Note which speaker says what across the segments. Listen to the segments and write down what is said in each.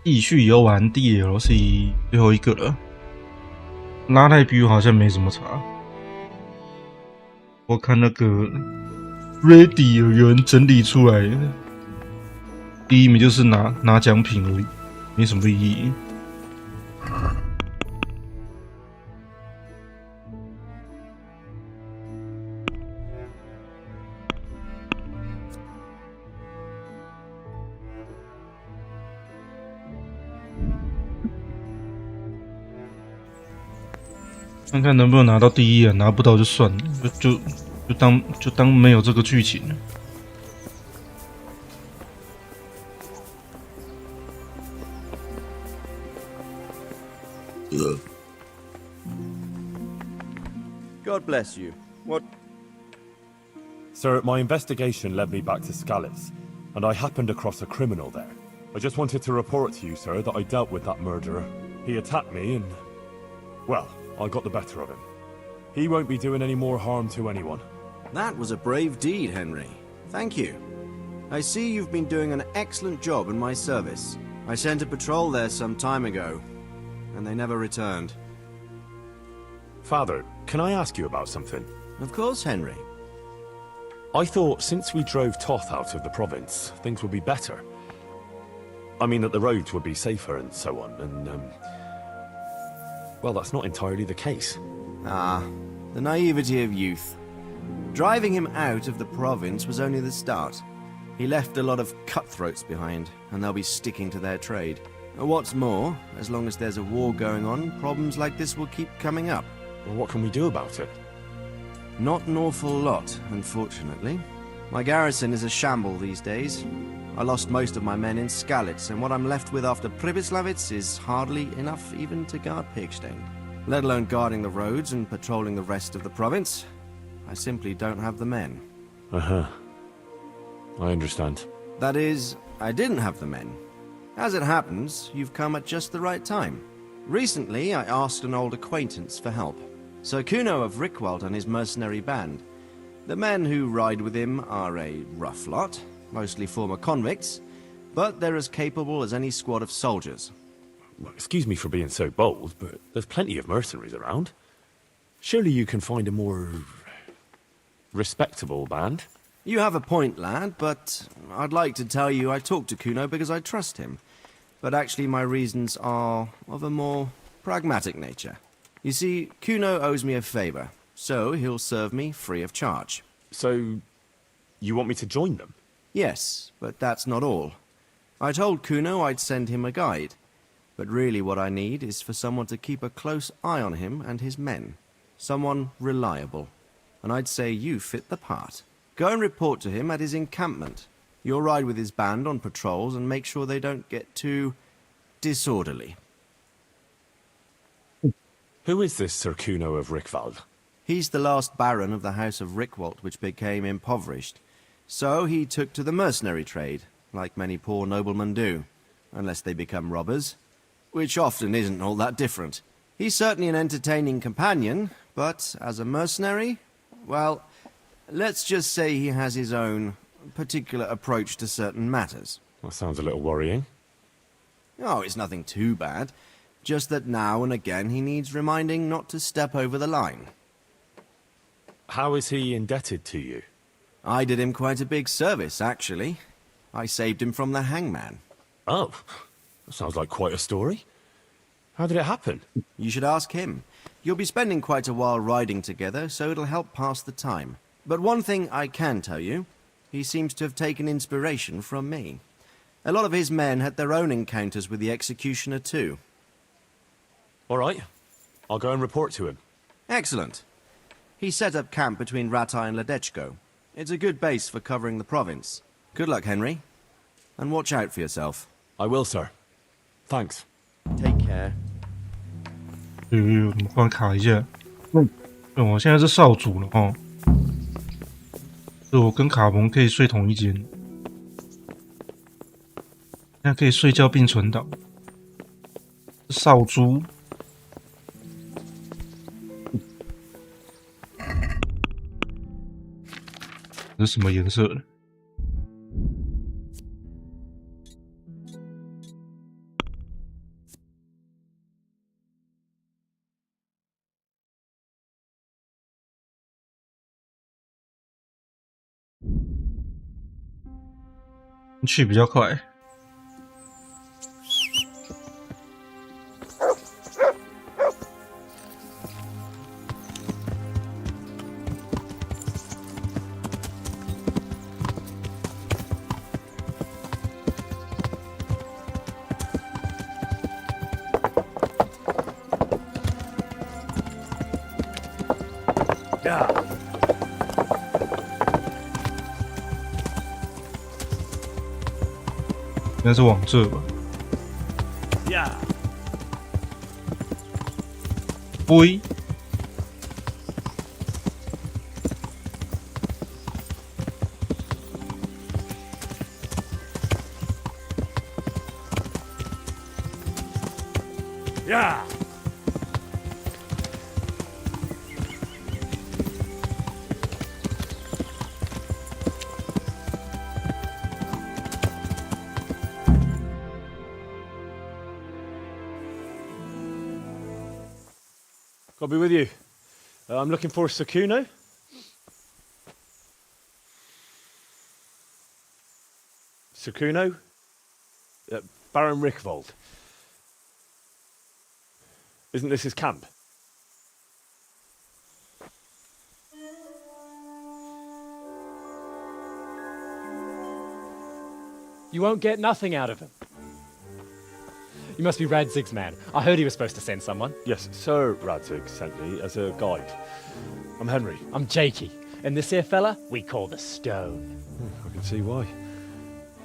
Speaker 1: 继续游玩 DLC 最后一个了，拉太 BU 好像没什么差。我看那个 Ready 有人整理出来，第一名就是拿奖品而已，没什么意义。看看能不能拿到第一啊，拿不到就算了，就当没有这个剧情了。
Speaker 2: God bless you. What?
Speaker 3: Sir, my investigation led me back to Skalitz, and I happened across a criminal there. I just wanted to report to you, sir, that I dealt with that murderer. He attacked me and... well, I got the better of him. He won't be doing any more harm to anyone.
Speaker 2: That was a brave deed, Henry. Thank you. I see you've been doing an excellent job in my service. I sent a patrol there some time ago, and they never returned.
Speaker 3: Father, can I ask you about something?
Speaker 2: Of course, Henry.
Speaker 3: I thought since we drove Toth out of the province, things would be better. I mean that the roads would be safer and so on, and, well, that's not entirely the case.
Speaker 2: Ah, the naivety of youth. Driving him out of the province was only the start. He left a lot of cutthroats behind, and they'll be sticking to their trade. What's more, as long as there's a war going on, problems like this will keep coming up.
Speaker 3: Well, what can we do about it?
Speaker 2: Not an awful lot, unfortunately. My garrison is a shamble these days. I lost most of my men in Skalitz, and what I'm left with after Pribyslavitz is hardly enough even to guard Pigstein. Let alone guarding the roads and patrolling the rest of the province. I simply don't have the men.
Speaker 3: Uh-huh. I understand.
Speaker 2: That is, I didn't have the men. As it happens, you've come at just the right time. Recently, I asked an old acquaintance for help. Sir Kuno of Rickwald and his mercenary band. The men who ride with him are a rough lot, mostly former convicts, but they're as capable as any squad of soldiers.
Speaker 3: Well, excuse me for being so bold, but there's plenty of mercenaries around. Surely you can find a more... respectable band?
Speaker 2: You have a point, lad, but I'd like to tell you I talked to Kuno because I trust him. But actually my reasons are of a more pragmatic nature. You see, Kuno owes me a favor, so he'll serve me free of charge.
Speaker 3: So, you want me to join them?
Speaker 2: Yes, but that's not all. I told Kuno I'd send him a guide. But really what I need is for someone to keep a close eye on him and his men. Someone reliable. And I'd say you fit the part. Go and report to him at his encampment. You'll ride with his band on patrols and make sure they don't get too disorderly.
Speaker 3: Who is this Sir Kuno of Rickwald?
Speaker 2: He's the last baron of the House of Rickwald, which became impoverished. So he took to the mercenary trade, like many poor noblemen do. Unless they become robbers. Which often isn't all that different. He's certainly an entertaining companion, but as a mercenary, well, let's just say he has his own particular approach to certain matters.
Speaker 3: That sounds a little worrying.
Speaker 2: Oh, it's nothing too bad. Just that now and again he needs reminding not to step over the line.
Speaker 3: How is he indebted to you?
Speaker 2: I did him quite a big service, actually. I saved him from the hangman.
Speaker 3: Oh, that sounds like quite a story. How did it happen?
Speaker 2: You should ask him. You'll be spending quite a while riding together, so it'll help pass the time. But one thing I can tell you, he seems to have taken inspiration from me. A lot of his men had their own encounters with the executioner too.
Speaker 3: All right. I'll go and report to him.
Speaker 2: Excellent. He set up camp between Ratai and Ledechko. It's a good base for covering the province. Good luck, Henry. And watch out for yourself.
Speaker 3: I will, sir. Thanks.
Speaker 2: Take care.
Speaker 1: 我们换卡一下。我现在是少主了哈。我跟卡蒙可以睡同一间，现在可以睡觉并存档。少猪。这是什么颜色的？去比较快。应该是往这吧。喂。
Speaker 3: I'll be with you. I'm looking for Sakuno. Sakuno? Baron Rickvold. Isn't this his camp?
Speaker 4: You won't get nothing out of him. You must be Radzig's man. I heard he was supposed to send someone.
Speaker 3: Yes, Sir Radzig sent me as a guide. I'm Henry.
Speaker 4: I'm Jakey. And this here fella, we call the Stone.
Speaker 3: I can see why.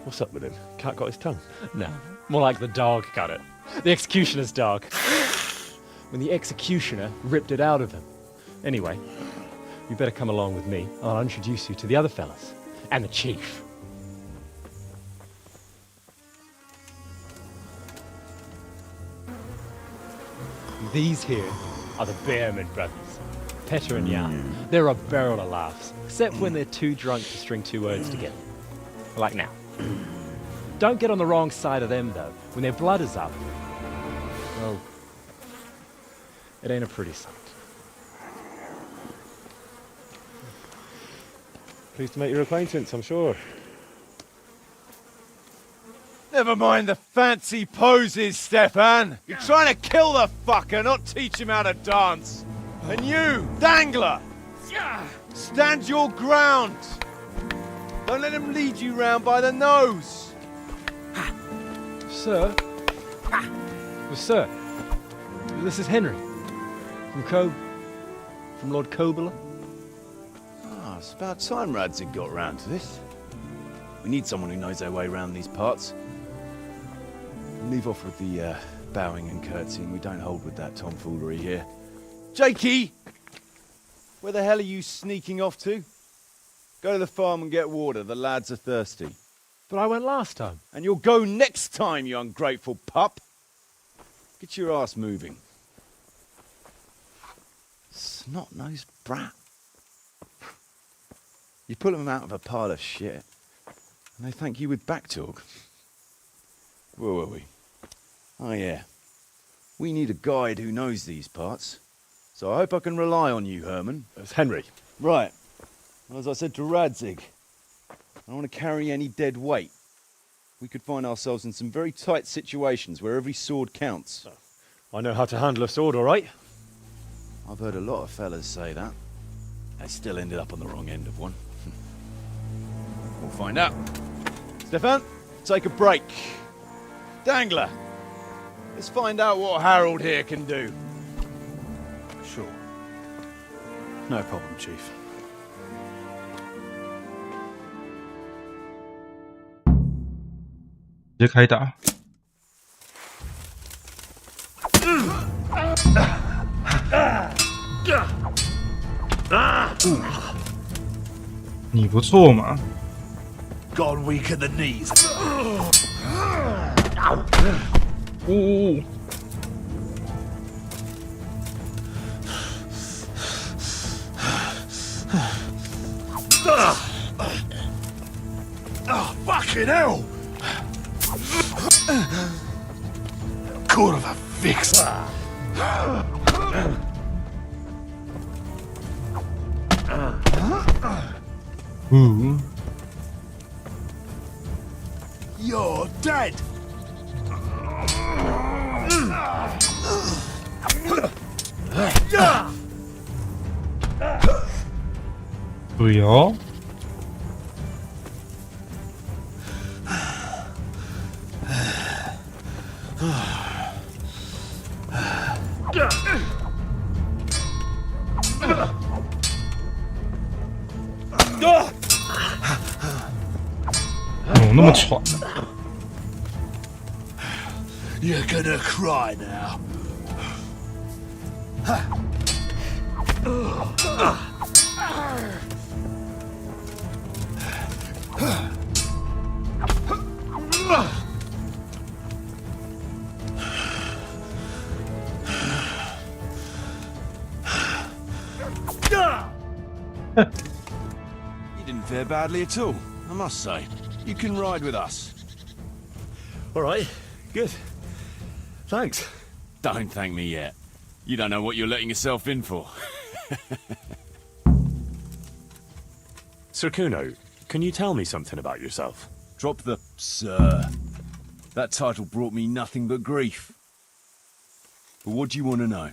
Speaker 3: What's up with him? Cat got his tongue?
Speaker 4: No, more like the dog got it. The executioner's dog. When the executioner ripped it out of him. Anyway, you better come along with me. I'll introduce you to the other fellas. And the chief. These here are the Bearman brothers, Petter and Jan. They're a barrel of laughs, except when they're too drunk to string two words together. Like now. Don't get on the wrong side of them, though. When their blood is up, well, it ain't a pretty sight.
Speaker 3: Pleased to make your acquaintance, I'm sure.
Speaker 5: Never mind the fancy poses, Stefan. You're trying to kill the fucker, not teach him how to dance. And you, Dangler, stand your ground. Don't let him lead you round by the nose.
Speaker 4: Sir? Well, sir, this is Henry. From Lord Kobler.
Speaker 5: Ah, it's about time Radzig got round to this. We need someone who knows their way around these parts. Leave off with the bowing and curtsying. We don't hold with that tomfoolery here. Jakey! Where the hell are you sneaking off to? Go to the farm and get water. The lads are thirsty.
Speaker 4: But I went last time.
Speaker 5: And you'll go next time, you ungrateful pup. Get your ass moving. Snot-nosed brat. You pull them out of a pile of shit, and they thank you with back talk. Where were we? Oh yeah. We need a guide who knows these parts. So I hope I can rely on you, Herman.
Speaker 3: It's Henry.
Speaker 5: Right. Well, as I said to Radzig, I don't want to carry any dead weight. We could find ourselves in some very tight situations where every sword counts.
Speaker 3: I know how to handle a sword, all right.
Speaker 5: I've heard a lot of fellas say that. They still ended up on the wrong end of one. We'll find out. Stefan, take a break. Dangler, let's find out what Harold here can do.
Speaker 6: Sure. No problem, Chief.
Speaker 1: 直接开打。你不错嘛。
Speaker 6: Gone weak in the knees. Oh, fucking hell! Court of a fix. You're dead!
Speaker 1: 对哦。哦，那么喘。
Speaker 6: You're gonna cry now.
Speaker 5: You didn't fare badly at all, I must say. You can ride with us.
Speaker 3: All right, good. Thanks.
Speaker 5: Don't thank me yet. You don't know what you're letting yourself in for.
Speaker 3: Sir Kuno, can you tell me something about yourself?
Speaker 5: Drop the sir. That title brought me nothing but grief. But what do you want to know?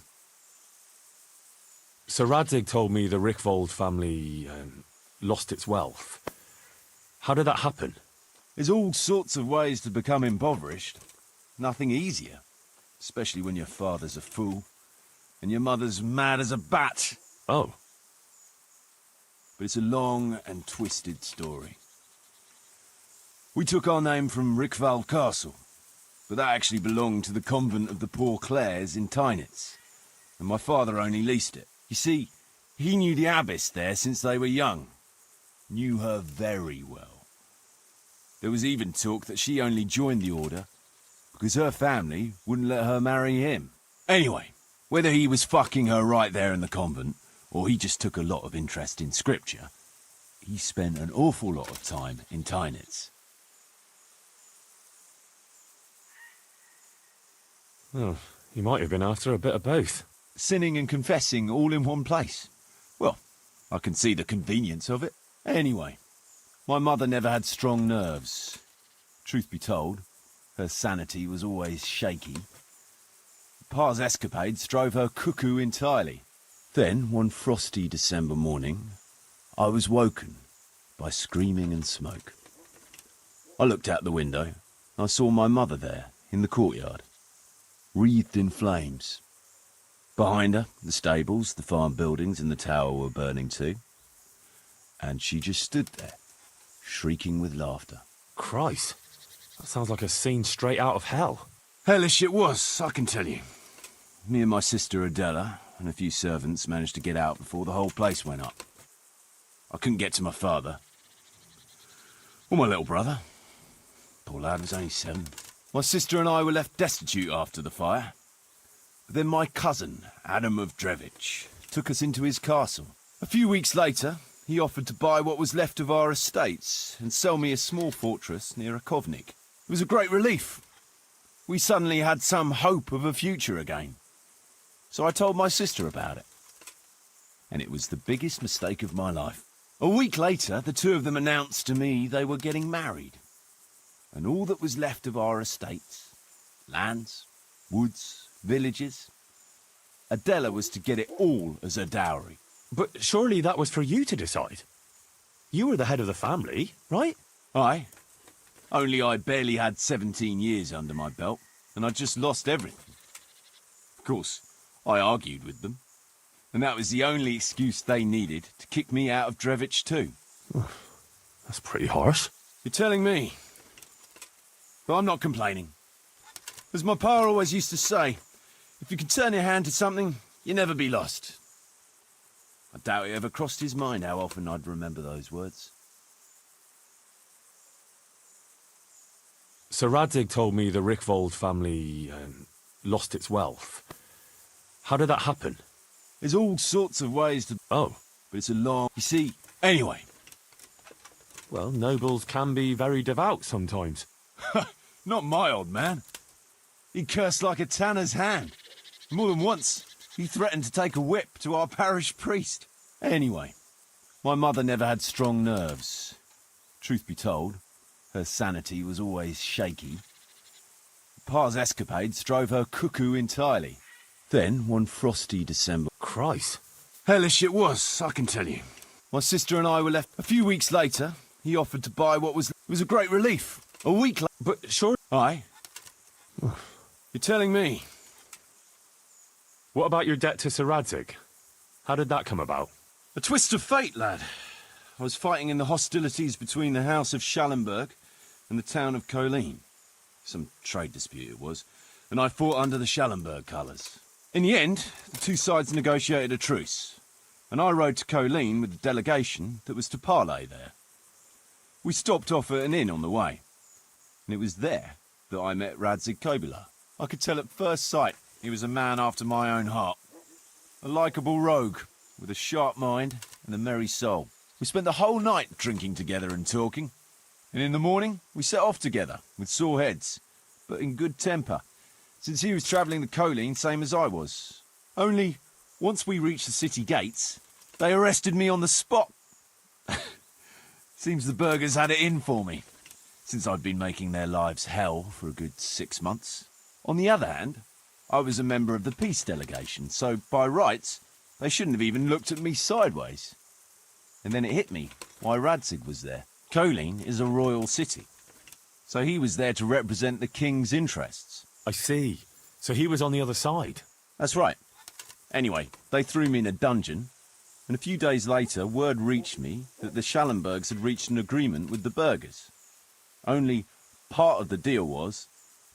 Speaker 3: Sir Radzig told me the Rickvold family lost its wealth. How did that happen?
Speaker 5: There's all sorts of ways to become impoverished. Nothing easier. Especially when your father's a fool, and your mother's mad as a bat.
Speaker 3: Oh.
Speaker 5: But it's a long and twisted story. We took our name from Rickvold Castle, but that actually belonged to the convent of the Poor Clares in Tynitz, and my father only leased it. You see, he knew the abbess there since they were young. Knew her very well. There was even talk that she only joined the order because her family wouldn't let her marry him. Anyway, whether he was fucking her right there in the convent, or he just took a lot of interest in scripture, he spent an awful lot of time in Tynitz.
Speaker 3: Oh, he might have been after a bit of both.
Speaker 5: Sinning and confessing all in one place. Well, I can see the convenience of it. Anyway, my mother never had strong nerves. Truth be told, her sanity was always shaky. Pa's escapades drove her cuckoo entirely. Then, one frosty December morning, I was woken by screaming and smoke. I looked out the window. I saw my mother there, in the courtyard, wreathed in flames. Behind her, the stables, the farm buildings and the tower were burning too. And she just stood there, shrieking with laughter.
Speaker 3: Christ, that sounds like a scene straight out of hell.
Speaker 5: Hellish it was, I can tell you. Me and my sister Adela and a few servants managed to get out before the whole place went up. I couldn't get to my father. Or my little brother. Poor lad was only 7. My sister and I were left destitute after the fire. But then my cousin, Adam of Drevich, took us into his castle. A few weeks later, he offered to buy what was left of our estates and sell me a small fortress near Akovnik. It was a great relief. We suddenly had some hope of a future again. So I told my sister about it. And it was the biggest mistake of my life. A week later, the two of them announced to me they were getting married. And all that was left of our estates, lands, woods, villages, Adela was to get it all as a dowry.
Speaker 3: But surely that was for you to decide. You were the head of the family, right?
Speaker 5: Aye. Only I barely had 17 years under my belt, and I'd just lost everything. Of course, I argued with them, and that was the only excuse they needed to kick me out of Drevich too.
Speaker 3: That's pretty harsh.
Speaker 5: You're telling me. But I'm not complaining. As my pa always used to say, if you can turn your hand to something, you'll never be lost. I doubt it ever crossed his mind how often I'd remember those words.
Speaker 3: Sir Radzig told me the Rickvold family lost its wealth. How did that happen?
Speaker 5: There's all sorts of ways to...
Speaker 3: Oh.
Speaker 5: But it's a long... You see, anyway.
Speaker 3: Well, nobles can be very devout sometimes.
Speaker 5: Not my old man. He cursed like a tanner's hand. More than once, he threatened to take a whip to our parish priest. Anyway, my mother never had strong nerves. Truth be told, Her sanity was always shaky. Pa's escapades drove her cuckoo entirely. Then, one frosty December...
Speaker 3: Christ.
Speaker 5: Hellish it was, I can tell you. My sister and I were left. A few weeks later, he offered to buy what was... It was a great relief. A week later...
Speaker 3: But sure...
Speaker 5: Aye. You're telling me.
Speaker 3: What about your debt to Sir Radzig? How did that come about?
Speaker 5: A twist of fate, lad. I was fighting in the hostilities between the House of Schallenberg and the town of Colleen. Some trade dispute it was, and I fought under the Schallenberg colours. In the end, the two sides negotiated a truce, and I rode to Colleen with the delegation that was to parley there. We stopped off at an inn on the way, and it was there that I met Radzig Kobyla. I could tell at first sight he was a man after my own heart. A likeable rogue, with a sharp mind and a merry soul. We spent the whole night drinking together and talking, and in the morning we set off together, with sore heads, but in good temper, since he was travelling the Colleen same as I was. Only, once we reached the city gates, they arrested me on the spot. Seems the burghers had it in for me, since I'd been making their lives hell for a good 6 months. On the other hand, I was a member of the peace delegation, so by rights, they shouldn't have even looked at me sideways. And then it hit me why Radzig was there. Colleen is a royal city, so he was there to represent the king's interests.
Speaker 3: I see. So he was on the other side.
Speaker 5: That's right. Anyway, they threw me in a dungeon, and a few days later word reached me that the Schallenbergs had reached an agreement with the burghers. Only part of the deal was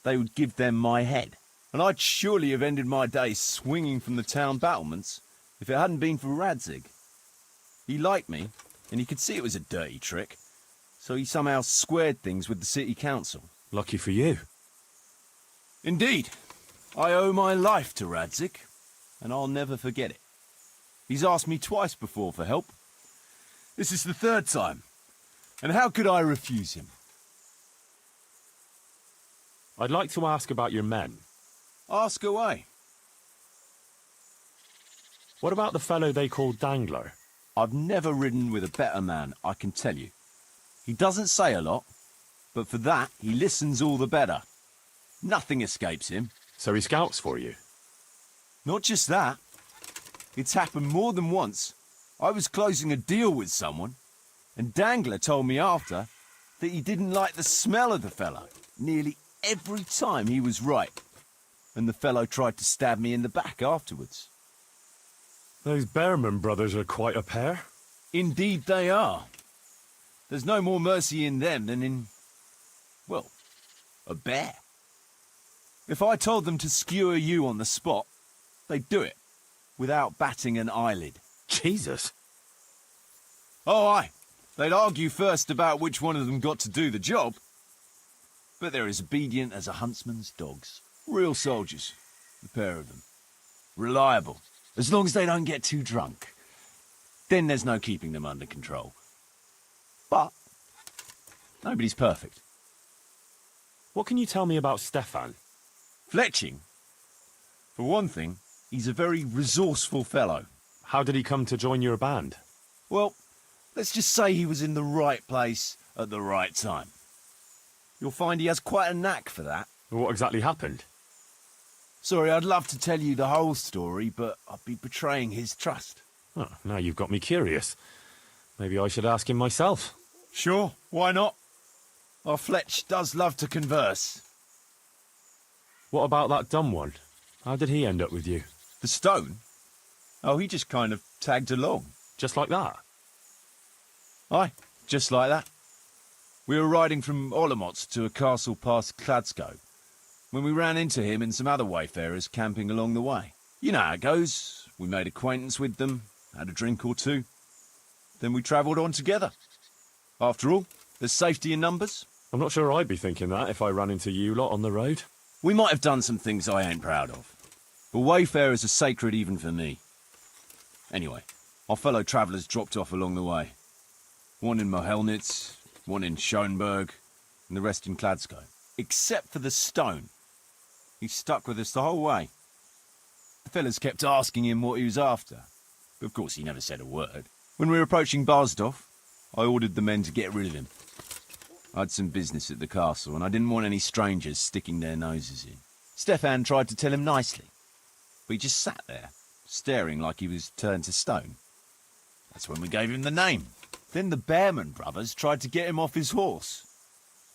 Speaker 5: they would give them my head, and I'd surely have ended my days swinging from the town battlements if it hadn't been for Radzig. He liked me, and he could see it was a dirty trick, so he somehow squared things with the city council.
Speaker 3: Lucky for you.
Speaker 5: Indeed. I owe my life to Radzig, and I'll never forget it. He's asked me twice before for help. This is the third time, and how could I refuse him?
Speaker 3: I'd like to ask about your men.
Speaker 5: Ask away.
Speaker 3: What about the fellow they call Dangler?
Speaker 5: I've never ridden with a better man, I can tell you. He doesn't say a lot, but for that, he listens all the better. Nothing escapes him.
Speaker 3: So he scouts for you?
Speaker 5: Not just that. It's happened more than once. I was closing a deal with someone, and Dangler told me after that he didn't like the smell of the fellow nearly every time he was right, and the fellow tried to stab me in the back afterwards.
Speaker 3: Those Behrman brothers are quite a pair.
Speaker 5: Indeed they are. There's no more mercy in them than in, well, a bear. If I told them to skewer you on the spot, they'd do it, without batting an eyelid.
Speaker 3: Jesus.
Speaker 5: Oh, aye. They'd argue first about which one of them got to do the job. But they're as obedient as a huntsman's dogs. Real soldiers, the pair of them. Reliable, as long as they don't get too drunk. Then there's no keeping them under control. But nobody's perfect.
Speaker 3: What can you tell me about Stefan?
Speaker 5: Fletching? For one thing, he's a very resourceful fellow.
Speaker 3: How did he come to join your band?
Speaker 5: Well, let's just say he was in the right place at the right time. You'll find he has quite a knack for that.
Speaker 3: What exactly happened?
Speaker 5: Sorry, I'd love to tell you the whole story, but I'd be betraying his trust.
Speaker 3: Oh, now you've got me curious. Maybe I should ask him myself.
Speaker 5: Sure, why not? Our Fletch does love to converse.
Speaker 3: What about that dumb one? How did he end up with you?
Speaker 5: The stone? Oh, he just kind of tagged along.
Speaker 3: Just like that?
Speaker 5: Aye, just like that. We were riding from Olomouc to a castle past Kladsko, when we ran into him and some other wayfarers camping along the way. You know how it goes. We made acquaintance with them, had a drink or two. Then we travelled on together. After all, there's safety in numbers.
Speaker 3: I'm not sure I'd be thinking that if I ran into you lot on the road.
Speaker 5: We might have done some things I ain't proud of, but wayfarers are sacred even for me. Anyway, our fellow travellers dropped off along the way. One in Mohelnitz, one in Schoenberg, and the rest in Kladsko. Except for the stone. He stuck with us the whole way. The fellas kept asking him what he was after, but of course he never said a word. When we were approaching Barsdorf, I ordered the men to get rid of him. I had some business at the castle, and I didn't want any strangers sticking their noses in. Stefan tried to tell him nicely, but he just sat there, staring like he was turned to stone. That's when we gave him the name. Then the Bearman brothers tried to get him off his horse.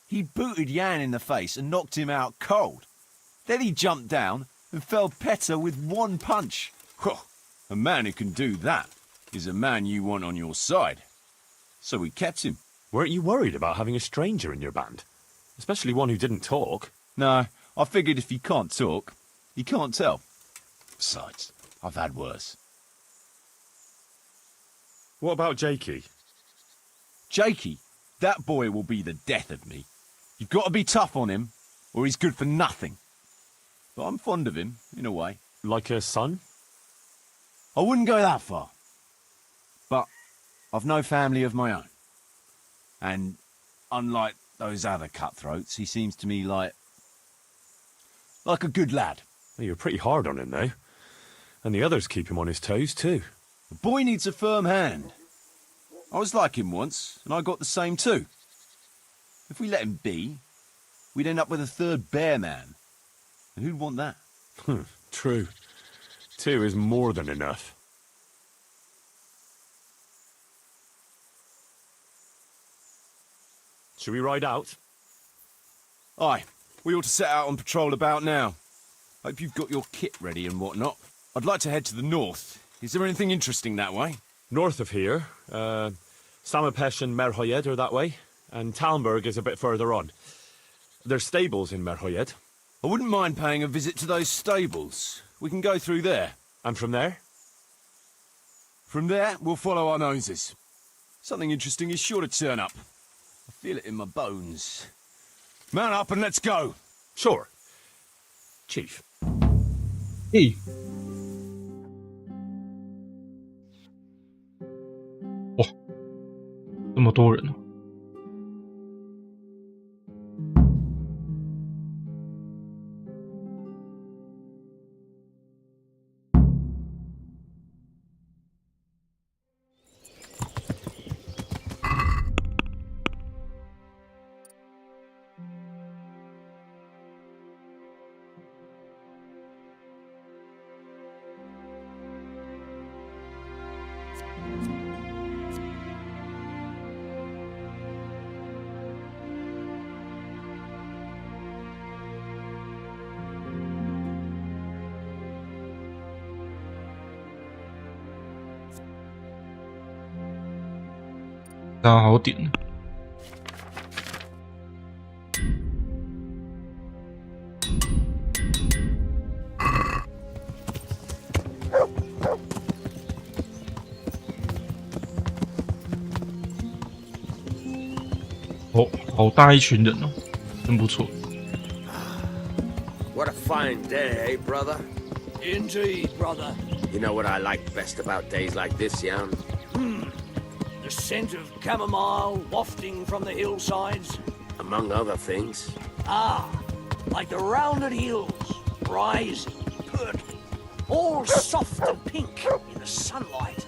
Speaker 5: He booted Jan in the face and knocked him out cold. Then he jumped down and felled Petter with one punch. A man who can do that is a man you want on your side. So we kept him.
Speaker 3: Weren't you worried about having a stranger in your band? Especially one who didn't talk?
Speaker 5: No, I figured if he can't talk, he can't tell. Besides, I've had worse.
Speaker 3: What about Jakey?
Speaker 5: Jakey, that boy will be the death of me. You've got to be tough on him, or he's good for nothing. But I'm fond of him, in a way.
Speaker 3: Like a son?
Speaker 5: I wouldn't go that far. But I've no family of my own. And unlike those other cutthroats, he seems to me like a good lad.
Speaker 3: Well, you're pretty hard on him, though. And the others keep him on his toes, too.
Speaker 5: The boy needs a firm hand. I was like him once, and I got the same too. If we let him be, we'd end up with a third bear man. And who'd want that?
Speaker 3: True. 2 is more than enough. Should we ride out?
Speaker 5: Aye, we ought to set out on patrol about now. Hope you've got your kit ready and whatnot. I'd like to head to the north. Is there anything interesting that way?
Speaker 3: North of here, Samapesh and Merhoyed are that way, and Talmberg is a bit further on. There's stables in Merhoyed.
Speaker 5: I wouldn't mind paying a visit to those stables. We can go through there.
Speaker 3: And from there?
Speaker 5: From there, we'll follow our noses. Something interesting is sure to turn up. I feel it in my bones. Mount up and let's go.
Speaker 3: Sure. Chief.
Speaker 1: Hey. 哇，这么多人啊！大家好点。哦，好大一群人哦，真不错。
Speaker 7: What a fine day, eh, brother?
Speaker 6: Indeed, brother.
Speaker 7: You know what I like best about days like this, Jan?
Speaker 6: The scent of chamomile wafting from the hillsides.
Speaker 7: Among other things.
Speaker 6: Ah, like the rounded hills, rising, purpling, all soft and pink in the sunlight.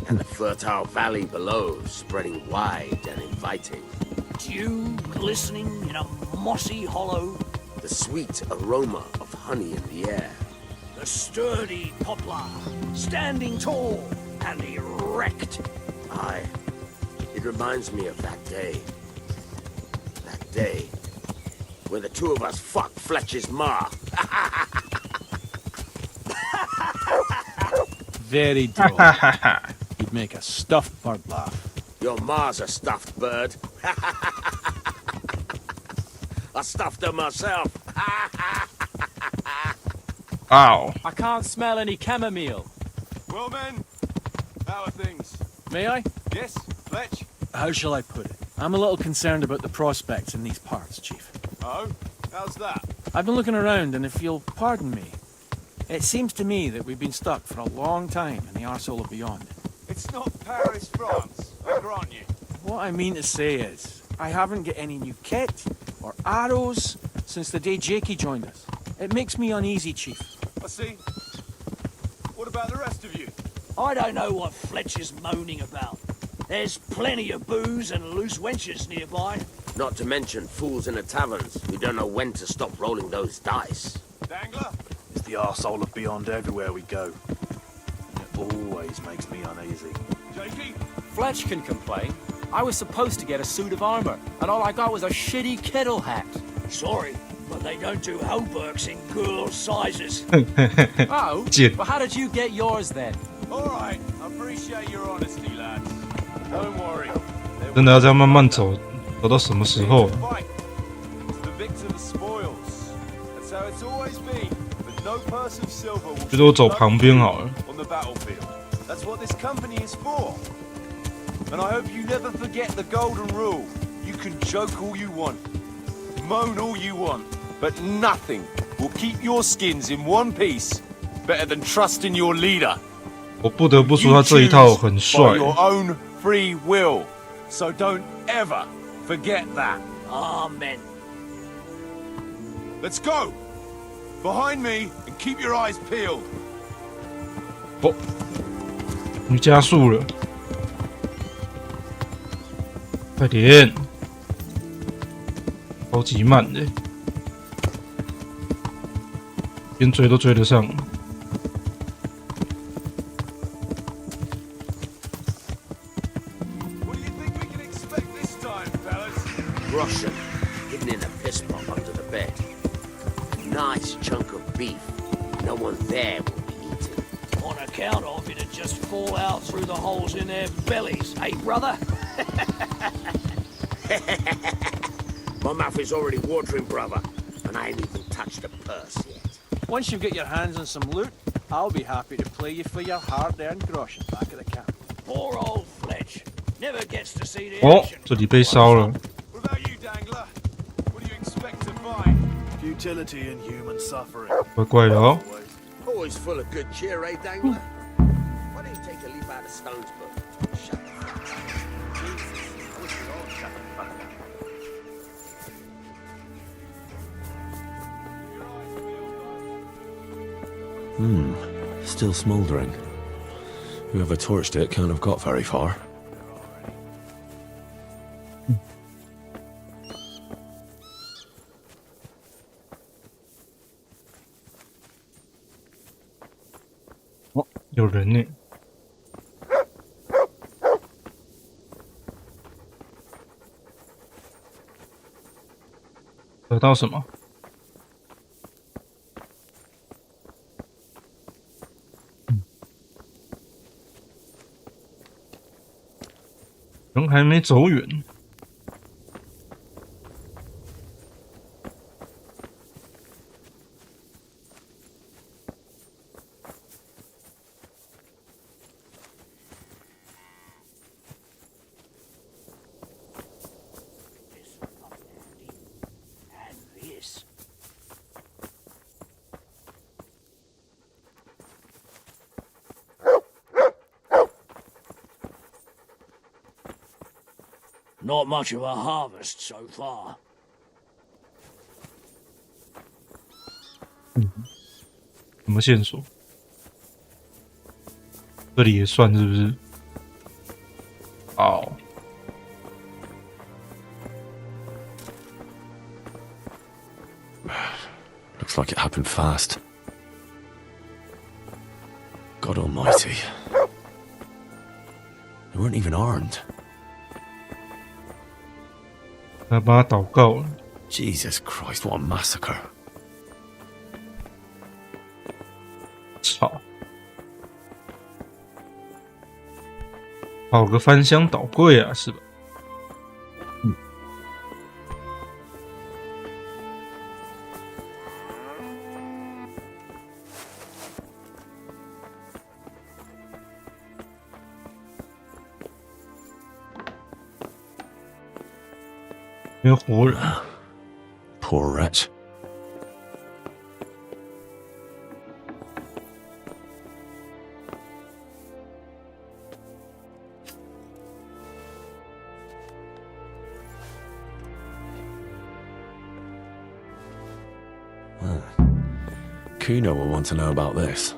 Speaker 7: And the fertile valley below, spreading wide and inviting.
Speaker 6: Dew glistening in a mossy hollow.
Speaker 7: The sweet aroma of honey in the air.
Speaker 6: The sturdy poplar, standing tall and erect.
Speaker 7: Aye. It reminds me of that day. That day when the two of us fucked Fletcher's ma.
Speaker 8: Very dull. You'd make a stuffed bird laugh.
Speaker 7: Your ma's a stuffed bird. I stuffed her myself.
Speaker 1: Ow.
Speaker 8: I can't smell any chamomile.
Speaker 5: Well, men, how are things?
Speaker 8: May I?
Speaker 5: Yes, Fletch?
Speaker 8: How shall I put it? I'm a little concerned about the prospects in these parts, Chief.
Speaker 5: Oh, how's that?
Speaker 8: I've been looking around, and if you'll pardon me, it seems to me that we've been stuck for a long time in the arsehole of beyond.
Speaker 5: It's not Paris, France, I grant you.
Speaker 8: What I mean to say is, I haven't got any new kit or arrows since the day Jakey joined us. It makes me uneasy, Chief.
Speaker 5: I see. What about the rest of you?
Speaker 6: I don't know what Fletcher's moaning about. There's plenty of booze and loose wenches nearby.
Speaker 7: Not to mention fools in the taverns who don't know when to stop rolling those dice.
Speaker 5: Dangler is the arsehole of beyond everywhere we go. It always makes me uneasy. Jakey?
Speaker 9: Fletch can complain. I was supposed to get a suit of armor, and all I got was a shitty kettle hat.
Speaker 6: Sorry, but they don't do hauberks in girls' sizes.
Speaker 9: Oh?
Speaker 1: Shit.
Speaker 9: Well, how did you get yours then?
Speaker 5: Alright, I appreciate your honesty, lads. Don't worry.
Speaker 1: 真的要这样慢慢走，走到什么时候？
Speaker 5: The victim spoils. That's how it's always been. But no purse of silver will
Speaker 1: 觉得我走旁边好了。
Speaker 5: on the battlefield. That's what this company is for. And I hope you never forget the golden rule. You can joke all you want, moan all you want, but nothing will keep your skins in one piece better than trusting your leader.
Speaker 1: 我不得不说，他这一套很帅
Speaker 5: By。your own free will. So don't ever forget that.
Speaker 6: Amen.
Speaker 5: Let's go. Behind me and keep your eyes peeled.
Speaker 1: 哦，你加速了，快点，超级慢的，边追都追得上。
Speaker 7: Russian, hidden in a piss pot under the bed. Nice chunk of beef. No one there will be eating.
Speaker 6: On account of it'd just fall out through the holes in their bellies, eh, brother?
Speaker 7: My mouth is already watering, brother, and I ain't even touched the purse yet.
Speaker 8: Once you get your hands on some loot, I'll be happy to play you for your hard-earned groschen back at the camp.
Speaker 6: Poor old Fletch. Never gets to see the
Speaker 1: 哦
Speaker 6: action.
Speaker 1: 这里被烧了。
Speaker 5: What about you, Dangler? What do you expect to find? Futility and human suffering.
Speaker 1: 怪怪的哦。
Speaker 7: Always full of good cheer, eh, Dangler? Why don't you take a leaf out of Stone's book? Shut up.
Speaker 5: I wish we all shut the fuck up.
Speaker 10: Still smouldering. Whoever torched it can't have got very far.
Speaker 1: Oh, 有人呢。得到什么？人还没走远。
Speaker 6: And this. Not much of a harvest so far.
Speaker 1: 什么线索？这里也算是不是？好。
Speaker 10: Looks like it happened fast. God almighty. They weren't even armed.
Speaker 1: 来帮他祷告了。
Speaker 10: Jesus Christ, what a massacre.
Speaker 1: 操！跑个翻箱倒柜啊，是吧？没有活人。
Speaker 10: Poor wretch. Kuno will want to know about this.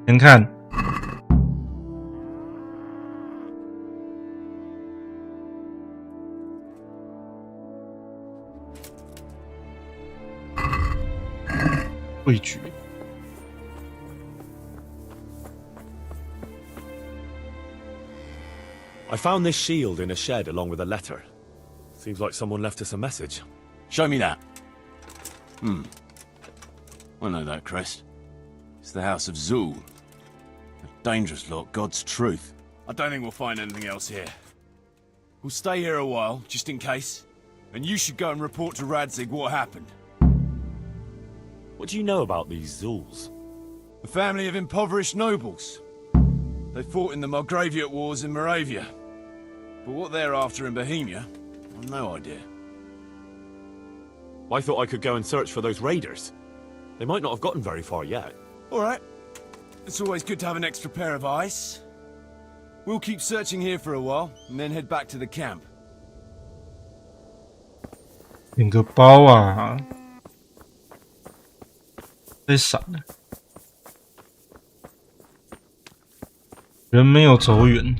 Speaker 1: 先看。对决。
Speaker 3: I found this shield in a shed along with a letter. Seems like someone left us a message.
Speaker 5: Show me that. I know that crest. It's the House of Zul. A dangerous lot, God's truth. I don't think we'll find anything else here. We'll stay here a while, just in case. And you should go and report to Radzig what happened.
Speaker 3: What do you know about these Zuls?
Speaker 5: A family of impoverished nobles. They fought in the Margraviate Wars in Moravia. But what they're after in Bohemia, I've no idea.
Speaker 3: I thought I could go and search for those raiders. They might not have gotten very far yet.
Speaker 5: All right. It's always good to have an extra pair of eyes. We'll keep searching here for a while, and then head back to the camp.
Speaker 1: 点个包啊！在闪了，人没有走远。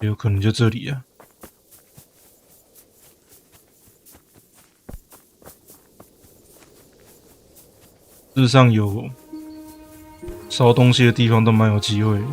Speaker 1: 有可能就这里啊。事实上，有烧东西的地方都蛮有机会的。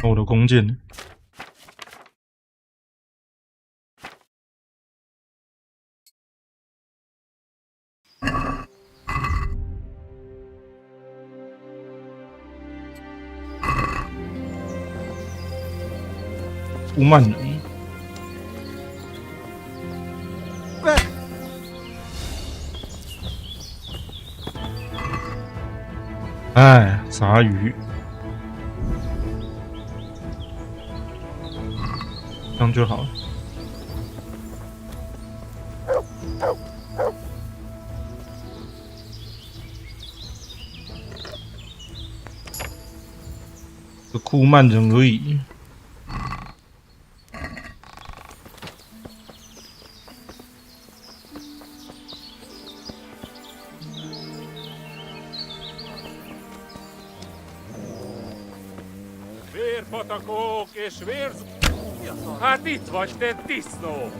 Speaker 1: 我的弓箭。乌曼人。哎，杂鱼。这样就好了。个库曼人而已。
Speaker 11: Vérpatakok és Hát itt vagy, te disznó!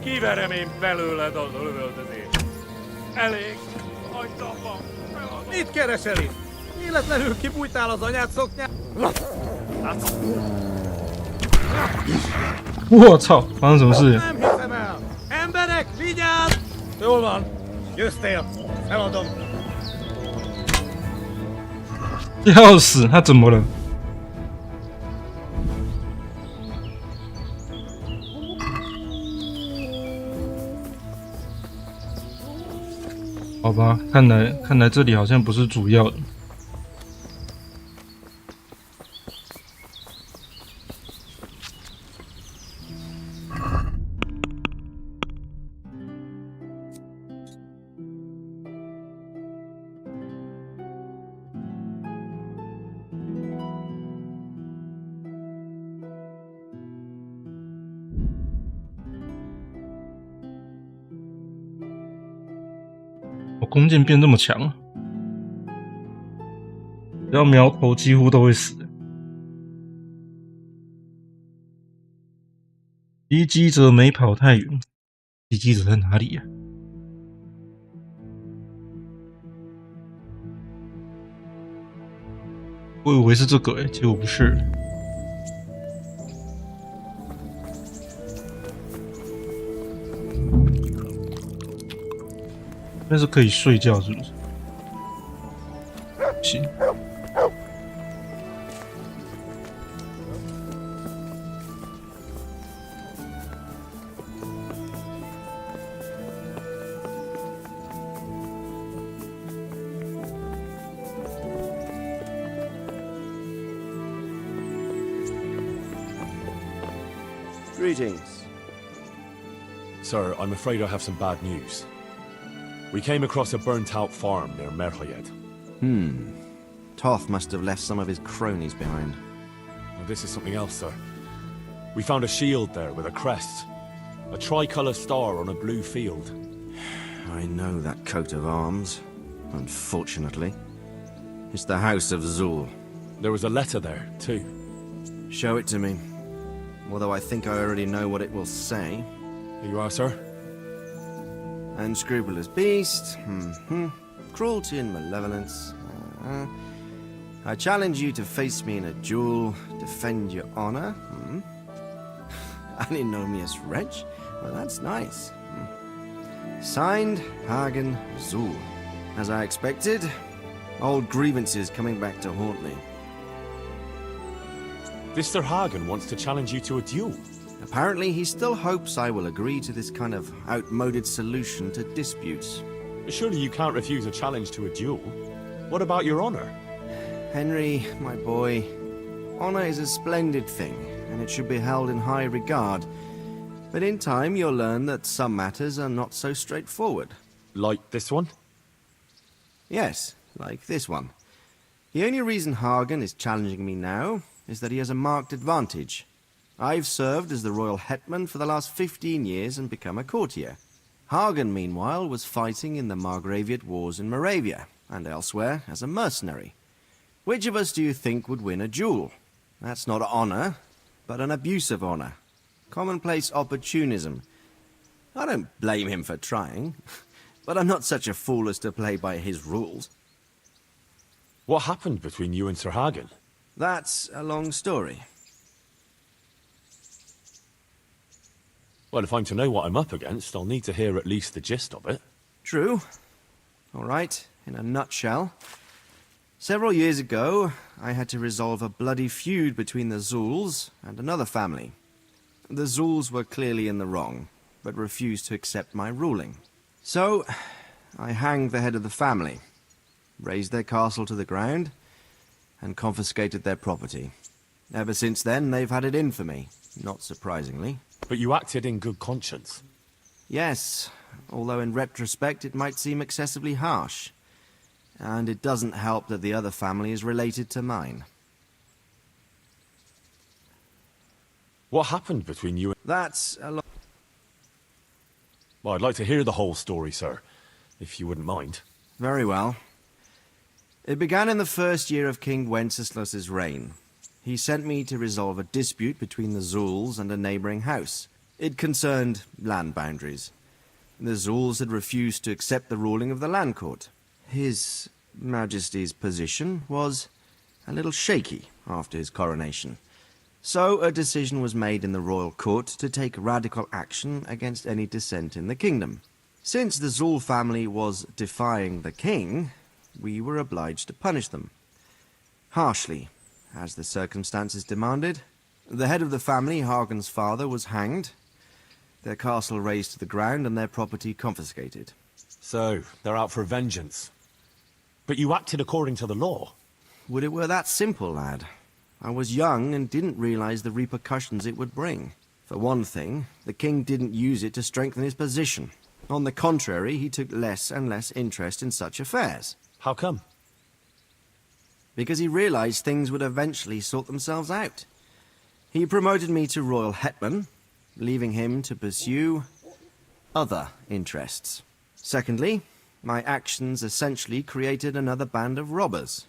Speaker 11: Kiverem én belőled az lövöldözést. Elég, hagyd abba!
Speaker 12: Mit keresel itt? Véletlenül kibújtál az anyád szoknyát?
Speaker 1: 我操！发生什么事？
Speaker 12: Nem hiszem el! Emberek, vigyázz! Jól van, győztél, feladom.
Speaker 1: 要死！他怎么了？好吧，看来这里好像不是主要的。我弓箭变这么强，只要苗头几乎都会死。袭击者没跑太远，袭击者在哪里呀？我以为是这个结果不是。那是可以睡觉是不是？行。
Speaker 2: Greetings.
Speaker 3: Sir, I'm afraid I have some bad news. We came across a burnt-out farm near Merhayed.
Speaker 2: Toth must have left some of his cronies behind.
Speaker 3: Now, this is something else, sir. We found a shield there with a crest. A tricolour star on a blue field.
Speaker 2: I know that coat of arms, unfortunately. It's the House of Zul.
Speaker 3: There was a letter there, too.
Speaker 2: Show it to me. Although I think I already know what it will say.
Speaker 3: Here you are, sir.
Speaker 2: Unscrupulous beast. Cruelty and malevolence. I challenge you to face me in a duel, defend your honor. Antinomious wretch? Well, that's nice. Signed, Hagen Zul. As I expected, old grievances coming back to haunt me.
Speaker 3: This Sir Hagen wants to challenge you to a duel.
Speaker 2: Apparently, he still hopes I will agree to this kind of outmoded solution to disputes.
Speaker 3: Surely you can't refuse a challenge to a duel. What about your honor?
Speaker 2: Henry, my boy, honor is a splendid thing, and it should be held in high regard. But in time, you'll learn that some matters are not so straightforward.
Speaker 3: Like this one?
Speaker 2: Yes, like this one. The only reason Hagen is challenging me now is that he has a marked advantage. I've served as the royal hetman for the last 15 years and become a courtier. Hagen, meanwhile, was fighting in the Margraviate Wars in Moravia, and elsewhere as a mercenary. Which of us do you think would win a duel? That's not honor, but an abuse of honor. Commonplace opportunism. I don't blame him for trying, but I'm not such a fool as to play by his rules.
Speaker 3: What happened between you and Sir Hagen?
Speaker 2: That's a long story.
Speaker 3: Well, if I'm to know what I'm up against, I'll need to hear at least the gist of it.
Speaker 2: True. All right, in a nutshell. Several years ago, I had to resolve a bloody feud between the Zuls and another family. The Zuls were clearly in the wrong, but refused to accept my ruling. So, I hanged the head of the family, razed their castle to the ground, and confiscated their property. Ever since then, they've had it in for me, not surprisingly.
Speaker 3: But you acted in good conscience.
Speaker 2: Yes, although in retrospect it might seem excessively harsh. And it doesn't help that the other family is related to mine.
Speaker 3: What happened between you and...
Speaker 2: That's a lot.
Speaker 3: Well, I'd like to hear the whole story, sir, if you wouldn't mind.
Speaker 2: Very well. It began in the first year of King Wenceslas's reign. He sent me to resolve a dispute between the Zuls and a neighboring house. It concerned land boundaries. The Zuls had refused to accept the ruling of the land court. His Majesty's position was a little shaky after his coronation. So a decision was made in the royal court to take radical action against any dissent in the kingdom. Since the Zul family was defying the king, we were obliged to punish them. Harshly, as the circumstances demanded. The head of the family, Hagen's father, was hanged, their castle razed to the ground and their property confiscated.
Speaker 3: So, they're out for vengeance. But you acted according to the law.
Speaker 2: Would it were that simple, lad. I was young and didn't realize the repercussions it would bring. For one thing, the king didn't use it to strengthen his position. On the contrary, he took less and less interest in such affairs.
Speaker 3: How come?
Speaker 2: Because he realized things would eventually sort themselves out. He promoted me to royal hetman, leaving him to pursue other interests. Secondly, my actions essentially created another band of robbers.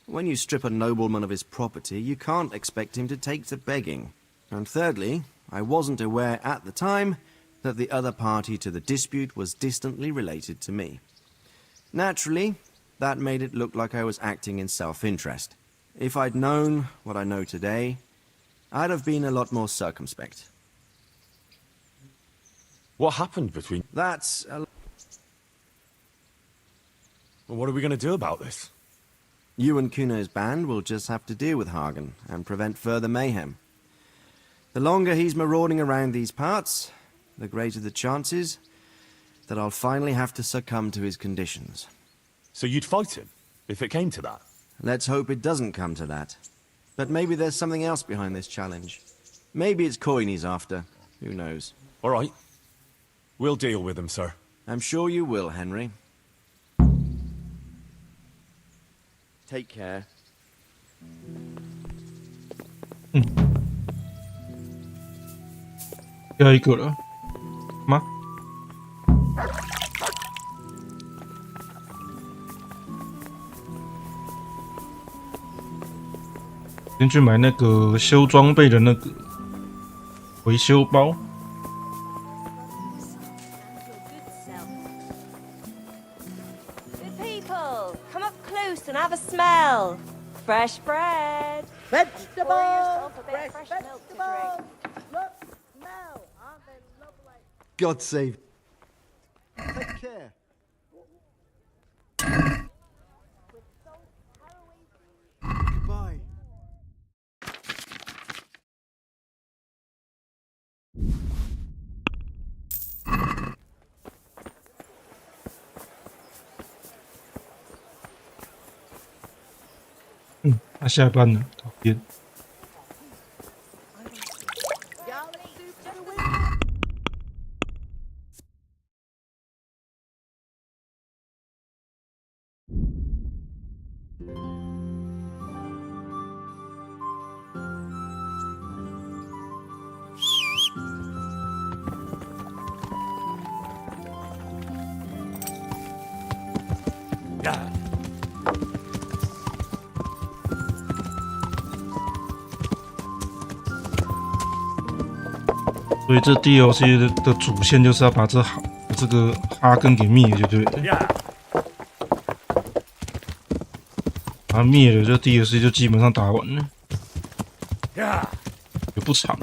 Speaker 2: When you strip a nobleman of his property, you can't expect him to take to begging. And thirdly, I wasn't aware at the time that the other party to the dispute was distantly related to me. Naturally, that made it look like I was acting in self-interest. If I'd known what I know today, I'd have been a lot more circumspect.
Speaker 3: What happened between...
Speaker 2: That's a...
Speaker 3: Well, what are we going to do about this?
Speaker 2: You and Kuno's band will just have to deal with Hagen and prevent further mayhem. The longer he's marauding around these parts, the greater the chances that I'll finally have to succumb to his conditions.
Speaker 3: So you'd fight him, if it came to that?
Speaker 2: Let's hope it doesn't come to that. But maybe there's something else behind this challenge. Maybe it's coin he's after. Who knows?
Speaker 3: All right. We'll deal with him, sir.
Speaker 2: I'm sure you will, Henry. Take care.
Speaker 1: 要一个了吗？先去买那个修装备的那个维修包。
Speaker 13: And have a smell. Fresh bread.
Speaker 12: Vegetables.
Speaker 13: Fresh milk to drink.
Speaker 12: Look, smell. Aren't they lovely?
Speaker 2: God save. Take care. Goodbye.
Speaker 1: 他下班了，讨厌。所以这 DLC 的主线就是要把这个哈根给灭，就对了。把它灭了，这 DLC 就基本上打完了，也不长。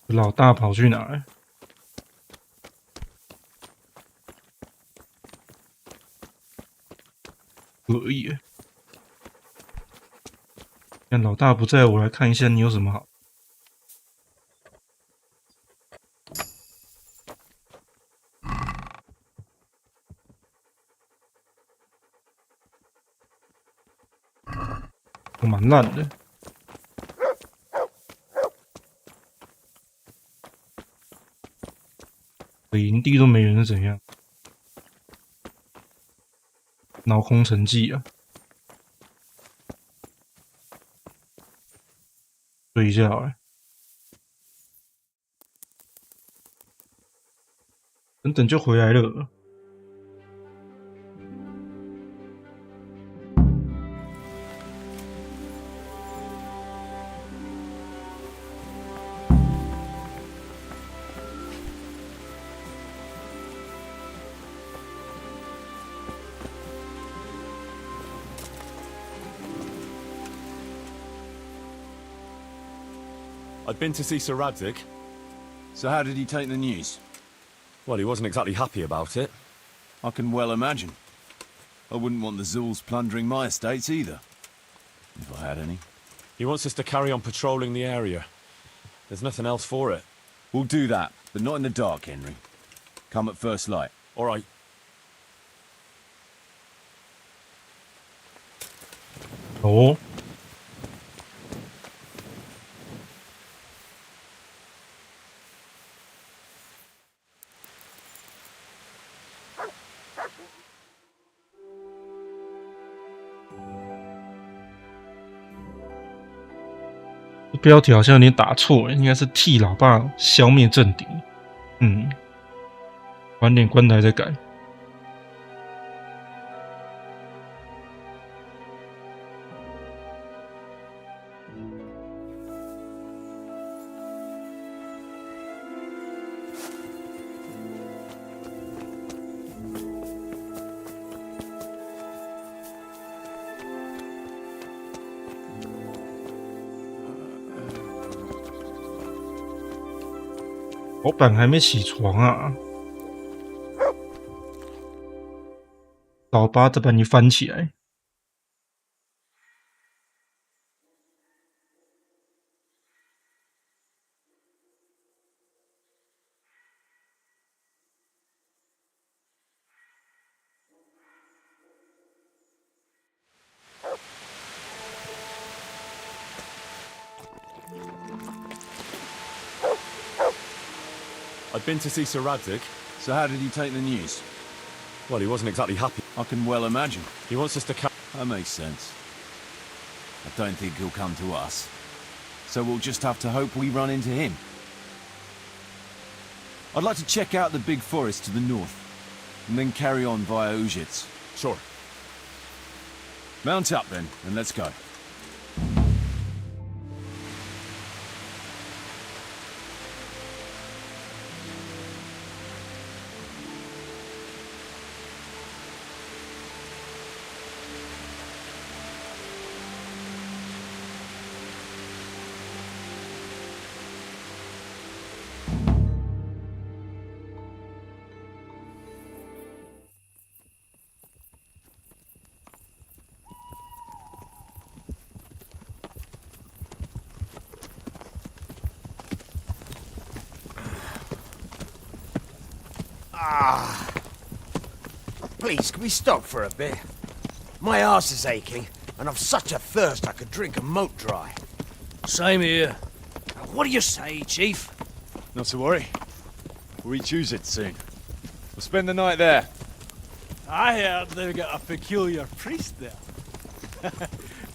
Speaker 1: 老大跑去哪儿？可以。看老大不在，我来看一下你有什么好。我蛮烂的。营地都没人是怎样？脑空城计啊！睡一下好了，等等就回来了。
Speaker 3: I'd been to see Sir Radzig.
Speaker 5: So how did he take the news?
Speaker 3: Well, he wasn't exactly happy about it.
Speaker 5: I can well imagine. I wouldn't want the Zulls plundering my estates either. If I had any.
Speaker 3: He wants us to carry on patrolling the area. There's nothing else for it.
Speaker 5: We'll do that, but not in the dark, Henry. Come at first light.
Speaker 3: All right.
Speaker 1: 哦，这标题好像有点打错，应该是替老爸消灭政敌。嗯，晚点关台再改。老板还没起床啊！老爸再把你翻起来。
Speaker 3: I've been to see Sir Radzig.
Speaker 5: So how did he take the news?
Speaker 3: Well, he wasn't exactly happy.
Speaker 5: I can well imagine.
Speaker 3: He wants us to
Speaker 5: That makes sense. I don't think he'll come to us. So we'll just have to hope we run into him. I'd like to check out the big forest to the north, and then carry on via Ujits.
Speaker 3: Sure.
Speaker 5: Mount up then, and let's go.
Speaker 7: Please, can we stop for a bit? My arse is aching, and I've such a thirst I could drink a moat dry.
Speaker 12: Same here.
Speaker 7: What do you say, Chief?
Speaker 5: Not to worry. We'll reach Ujits soon. We'll spend the night there.
Speaker 12: I heard they've got a peculiar priest there.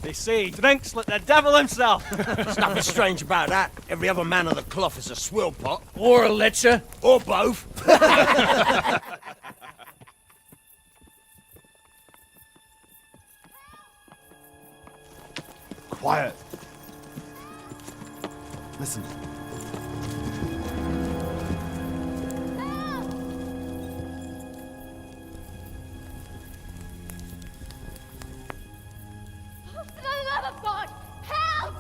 Speaker 12: They say he drinks like the devil himself.
Speaker 7: There's nothing strange about that. Every other man of the cloth is a swill pot.
Speaker 12: Or a lecher.
Speaker 7: Or both.
Speaker 5: Quiet. Listen.
Speaker 13: For the love of God, help!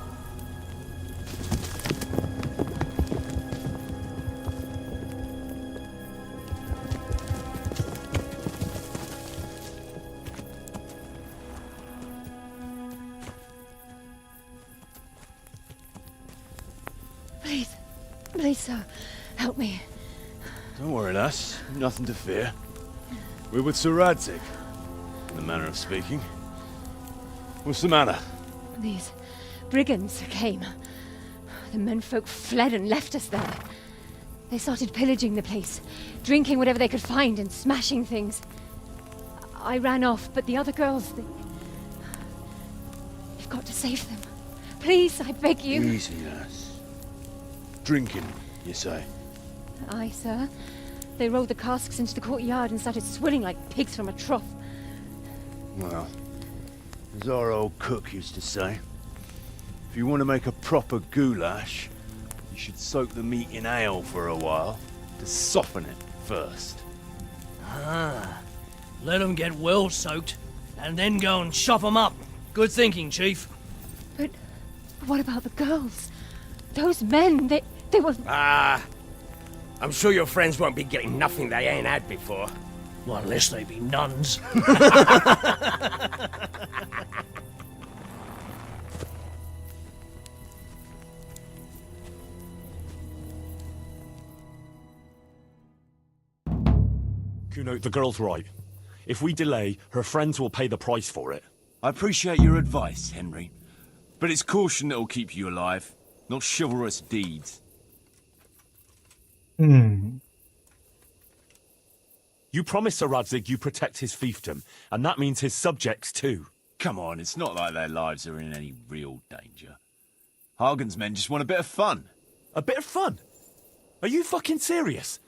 Speaker 13: Please, sir, help me.
Speaker 5: Don't worry, lass. Nothing to fear. We're with Sir Radzig, in the manner of speaking. What's the matter?
Speaker 13: These brigands came. The menfolk fled and left us there. They started pillaging the place, drinking whatever they could find and smashing things. I ran off, but the other girls, You've got to save them. Please, I beg you.
Speaker 5: Easy, lass. Drinking, you say?
Speaker 13: Aye, sir. They rolled the casks into the courtyard and started swilling like pigs from a trough.
Speaker 5: Well, as our old cook used to say, if you want to make a proper goulash, you should soak the meat in ale for a while to soften it first.
Speaker 12: Ah, let them get well soaked, and then go and chop them up. Good thinking, Chief.
Speaker 13: But what about the girls? Those men, they were...
Speaker 7: I'm sure your friends won't be getting nothing they ain't had before.
Speaker 6: Well, unless they be nuns.
Speaker 3: Kuno, the girl's right. If we delay, her friends will pay the price for it.
Speaker 5: I appreciate your advice, Henry. But it's caution that'll keep you alive, not chivalrous deeds.
Speaker 3: You promised Sir Radzig you protect his fiefdom, and that means his subjects too.
Speaker 5: Come on, it's not like their lives are in any real danger. Hagen's men just want a bit of fun.
Speaker 3: A bit of fun? Are you fucking serious?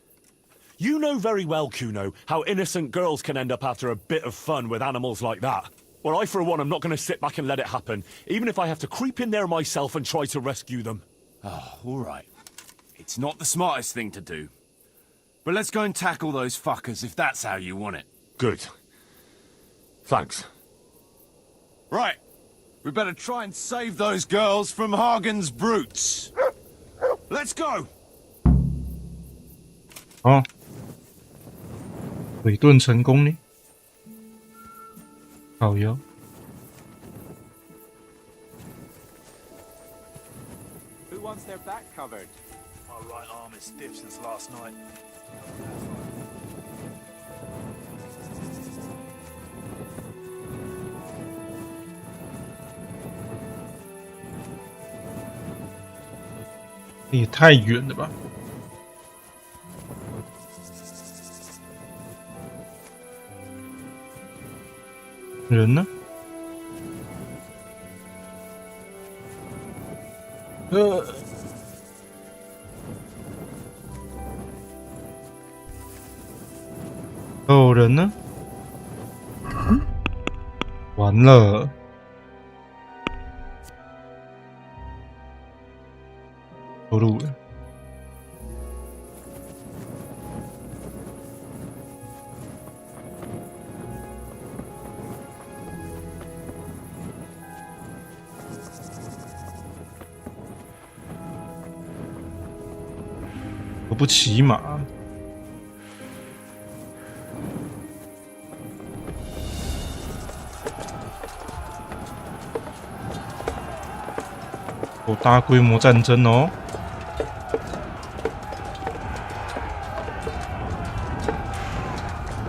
Speaker 3: You know very well, Kuno, how innocent girls can end up after a bit of fun with animals like that. Well, I, for one, am not going to sit back and let it happen, even if I have to creep in there myself and try to rescue them.
Speaker 5: Oh, all right. It's not the smartest thing to do. But let's go and tackle those fuckers if that's how you want it.
Speaker 3: Good. Thanks.
Speaker 5: Right. We better try and save those girls from Hagen's brutes. Let's go!
Speaker 1: 哦，尾盾成功呢？好哟。
Speaker 14: Who wants their back covered?
Speaker 12: My right arm is stiff since last night.
Speaker 1: 也太远了吧！人呢？哦，人呢？完了！走路了。我不骑马。有大规模战争哦！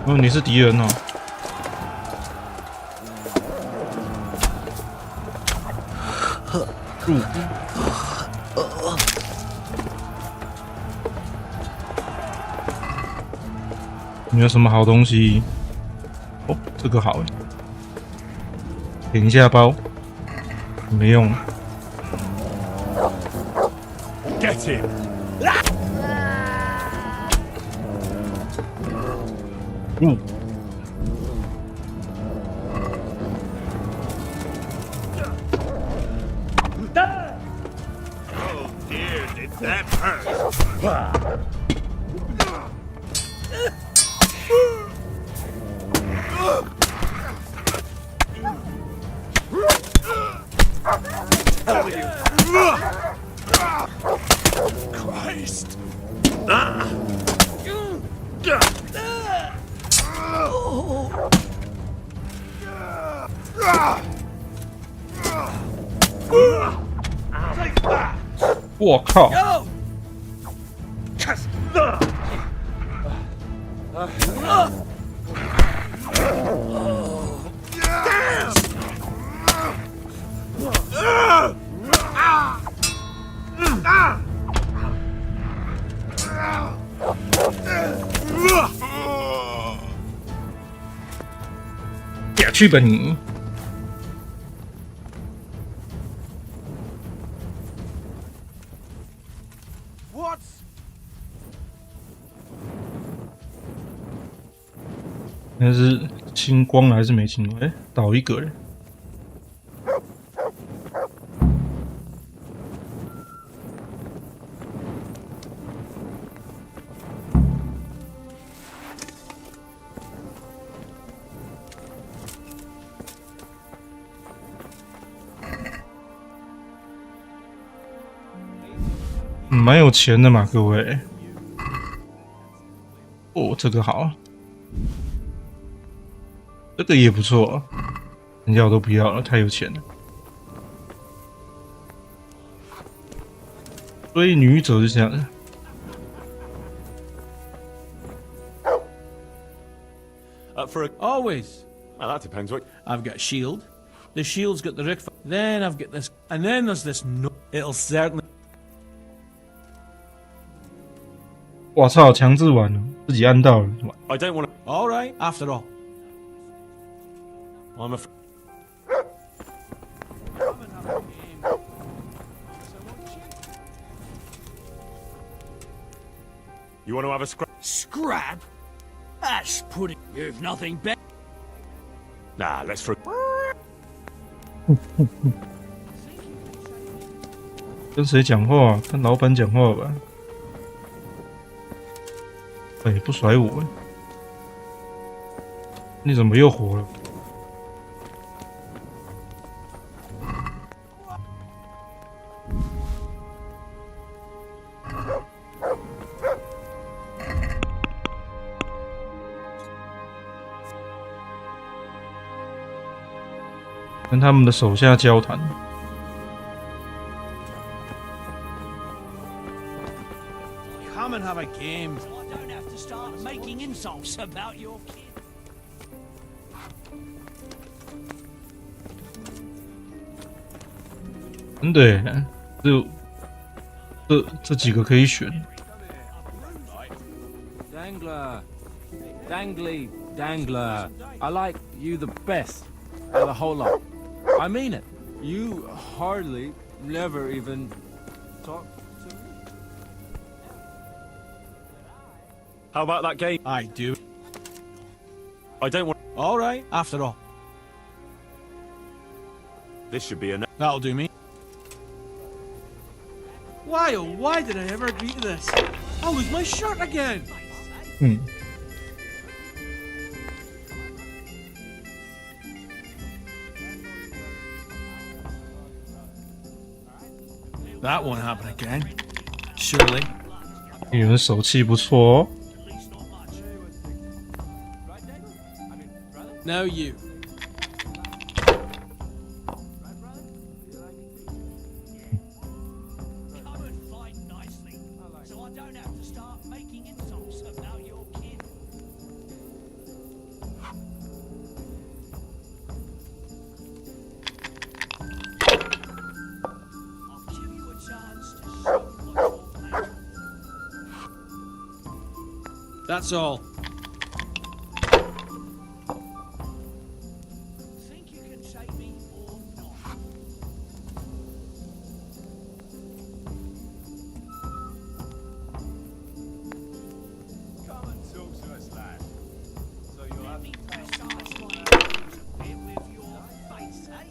Speaker 1: 哦，你是敌人哦！入。没有什么好东西。哦，这个好诶，点一下包，没用。
Speaker 3: Get him!
Speaker 11: Oh dear, did that hurt?
Speaker 5: Hell with you! Christ!
Speaker 11: Take that!
Speaker 1: 我靠！ 下去吧你！那是清光了还是没清光？哎，倒一个人。蛮有钱的嘛，各位。哦，这个好。这个也不错，人家我都不要了，太有钱了。所以女者是这样。
Speaker 3: For
Speaker 12: always.
Speaker 3: Well, that depends. What
Speaker 12: I've got a shield. The shield's got the Rick. Then I've got this, and then there's this. No, it'll certainly.
Speaker 1: 我操，强制完了，自己按到了。
Speaker 3: I don't want to.
Speaker 12: All right. After all,
Speaker 3: I'm afraid. You want to have a scrap?
Speaker 6: Scrap? That's putting. You've nothing better.
Speaker 3: Nah, let's for.
Speaker 1: 跟谁讲话？跟老板讲话吧。哎，不甩我！你怎么又活了？跟他们的手下交谈。
Speaker 12: come and have a game.
Speaker 6: So I don't have to start making insults about your kid.
Speaker 1: 真的耶，这几个可以选。
Speaker 9: Dangler. Dangly. Dangler. I like you the best out of the whole lot. I mean it. You hardly, never even talk to me.
Speaker 3: How about that game?
Speaker 12: I do.
Speaker 3: I don't want.
Speaker 12: All right, after all.
Speaker 3: This should be enough.
Speaker 12: That'll do me. Why, oh, why did I ever agree to this? I'll lose my shirt again. That won't happen again. Surely.
Speaker 1: 你们手气不错哦。
Speaker 12: Now you.
Speaker 6: Come and fight nicely, so I don't have to start making insults about your kid. I'll give you a chance to show what you're made of.
Speaker 12: That's all.
Speaker 6: Think you can take me or not?
Speaker 5: Come and talk to us, lad. So you'll have
Speaker 6: Let me massage my nose a bit with your face, eh?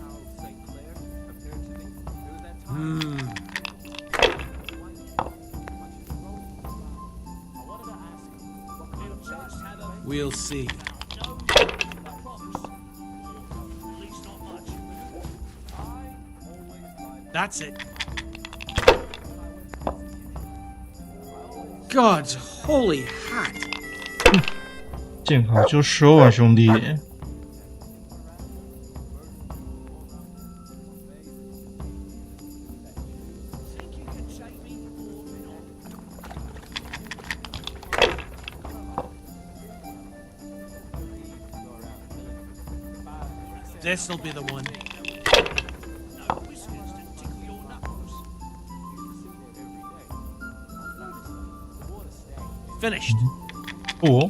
Speaker 9: How St. Clair appeared to me. It was that time.
Speaker 12: We'll see. That's it. God's holy hat.
Speaker 1: 见好就收啊，兄弟！
Speaker 6: Think you can take me or not?
Speaker 12: This'll be the one.
Speaker 6: No whiskers to tickle your knuckles.
Speaker 12: Finished.
Speaker 1: 哦，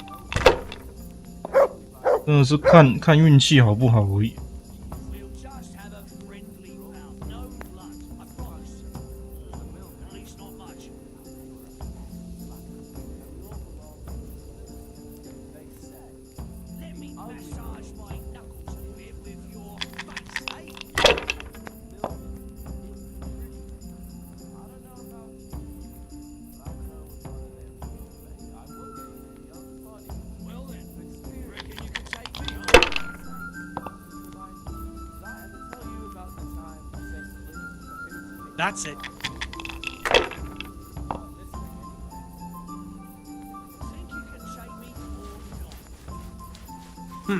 Speaker 1: 真的是看运气好不好而已。
Speaker 6: We'll just have a friendly round. No blood, I promise. At least not much. Let me massage my knuckles a bit with your face, eh? Well then, reckon you can take me on?
Speaker 12: That's it.
Speaker 6: Think you can take me or not?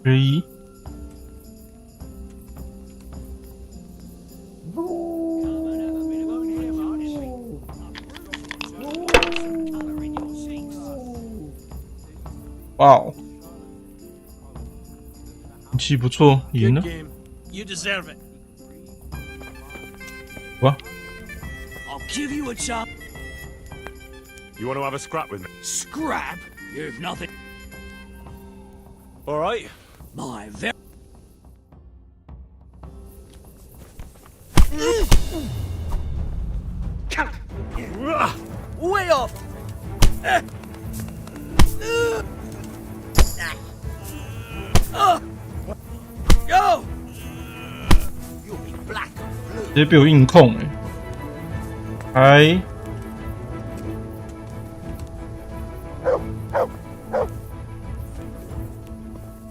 Speaker 1: 3 哇哦，运气不错，赢了。
Speaker 6: game. You deserve it.
Speaker 1: 哇，
Speaker 6: I'll give you a chance.
Speaker 3: You want to have a scrap with me?
Speaker 6: Scrap? You've nothing.
Speaker 3: All right.
Speaker 6: My very. Way off. Go. You'll be black and blue.
Speaker 1: 直接被我硬控哎！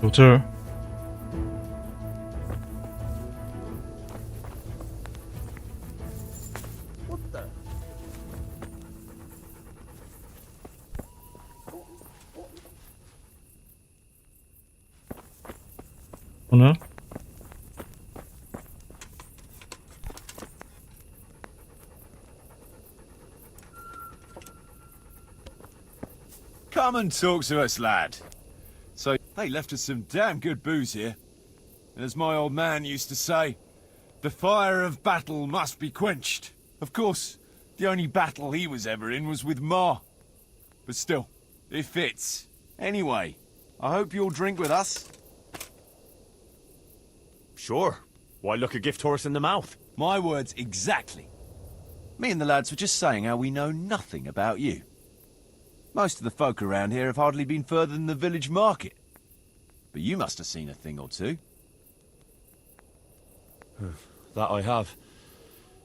Speaker 1: 有这儿。 我呢？
Speaker 5: Come and talk to us, lad. So, they left us some damn good booze here. And as my old man used to say, the fire of battle must be quenched. Of course, the only battle he was ever in was with Ma. But still, it fits. Anyway, I hope you'll drink with us.
Speaker 3: Sure. Why look a gift horse in the mouth?
Speaker 5: My words exactly. Me and the lads were just saying how we know nothing about you. Most of the folk around here have hardly been further than the village market. But you must have seen a thing or two.
Speaker 3: That I have.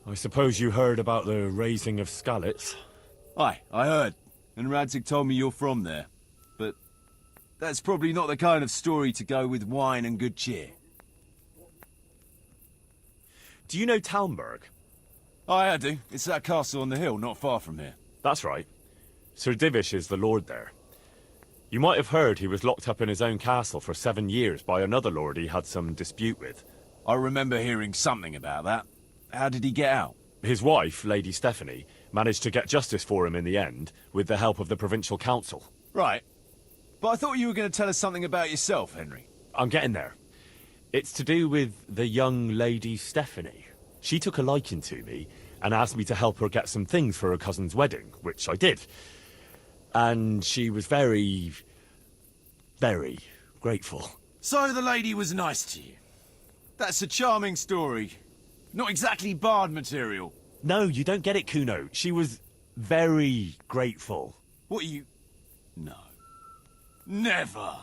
Speaker 3: I suppose you heard about the raising of Skalitz.
Speaker 5: Aye, I heard. And Radzig told me you're from there. But that's probably not the kind of story to go with wine and good cheer.
Speaker 3: Do you know Talmberg?
Speaker 5: Aye, I do. It's that castle on the hill, not far from here.
Speaker 3: That's right. Sir Divish is the lord there. You might have heard he was locked up in his own castle for 7 years by another lord he had some dispute with.
Speaker 5: I remember hearing something about that. How did he get out?
Speaker 3: His wife, Lady Stephanie, managed to get justice for him in the end, with the help of the provincial council.
Speaker 5: Right. But I thought you were going to tell us something about yourself, Henry.
Speaker 3: I'm getting there. It's to do with the young Lady Stephanie. She took a liking to me and asked me to help her get some things for her cousin's wedding, which I did. And she was very, very grateful.
Speaker 5: So the lady was nice to you. That's a charming story. Not exactly bard material.
Speaker 3: No, you don't get it, Kuno. She was very grateful.
Speaker 5: What you... No. Never.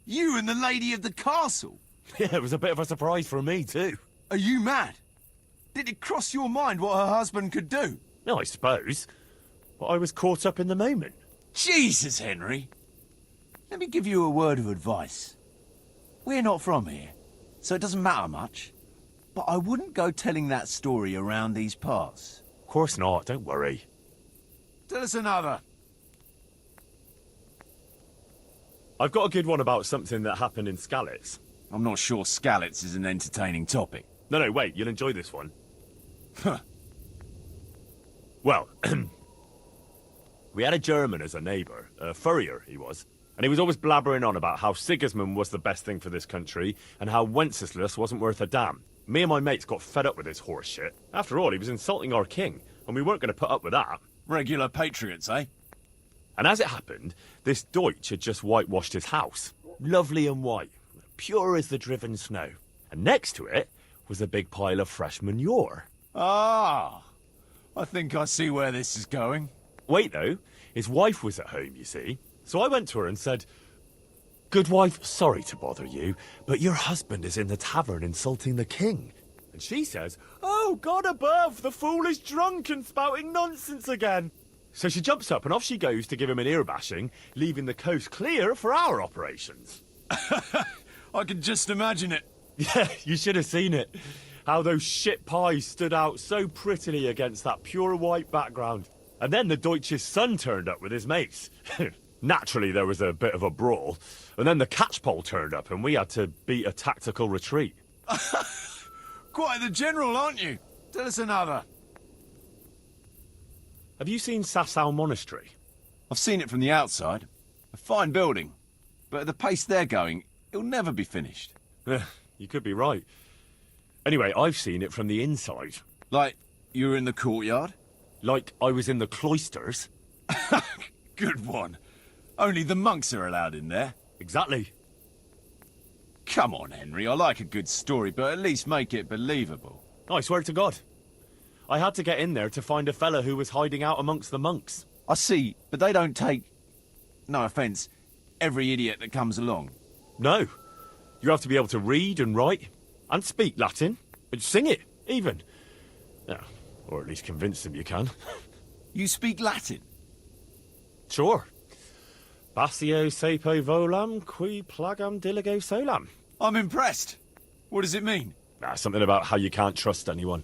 Speaker 5: You and the lady of the castle.
Speaker 3: Yeah, it was a bit of a surprise for me, too.
Speaker 5: Are you mad? Did it cross your mind what her husband could do?
Speaker 3: No, I suppose. But I was caught up in the moment.
Speaker 5: Jesus, Henry. Let me give you a word of advice. We're not from here, so it doesn't matter much. But I wouldn't go telling that story around these parts.
Speaker 3: Of course not, don't worry.
Speaker 5: Tell us another.
Speaker 3: I've got a good one about something that happened in Skalitz.
Speaker 5: I'm not sure Skalitz is an entertaining topic.
Speaker 3: No, wait, you'll enjoy this one. Well, we had a German as a neighbour, a furrier he was, and he was always blabbering on about how Sigismund was the best thing for this country, and how Wenceslas wasn't worth a damn. Me and my mates got fed up with his horse shit. After all, he was insulting our king, and we weren't going to put up with that.
Speaker 5: Regular patriots, eh?
Speaker 3: And as it happened, this Deutsch had just whitewashed his house. Lovely and white, pure as the driven snow. And next to it was a big pile of fresh manure.
Speaker 5: Ah, I think I see where this is going.
Speaker 3: Wait, though. His wife was at home, you see. So I went to her and said, "Good wife, sorry to bother you, but your husband is in the tavern insulting the king." And she says, "Oh, God above, the fool is drunk and spouting nonsense again." So she jumps up and off she goes to give him an ear bashing, leaving the coast clear for our operations.
Speaker 5: I can just imagine it.
Speaker 3: Yeah, you should have seen it. How those shit pies stood out so prettily against that pure white background. And then the Deutsch's son turned up with his mates. Naturally, there was a bit of a brawl. And then the catchpole turned up and we had to beat a tactical retreat.
Speaker 5: Quite the general, aren't you? Tell us another.
Speaker 3: Have you seen Sasau Monastery?
Speaker 5: I've seen it from the outside. A fine building. But at the pace they're going, it'll never be finished.
Speaker 3: You could be right. Anyway, I've seen it from the inside.
Speaker 5: Like, you were in the courtyard?
Speaker 3: Like I was in the cloisters.
Speaker 5: Good one. Only the monks are allowed in there.
Speaker 3: Exactly.
Speaker 5: Come on, Henry, I like a good story, but at least make it believable.
Speaker 3: I swear to God. I had to get in there to find a fella who was hiding out amongst the monks.
Speaker 5: I see, but they don't take, no offence, every idiot that comes along.
Speaker 3: No. You have to be able to read and write, and speak Latin, and sing it, even. Yeah, or at least convince them you can.
Speaker 5: You speak Latin?
Speaker 3: Sure. Basio sepo volam, qui plagam diligo solam.
Speaker 5: I'm impressed. What does it mean?
Speaker 3: Something about how you can't trust anyone.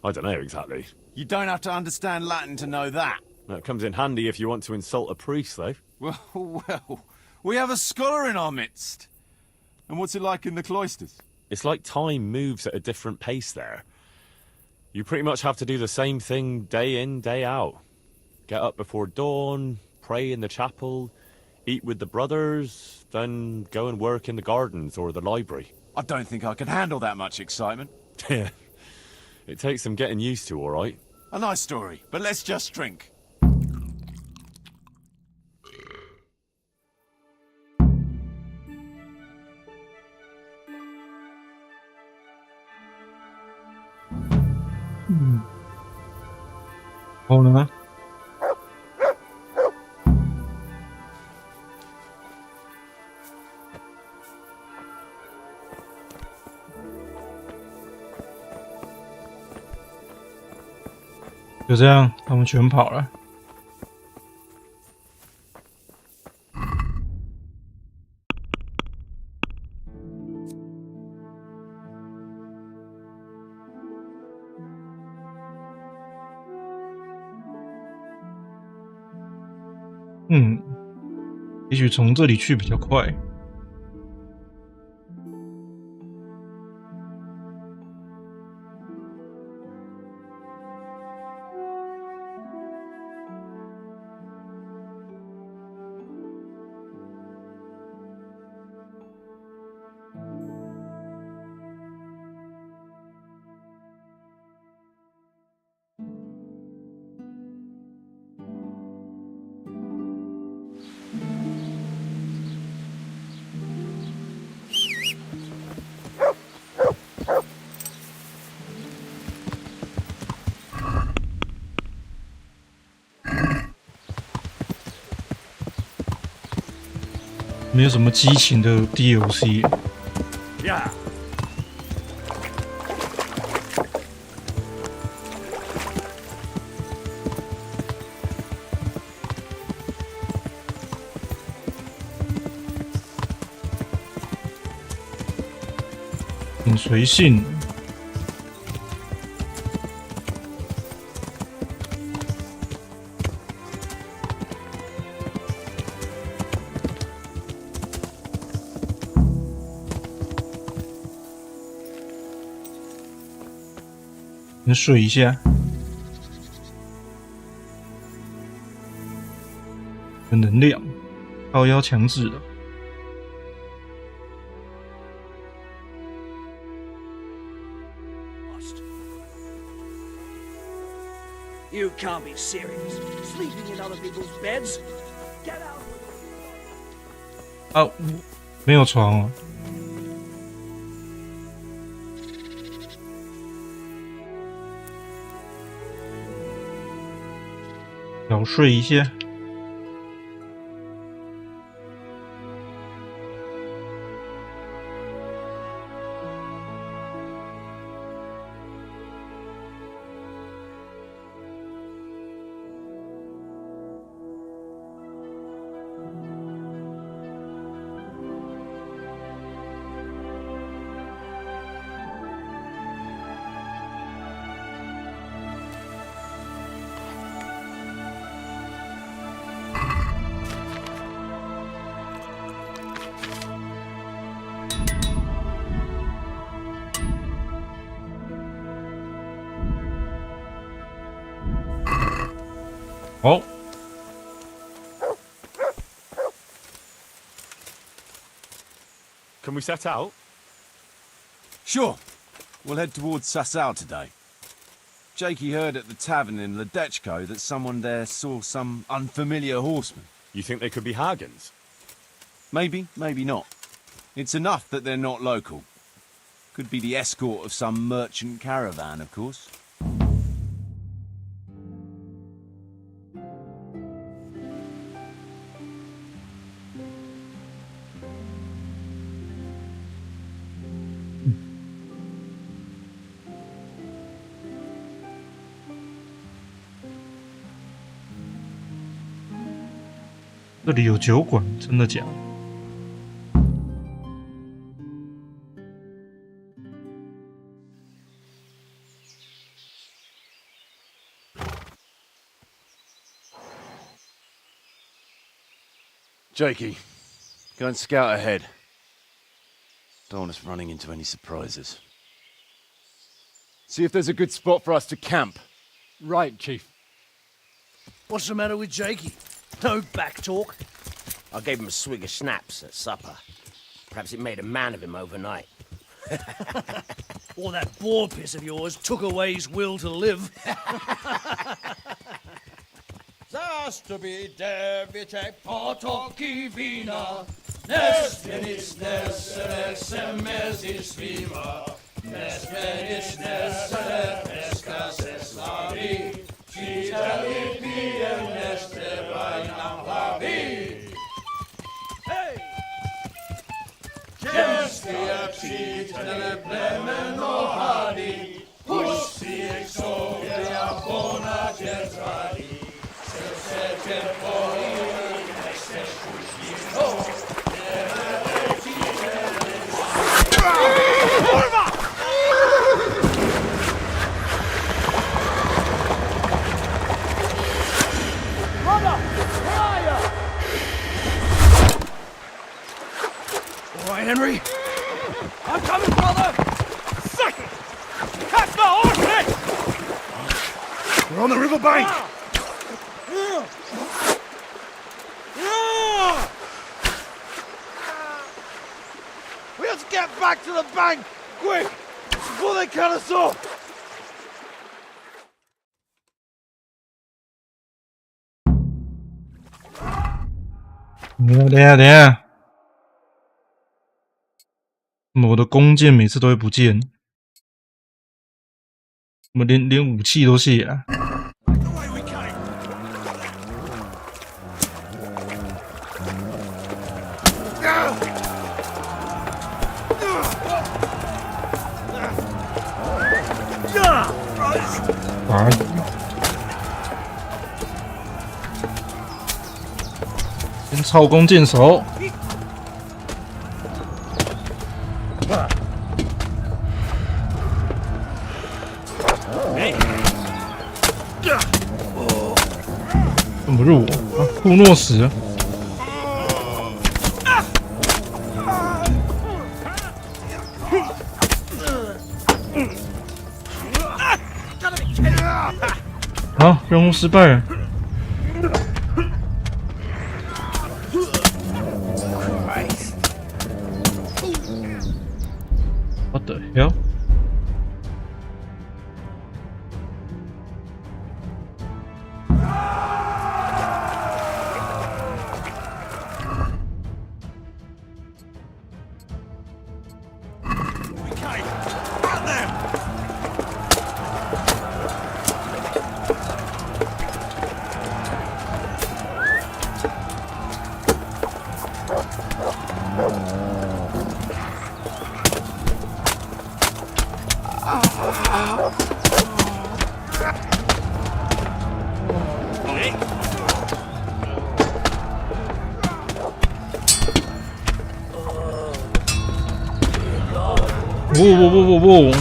Speaker 3: I don't know exactly.
Speaker 5: You don't have to understand Latin to know that.
Speaker 3: It comes in handy if you want to insult a priest, though.
Speaker 5: Well, we have a scholar in our midst. And what's it like in the cloisters?
Speaker 3: It's like time moves at a different pace there. You pretty much have to do the same thing day in, day out. Get up before dawn, pray in the chapel, eat with the brothers, then go and work in the gardens or the library.
Speaker 5: I don't think I could handle that much excitement.
Speaker 3: Yeah. It takes some getting used to, all right?
Speaker 5: A nice story, but let's just drink.
Speaker 1: Oh no. 就这样，他们全跑了。也许从这里去比较快。没有什么激情的 DLC。Yeah. 很随性。先睡一下，有能量，靠腰强制了。
Speaker 6: You can't be serious. Sleeping in other people's beds? Get out!
Speaker 1: 啊，没有床哦。小睡一下。好。
Speaker 3: Can we set out?
Speaker 5: Sure. We'll head towards Sasau today. Jakey heard at the tavern in Ledechko that someone there saw some unfamiliar horsemen.
Speaker 3: You think they could be Hagans?
Speaker 5: Maybe, maybe not. It's enough that they're not local. Could be the escort of some merchant caravan, of course.
Speaker 1: 这里有酒馆，真的假的？
Speaker 5: Jakey, go and scout ahead. Don't want us running into any surprises. See if there's a good spot for us to camp.
Speaker 12: Right, Chief.
Speaker 6: What's the matter with Jakey? No back talk. I gave him a swig of schnapps at supper. Perhaps it made a man of him overnight.
Speaker 12: Or that boar piss of yours took away his will to live.
Speaker 11: Zastubi device potoki wina, Nestenic nesere semezis viva, Nestenic nesere pesca se slavi, Citali piem neste vainam lavi. Hey! Kestia citele plemeno hadi, Pusti exodia bona getradi,
Speaker 12: All right, Henry. I'm coming, brother. Second. Catch my horse next.
Speaker 11: We're on the river bank.
Speaker 12: We have to get back to the bank, quick, before they cut us off.
Speaker 1: 等一下，等一下，怎么我的弓箭每次都会不见？怎么连武器都卸啊？ 啊！先操弓箭手。怎么入我？啊，库诺什。 好，任务失败。What the hell？ 不！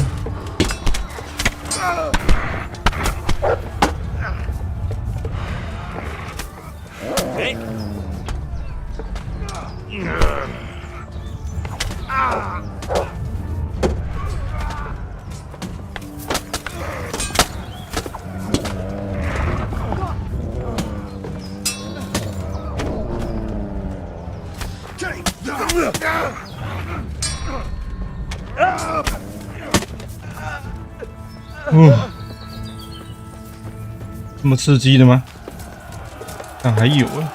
Speaker 1: 这么刺激的吗？但还有哎。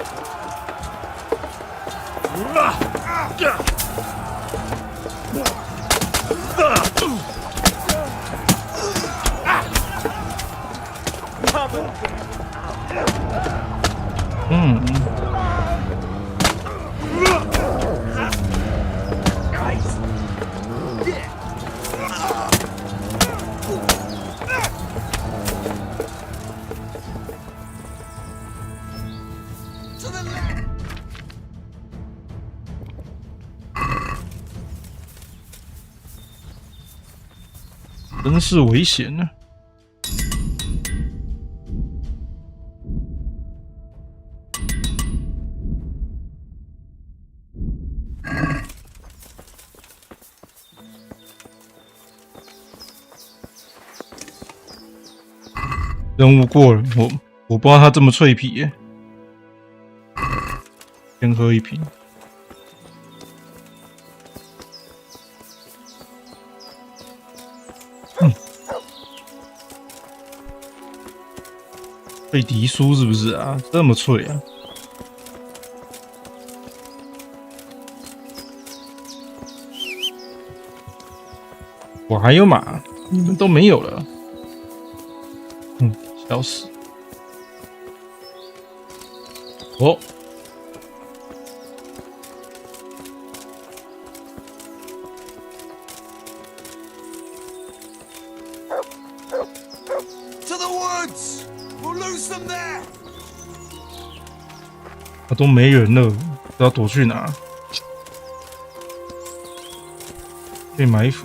Speaker 1: 真是危险呢！任务过了，我不知道它这么脆皮耶。先喝一瓶。贝迪酥是不是啊？这么脆啊！我还有马，你们都没有了。笑死！哦。都没人了，要躲去哪？被埋伏。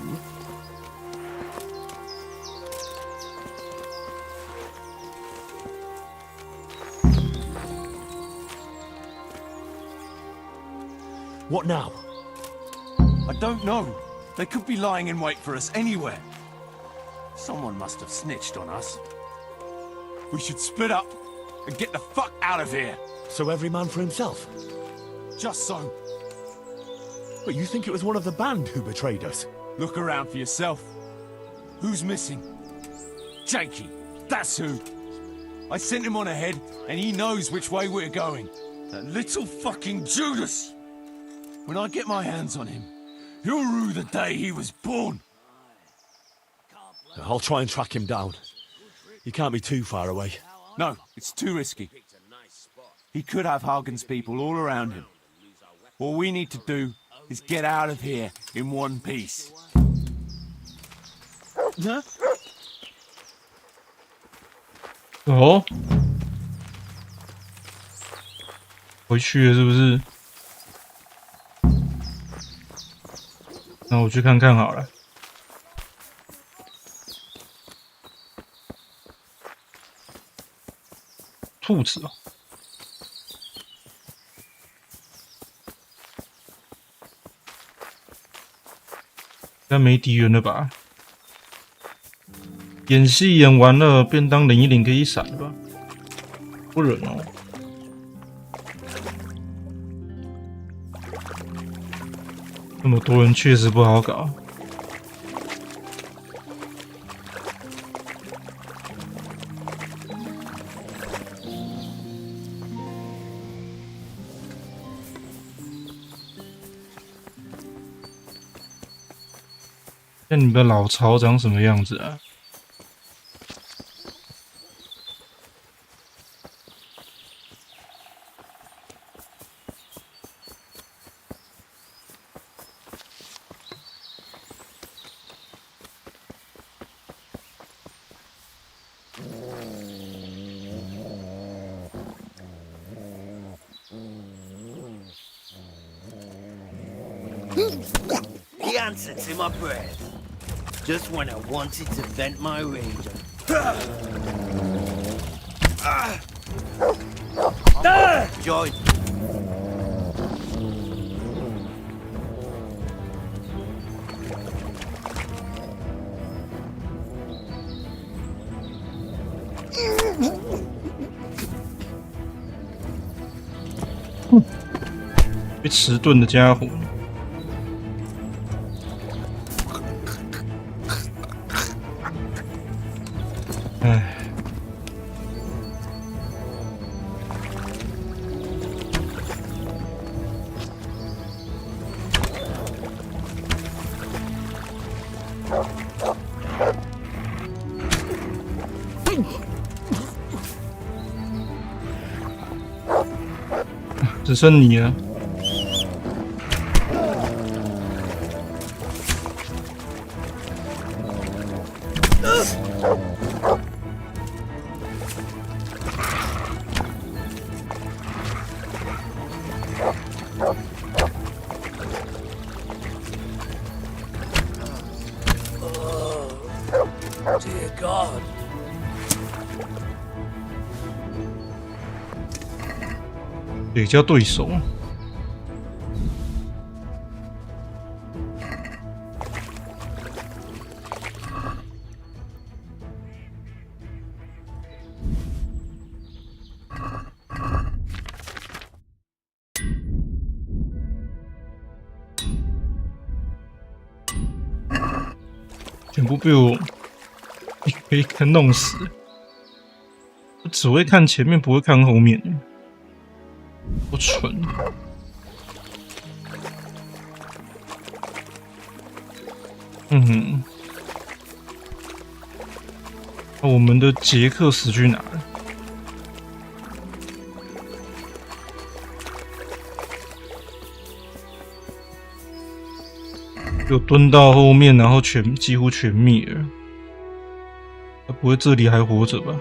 Speaker 5: What now?
Speaker 8: I don't know. They could be lying in wait for us anywhere. Someone must have snitched on us. We should split up and get the fuck out of here.
Speaker 5: So every man for himself?
Speaker 8: Just so.
Speaker 5: But you think it was one of the band who betrayed us?
Speaker 8: Look around for yourself. Who's missing? Jakey, that's who. I sent him on ahead, and he knows which way we're going. That little fucking Judas! When I get my hands on him, he'll rue the day he was born.
Speaker 5: I'll try and track him down. He can't be too far away.
Speaker 8: No, it's too risky. He could have Hagen's people all around him. All we need to do is get out of here in one piece. Huh?
Speaker 1: 哦，回去了是不是？那我去看看好了。兔子哦。应该没敌人了吧？演戏演完了，便当领一领可以闪了吧？不忍哦。那么多人确实不好搞。那你们的老巢长什么样子啊？The
Speaker 7: answer to my prayer. Just when I wanted to vent my rage. Join.
Speaker 1: 被迟钝的家伙。只剩你了。
Speaker 6: Dear God.
Speaker 1: 也叫对手。全部被我一个一个弄死。我只会看前面，不会看后面。好蠢！我们的杰克死去哪了？就蹲到后面，然后几乎全灭了。他不会这里还活着吧？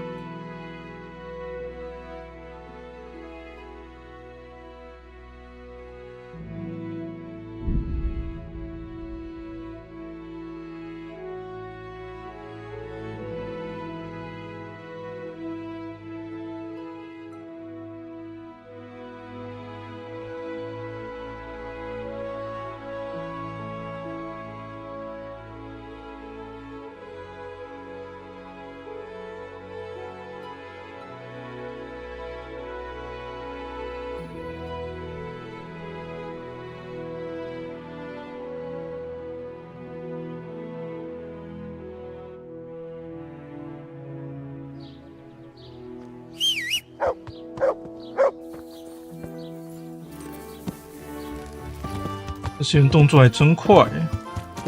Speaker 1: 这些人动作还真快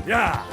Speaker 8: 呀！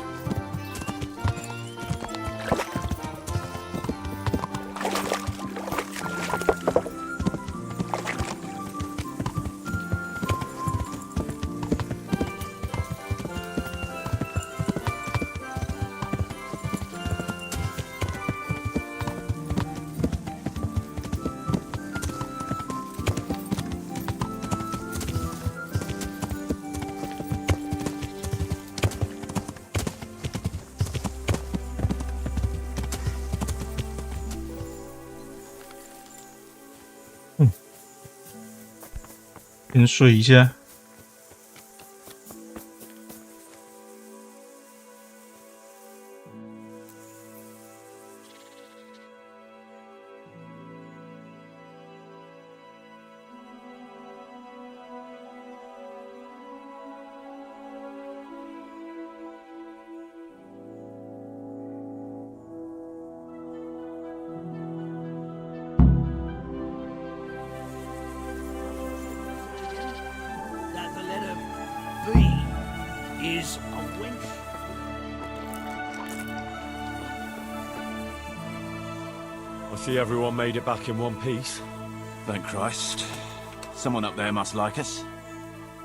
Speaker 1: 先睡一下。
Speaker 6: Is a wench.
Speaker 3: I see everyone made it back in one piece.
Speaker 5: Thank Christ. Someone up there must like us.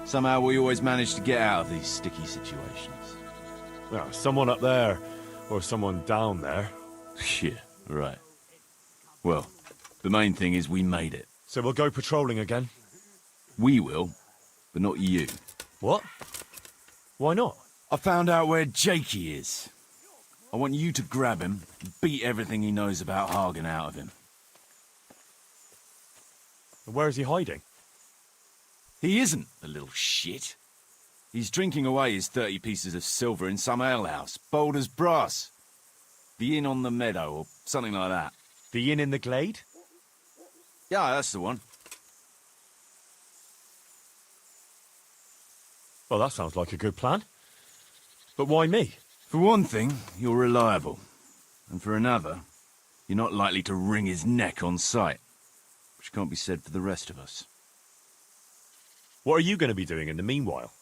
Speaker 5: Somehow we always manage to get out of these sticky situations.
Speaker 3: Yeah, someone up there, or someone down there.
Speaker 5: Yeah, right. Well, the main thing is we made it.
Speaker 3: So we'll go patrolling again?
Speaker 5: We will, but not you.
Speaker 3: What? Why not?
Speaker 5: I found out where Jakey is. I want you to grab him and beat everything he knows about Hagen out of him.
Speaker 3: Where is he hiding?
Speaker 5: He isn't, a little shit. He's drinking away his 30 pieces of silver in some alehouse, bold as brass. The Inn on the Meadow, or something like that.
Speaker 3: The Inn in the Glade?
Speaker 5: Yeah, that's the one.
Speaker 3: Well, that sounds like a good plan. But why me?
Speaker 5: For one thing, you're reliable. And for another, you're not likely to wring his neck on sight. Which can't be said for the rest of us.
Speaker 3: What are you going to be doing in the meanwhile?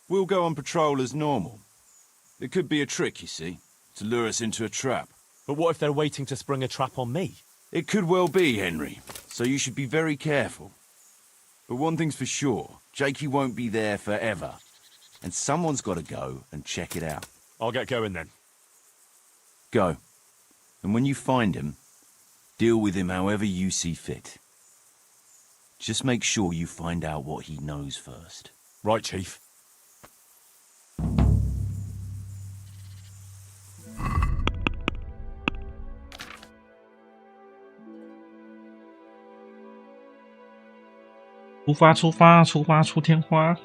Speaker 5: We'll go on patrol as normal. It could be a trick, you see, to lure us into a trap.
Speaker 3: But what if they're waiting to spring a trap on me?
Speaker 5: It could well be, Henry. So you should be very careful. But one thing's for sure, Jakey won't be there forever. And someone's got to go and check it out.
Speaker 3: I'll get going then.
Speaker 5: Go. And when you find him, deal with him however you see fit. Just make sure you find out what he knows first.
Speaker 3: Right, Chief.
Speaker 1: 出发，出发，出发，出天花！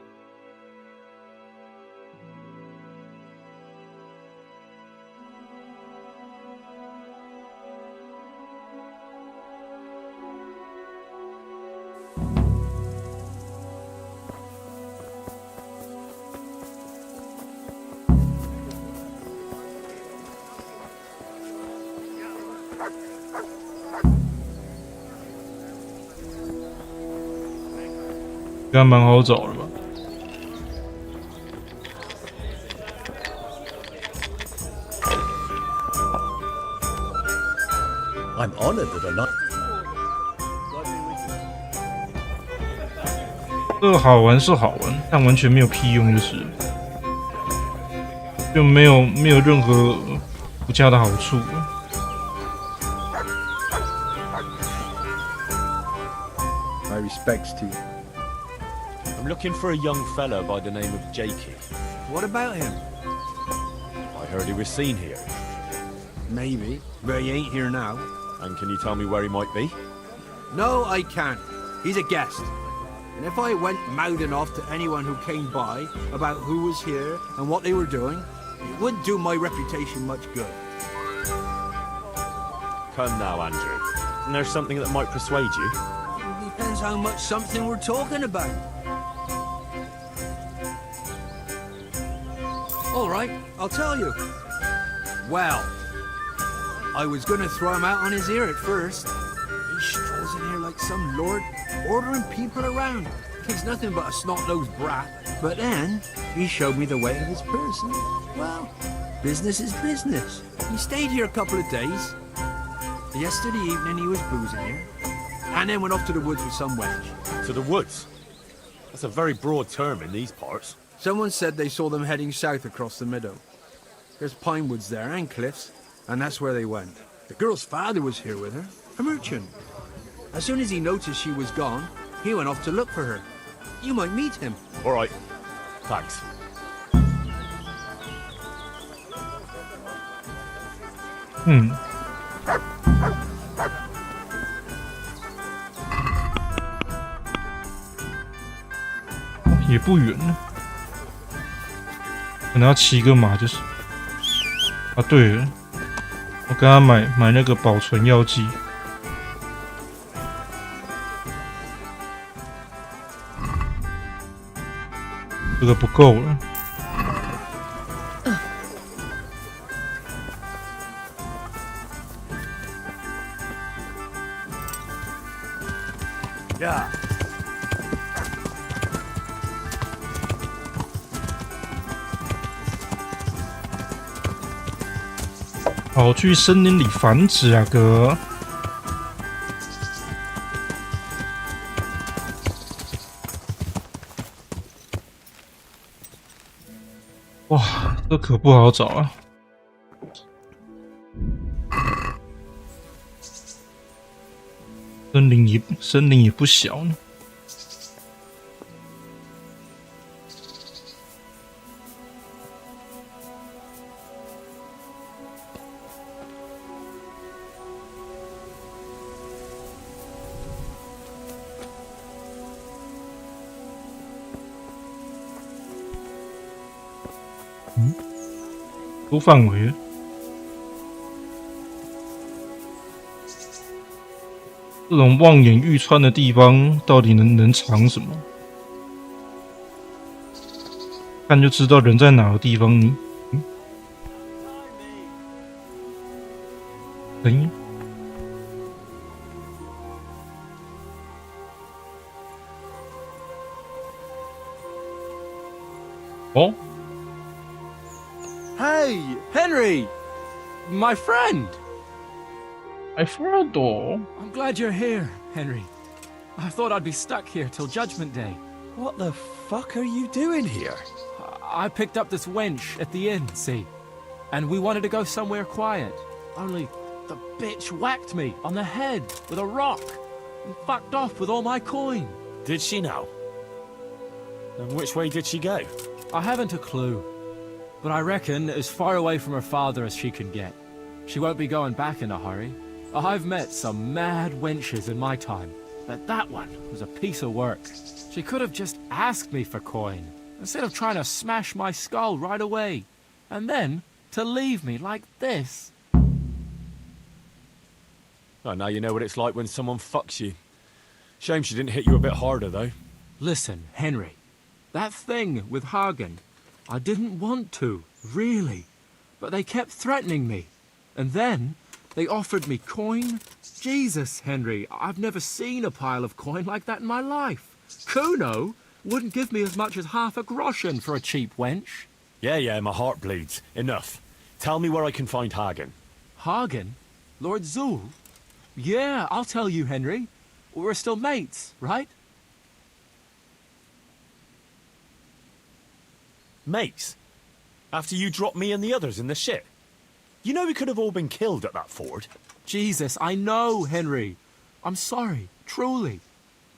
Speaker 1: 应该蛮好找的吧？
Speaker 11: I'm honored that a lot.
Speaker 1: 这个好玩是好玩，但完全没有屁用，就是就没有任何附加的好处。
Speaker 15: My respects to you.
Speaker 3: I'm looking for a young fella by the name of Jakey.
Speaker 6: What about him?
Speaker 3: I heard he was seen here.
Speaker 6: Maybe, but he ain't here now.
Speaker 3: And can you tell me where he might be?
Speaker 6: No, I can't. He's a guest. And if I went mouthing off to anyone who came by about who was here and what they were doing, it wouldn't do my reputation much good.
Speaker 3: Come now, Andrew. Isn't there something that might persuade you?
Speaker 6: It depends how much something we're talking about. All right, I'll tell you. Well, I was gonna throw him out on his ear at first. He strolls in here like some lord, ordering people around. He's nothing but a snot-nosed brat. But then, he showed me the way of his person. Well, business is business. He stayed here a couple of days. Yesterday evening he was boozing here. And then went off to the woods with some wench.
Speaker 3: To the woods? That's a very broad term in these parts.
Speaker 6: Someone said they saw them heading south across the meadow. There's pine woods there and cliffs, and that's where they went. The girl's father was here with her, a merchant. As soon as he noticed she was gone, he went off to look for her. You might meet him.
Speaker 3: All right. Thanks.
Speaker 1: Hmm. 也不远呢，可能要骑个马就是。啊，对了，我跟他买那个保存药剂。这个不够了。
Speaker 6: 呀。
Speaker 1: 跑去森林里繁殖啊，哥！哇，这可不好找啊！森林也不小呢。 出范围了，这种望眼欲穿的地方，到底能藏什么？看就知道人在哪个地方。声音。哦。
Speaker 9: Hey, Henry! My friend!
Speaker 1: My friend!
Speaker 9: I'm glad you're here, Henry. I thought I'd be stuck here till Judgment Day.
Speaker 5: What the fuck are you doing here?
Speaker 9: I picked up this wench at the inn, see? And we wanted to go somewhere quiet. Only the bitch whacked me on the head with a rock and fucked off with all my coin.
Speaker 5: Did she now? And which way did she go?
Speaker 9: I haven't a clue. But I reckon as far away from her father as she can get. She won't be going back in a hurry. I've met some mad wenches in my time, but that one was a piece of work. She could have just asked me for coin, instead of trying to smash my skull right away. And then to leave me like this.
Speaker 3: Well, now you know what it's like when someone fucks you. Shame she didn't hit you a bit harder, though.
Speaker 9: Listen, Henry. That thing with Hagen, I didn't want to, really. But they kept threatening me. And then they offered me coin. Jesus, Henry, I've never seen a pile of coin like that in my life. Kuno wouldn't give me as much as half a groschen for a cheap wench.
Speaker 3: Yeah, my heart bleeds. Enough. Tell me where I can find Hagen.
Speaker 9: Hagen? Lord Zul? Yeah, I'll tell you, Henry. We're still mates, right?
Speaker 3: Mates? After you dropped me and the others in the ship? You know we could have all been killed at that ford.
Speaker 9: Jesus, I know, Henry. I'm sorry, truly.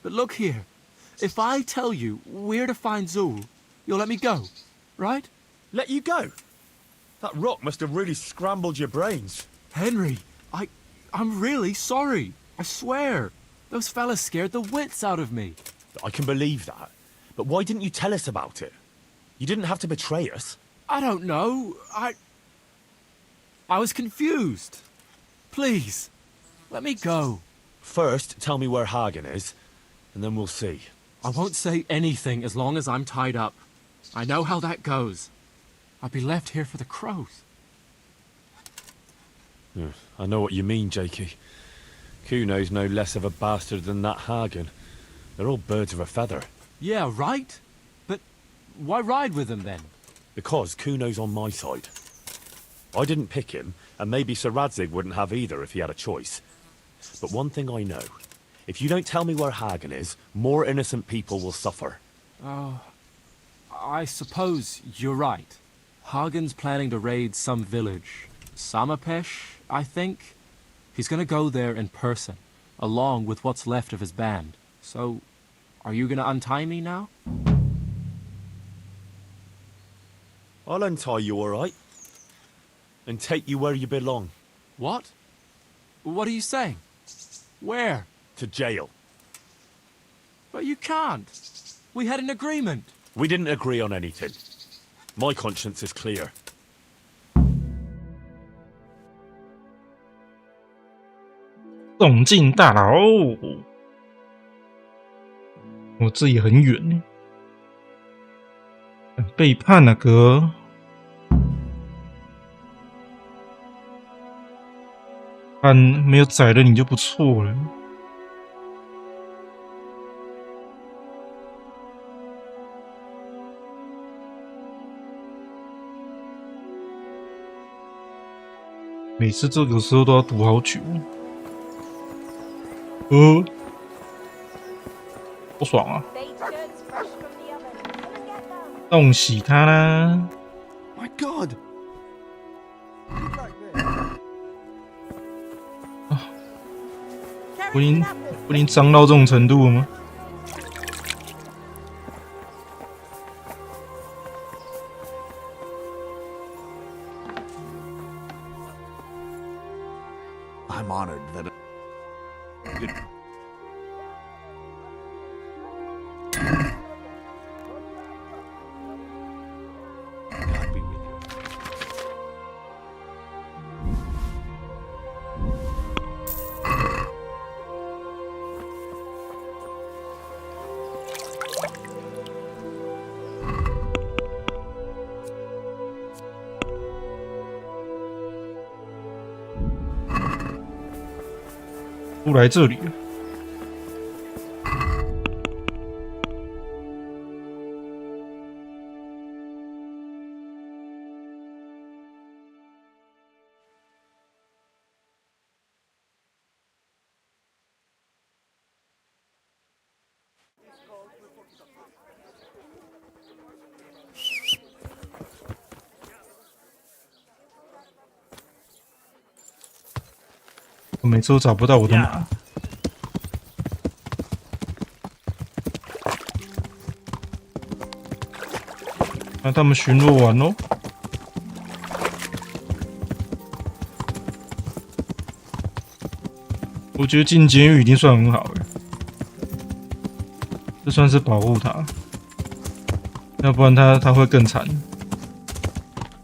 Speaker 9: But look here. If I tell you where to find Zul, you'll let me go, right?
Speaker 3: Let you go? That rock must have really scrambled your brains.
Speaker 9: Henry, I'm really sorry. I swear. Those fellas scared the wits out of me.
Speaker 3: I can believe that. But why didn't you tell us about it? You didn't have to betray us.
Speaker 9: I don't know. I was confused. Please, let me go.
Speaker 3: First, tell me where Hagen is, and then we'll see.
Speaker 9: I won't say anything as long as I'm tied up. I know how that goes. I'll be left here for the crows.
Speaker 3: I know what you mean, Jakey. Kuno's no less of a bastard than that Hagen. They're all birds of a feather.
Speaker 9: Yeah, right? But why ride with them then?
Speaker 3: Because Kuno's on my side. I didn't pick him, and maybe Sir Radzig wouldn't have either if he had a choice. But one thing I know. If you don't tell me where Hagen is, more innocent people will suffer.
Speaker 9: Oh, I suppose you're right. Hagen's planning to raid some village. Samapesh, I think. He's gonna go there in person, along with what's left of his band. So, are you gonna untie me now?
Speaker 3: I'll untie you, all right? And take you where you belong.
Speaker 9: What? What are you saying? Where?
Speaker 3: To jail.
Speaker 9: But you can't. We had an agreement.
Speaker 3: We didn't agree on anything. My conscience is clear.
Speaker 1: 动静大佬，我这也很远，背叛了哥。但没有宰了你就不错了。每次这个时候都要读好久。不爽啊！冻死他啦
Speaker 5: My God!
Speaker 1: 我已经脏到这种程度了吗？
Speaker 6: I'm honored that. God be with you.
Speaker 1: 都来这里了。我每次都找不到我的马。那他们巡逻完喽。我觉得进监狱已经算很好了，这算是保护他，要不然他会更惨，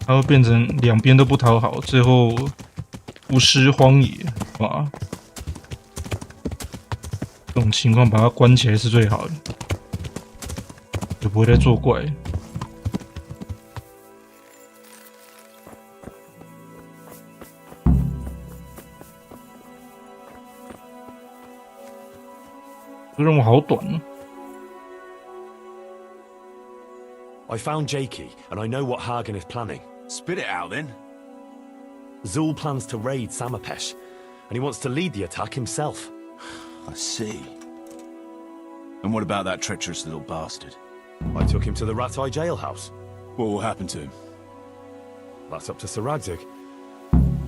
Speaker 1: 他会变成两边都不讨好，最后不失荒野。哇，这种情况把他关起来是最好的，就不会再作怪。这任务好短哦。
Speaker 3: I found Jakey, and I know what Hagen is planning.
Speaker 8: Spit it out, then.
Speaker 3: Zul plans to raid Samapesh, and he wants to lead the attack himself.
Speaker 8: I see. And what about that treacherous little bastard?
Speaker 3: I took him to the Ratai jailhouse.
Speaker 8: What will happen to him?
Speaker 3: That's up to Sir Radzig.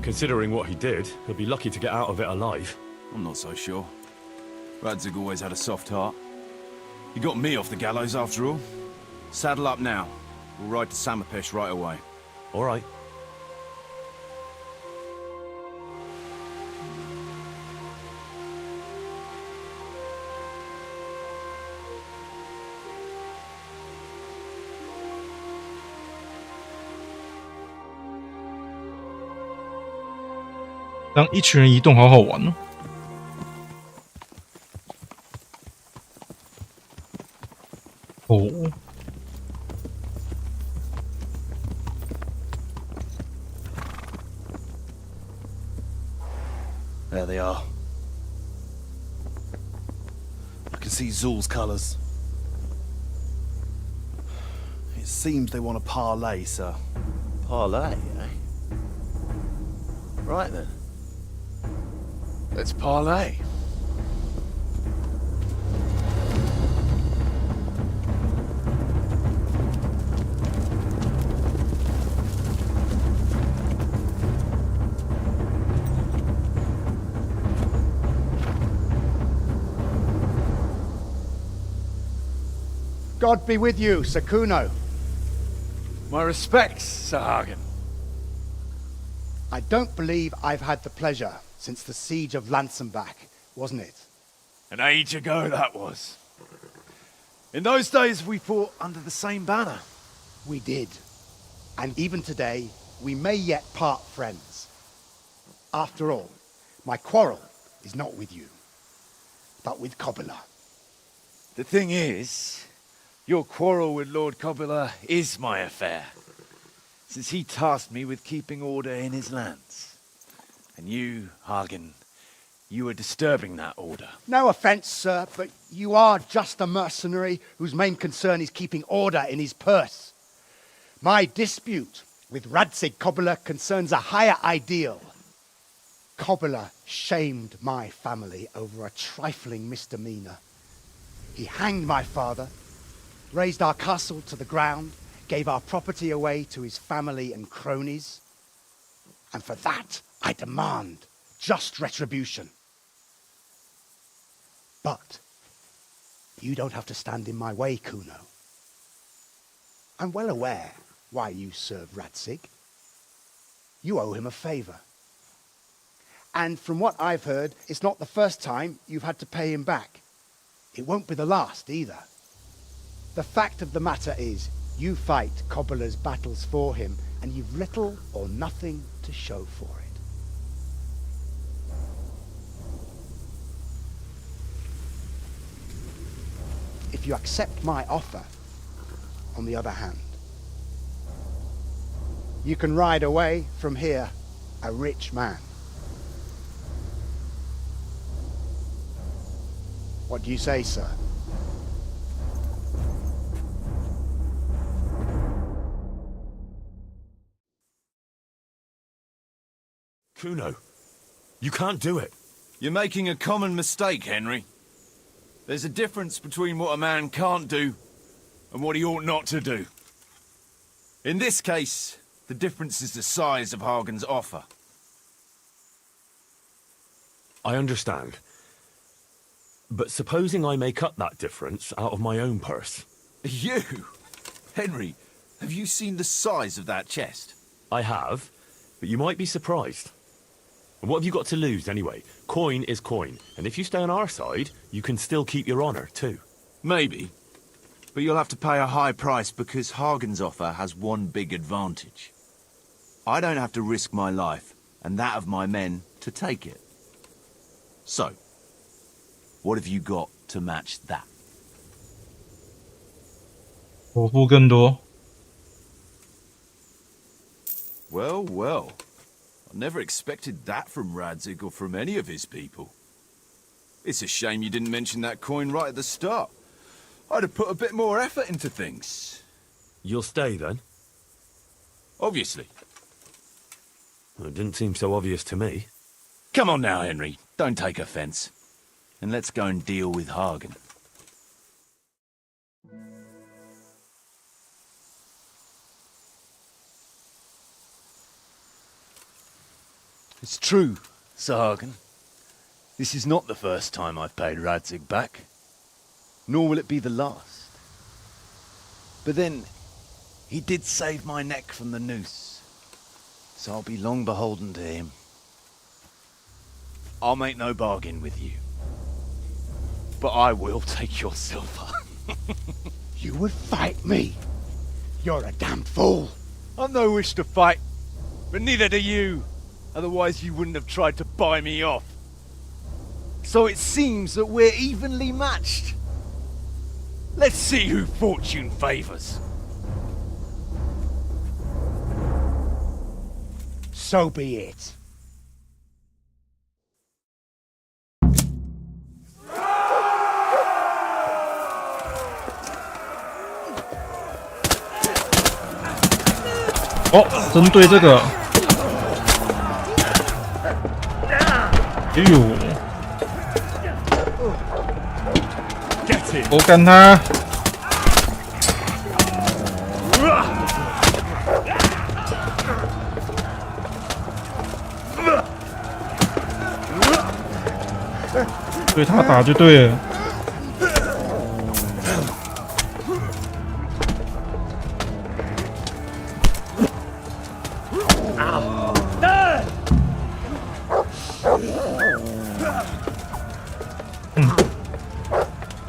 Speaker 3: Considering what he did, he'll be lucky to get out of it alive.
Speaker 8: I'm not so sure. Radzig always had a soft heart. He got me off the gallows after all. Saddle up now. We'll ride to Samapesh right away.
Speaker 3: All right.
Speaker 1: 当一群人移动，好好玩哦。哦。
Speaker 5: There they are. I can see Zul's colours. It seems they want a parley, sir.
Speaker 7: Parlay, eh? Right then. Let's parlay.
Speaker 11: God be with you, Sir Kuno.
Speaker 6: My respects, Sir Hagen.
Speaker 11: I don't believe I've had the pleasure since the siege of Lansenbach, wasn't it?
Speaker 6: An age ago that was. In those days we fought under the same banner.
Speaker 11: We did. And even today, we may yet part friends. After all, my quarrel is not with you, but with Kobula.
Speaker 6: The thing is, your quarrel with Lord Kobula is my affair, since he tasked me with keeping order in his lands. And you, Hagen, you are disturbing that order.
Speaker 11: No offence, sir, but you are just a mercenary whose main concern is keeping order in his purse. My dispute with Radzig Kobula concerns a higher ideal. Kobula shamed my family over a trifling misdemeanor. He hanged my father, razed our castle to the ground, gave our property away to his family and cronies. And for that, I demand just retribution. But you don't have to stand in my way, Kuno. I'm well aware why you serve Radzig. You owe him a favor. And from what I've heard, it's not the first time you've had to pay him back. It won't be the last either. The fact of the matter is, you fight Kobula's battles for him, and you've little or nothing to show for it. If you accept my offer, on the other hand, you can ride away from here a rich man. What do you say, sir?
Speaker 3: Kuno, you can't do it.
Speaker 8: You're making a common mistake, Henry. There's a difference between what a man can't do and what he ought not to do. In this case, the difference is the size of Hagen's offer.
Speaker 3: I understand. But supposing I make up that difference out of my own purse?
Speaker 8: You? Henry, have you seen the size of that chest?
Speaker 3: I have, but you might be surprised. And what have you got to lose anyway? Coin is coin, and if you stay on our side, you can still keep your honor too.
Speaker 8: Maybe. But you'll have to pay a high price because Hagen's offer has one big advantage. I don't have to risk my life, and that of my men, to take it. So, what have you got to match that?
Speaker 1: 我付更多。
Speaker 8: Well, well. I never expected that from Radzig or from any of his people. It's a shame you didn't mention that coin right at the start. I'd have put a bit more effort into things.
Speaker 3: You'll stay then?
Speaker 8: Obviously.
Speaker 3: Well, it didn't seem so obvious to me.
Speaker 8: Come on now, Henry. Don't take offense. And let's go and deal with Hagen.
Speaker 5: It's true, Sir Hagen. This is not the first time I've paid Radzig back. Nor will it be the last. But then, he did save my neck from the noose. So I'll be long beholden to him. I'll make no bargain with you. But I will take your silver.
Speaker 11: You would fight me? You're a damn fool.
Speaker 5: I've no wish to fight, but neither do you. Otherwise you wouldn't have tried to buy me off. So it seems that we're evenly matched. Let's see who fortune favors.
Speaker 11: So be it.
Speaker 1: Oh, 针对这个，哎呦，我干他！对他打就对了。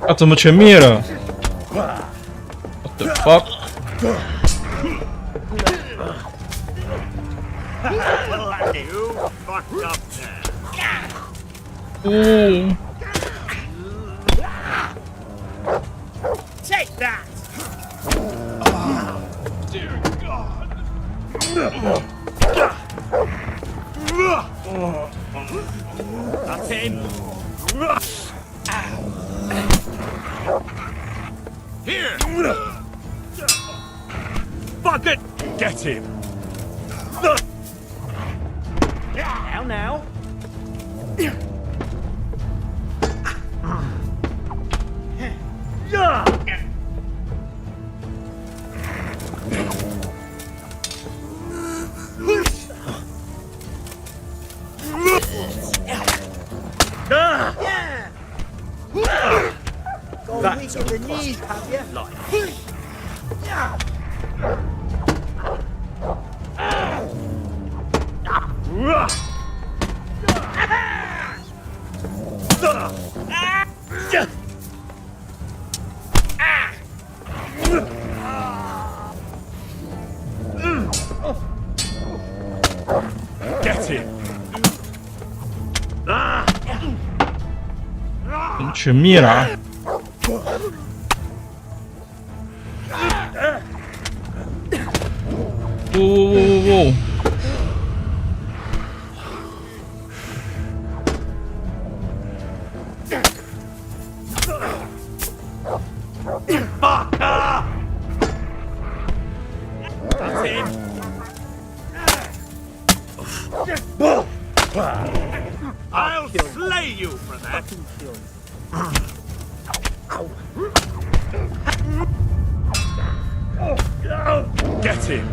Speaker 1: 啊，怎么全灭了 ？What the fuck？ 哦。
Speaker 7: Take that!
Speaker 8: Dear God!
Speaker 7: That's him!
Speaker 8: Here!
Speaker 7: Fuck it!
Speaker 3: Get him!
Speaker 7: Now.
Speaker 11: Got weak in the knees, have you?
Speaker 3: Get him!
Speaker 1: 全灭了、啊！喔！
Speaker 7: I'll slay you for that.
Speaker 3: Get him!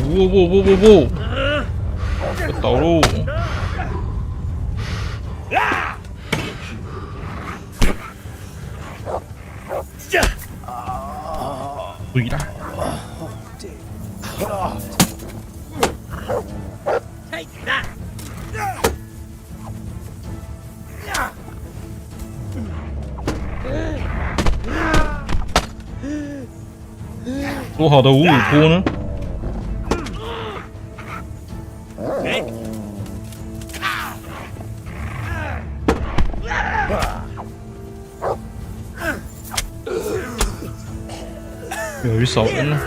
Speaker 1: 喔！我倒喽！对啦。
Speaker 7: Take that!
Speaker 1: 多好的55波呢？越来越少人了。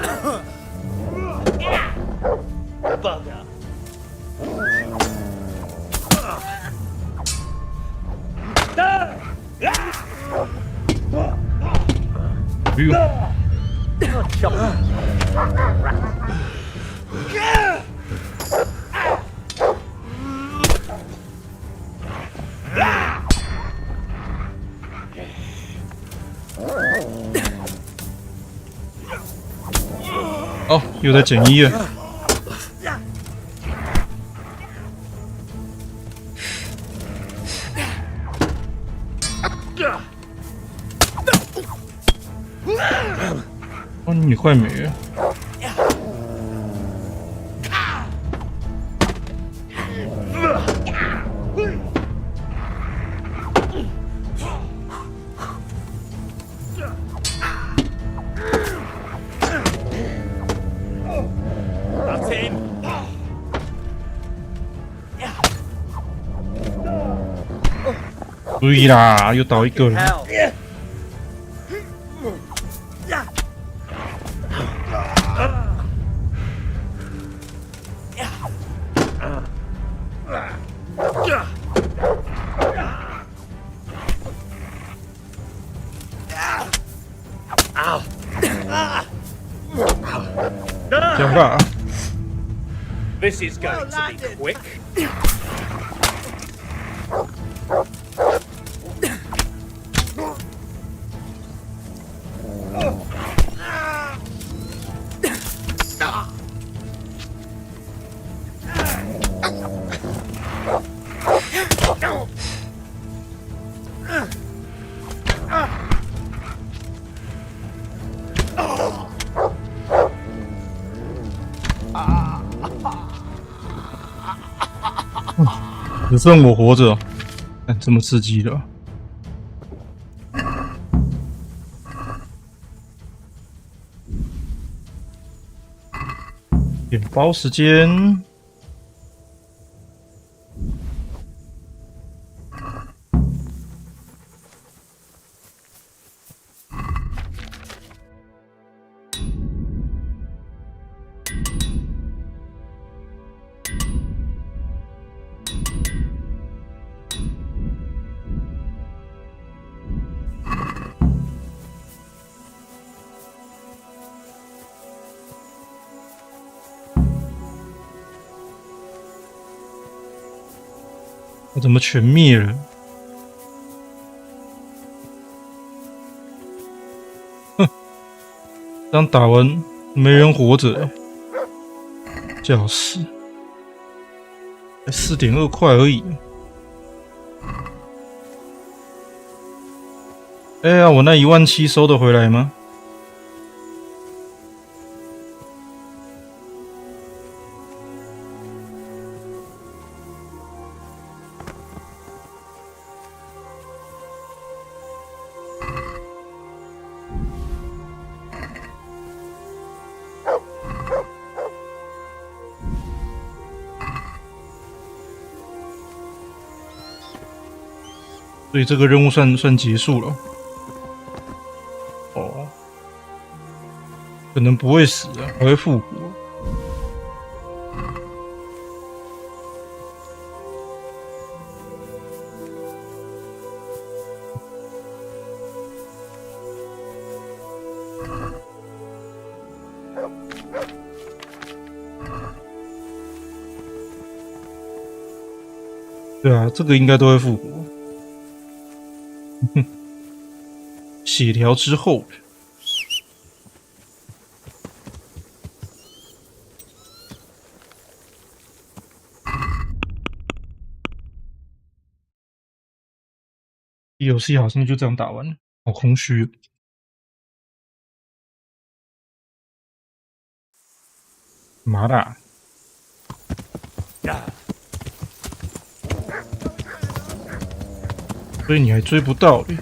Speaker 1: 哎呦！ 哦，又在减1了。哦，你快没了。对啦，又倒一个了。尴尬。
Speaker 7: This is going to be quick.
Speaker 1: 嗯，只剩我活着，看这么刺激的。点包时间。 我怎么全灭了？哼，这样打完没人活着，最好是才4.2块而已。哎呀，我那17000收得回来吗？ 所以这个任务算结束了。哦，可能不会死啊，还会复活。对啊，这个应该都会复活。 血条之后，游戏好像就这样打完了，好空虚。麻辣。所以你还追不到嘞。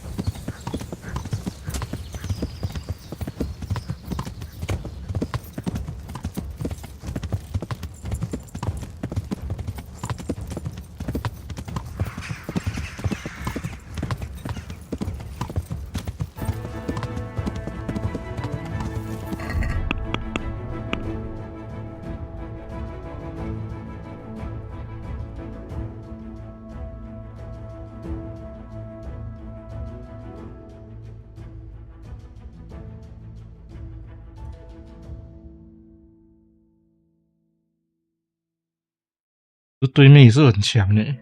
Speaker 1: 这对面也是很强诶。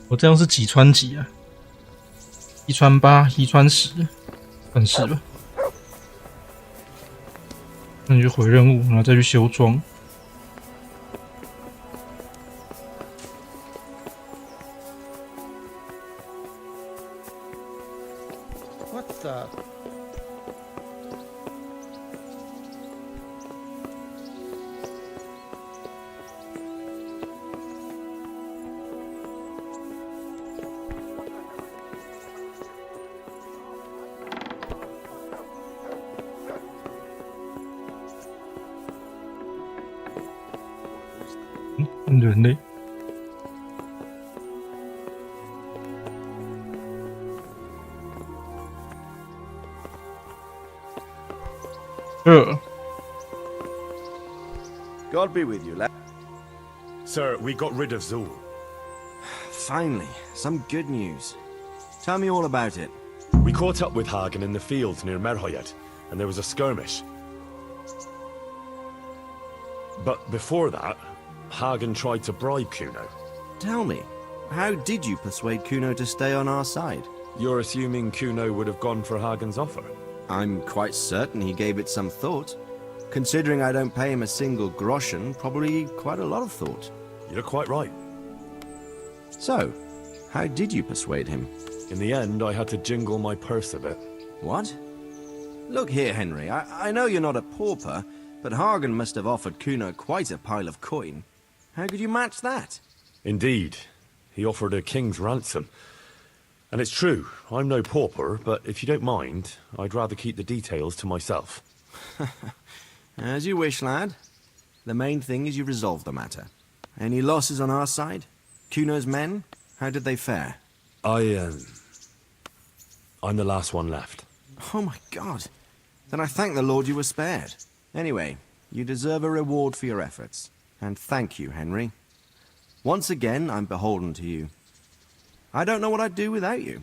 Speaker 1: 我这样是几穿几啊？1穿8，1穿10，算是吧。那你就回任务，然后再去修装。
Speaker 11: What's that?
Speaker 1: 음, 人类。
Speaker 2: God be with you, lad.
Speaker 3: Sir, we got rid of Zul.
Speaker 2: Finally, some good news. Tell me all about it.
Speaker 3: We caught up with Hagen in the fields near Merhoyet, and there was a skirmish. But before that, Hagen tried to bribe Kuno.
Speaker 2: Tell me, how did you persuade Kuno to stay on our side?
Speaker 3: You're assuming Kuno would have gone for Hagen's offer?
Speaker 2: I'm quite certain he gave it some thought. Considering I don't pay him a single groschen, probably quite a lot of thought.
Speaker 3: You're quite right.
Speaker 2: So, how did you persuade him?
Speaker 3: In the end, I had to jingle my purse a bit.
Speaker 2: What? Look here, Henry, I know you're not a pauper, but Hagen must have offered Kuno quite a pile of coin. How could you match that?
Speaker 3: Indeed. He offered a king's ransom. And it's true, I'm no pauper, but if you don't mind, I'd rather keep the details to myself.
Speaker 2: As you wish, lad. The main thing is you resolve the matter. Any losses on our side? Kuno's men? How did they fare?
Speaker 3: I'm the last one left.
Speaker 2: Oh my god. Then I thank the Lord you were spared. Anyway, you deserve a reward for your efforts. And thank you, Henry. Once again, I'm beholden to you. I don't know what I'd do without you.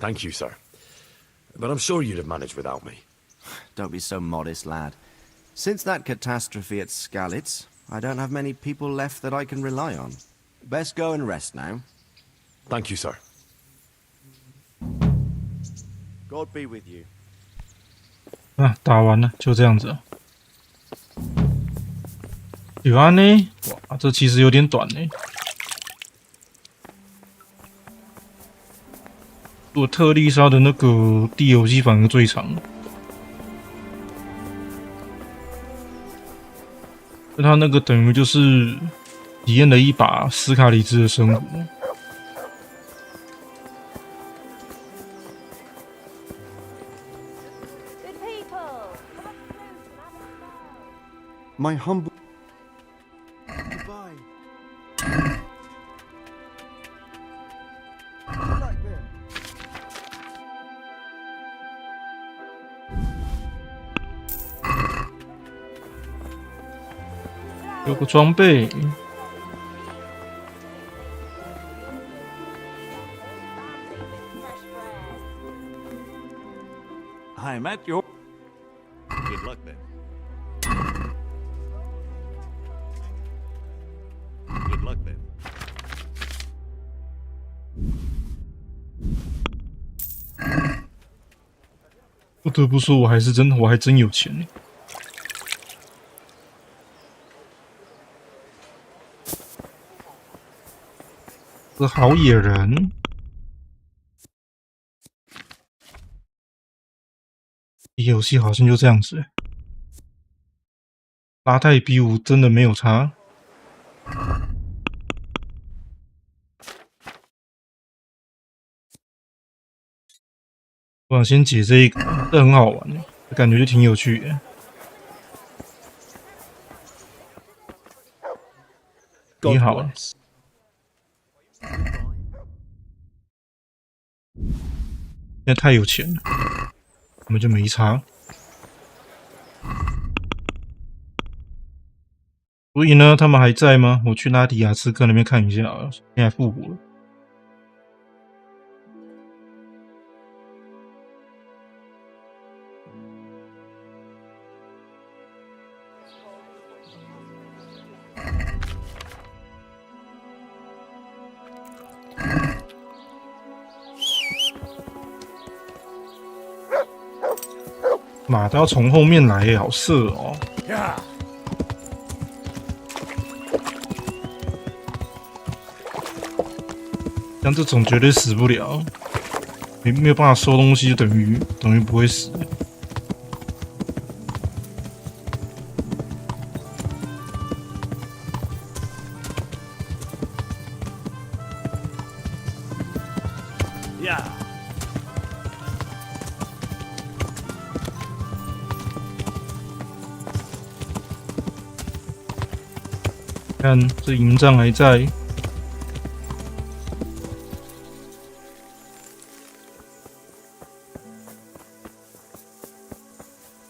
Speaker 3: Thank you, sir. But I'm sure you'd have managed without me.
Speaker 2: Don't be so modest, lad. Since that catastrophe at Skalitz, I don't have many people left that I can rely on. Best go and rest now.
Speaker 3: Thank you, sir.
Speaker 2: God be with you.
Speaker 1: 啊，打完了，就这样子。有啊呢，哇，这其实有点短呢。我特丽莎的那个DLC反而最长，他那个等于就是体验了一把斯卡里兹的生活。
Speaker 11: My humble...
Speaker 2: Goodbye.
Speaker 11: Like this.
Speaker 1: 有个装备。
Speaker 8: I'm at your...
Speaker 2: Good luck then. Good luck then.
Speaker 1: 不得不说，我还真有钱呢。这好野人。游戏好像就这样子，拉太比武真的没有差。我想先解这一个，这很好玩，感觉就挺有趣的。你好，现在太有钱了，我们就没差。所以呢，他们还在吗？我去拉迪亚斯克那边看一下啊，现在复活了。马都要从后面来，好色哦！像这种绝对死不了，没有办法收东西，就等于不会死。看，这营帐还在。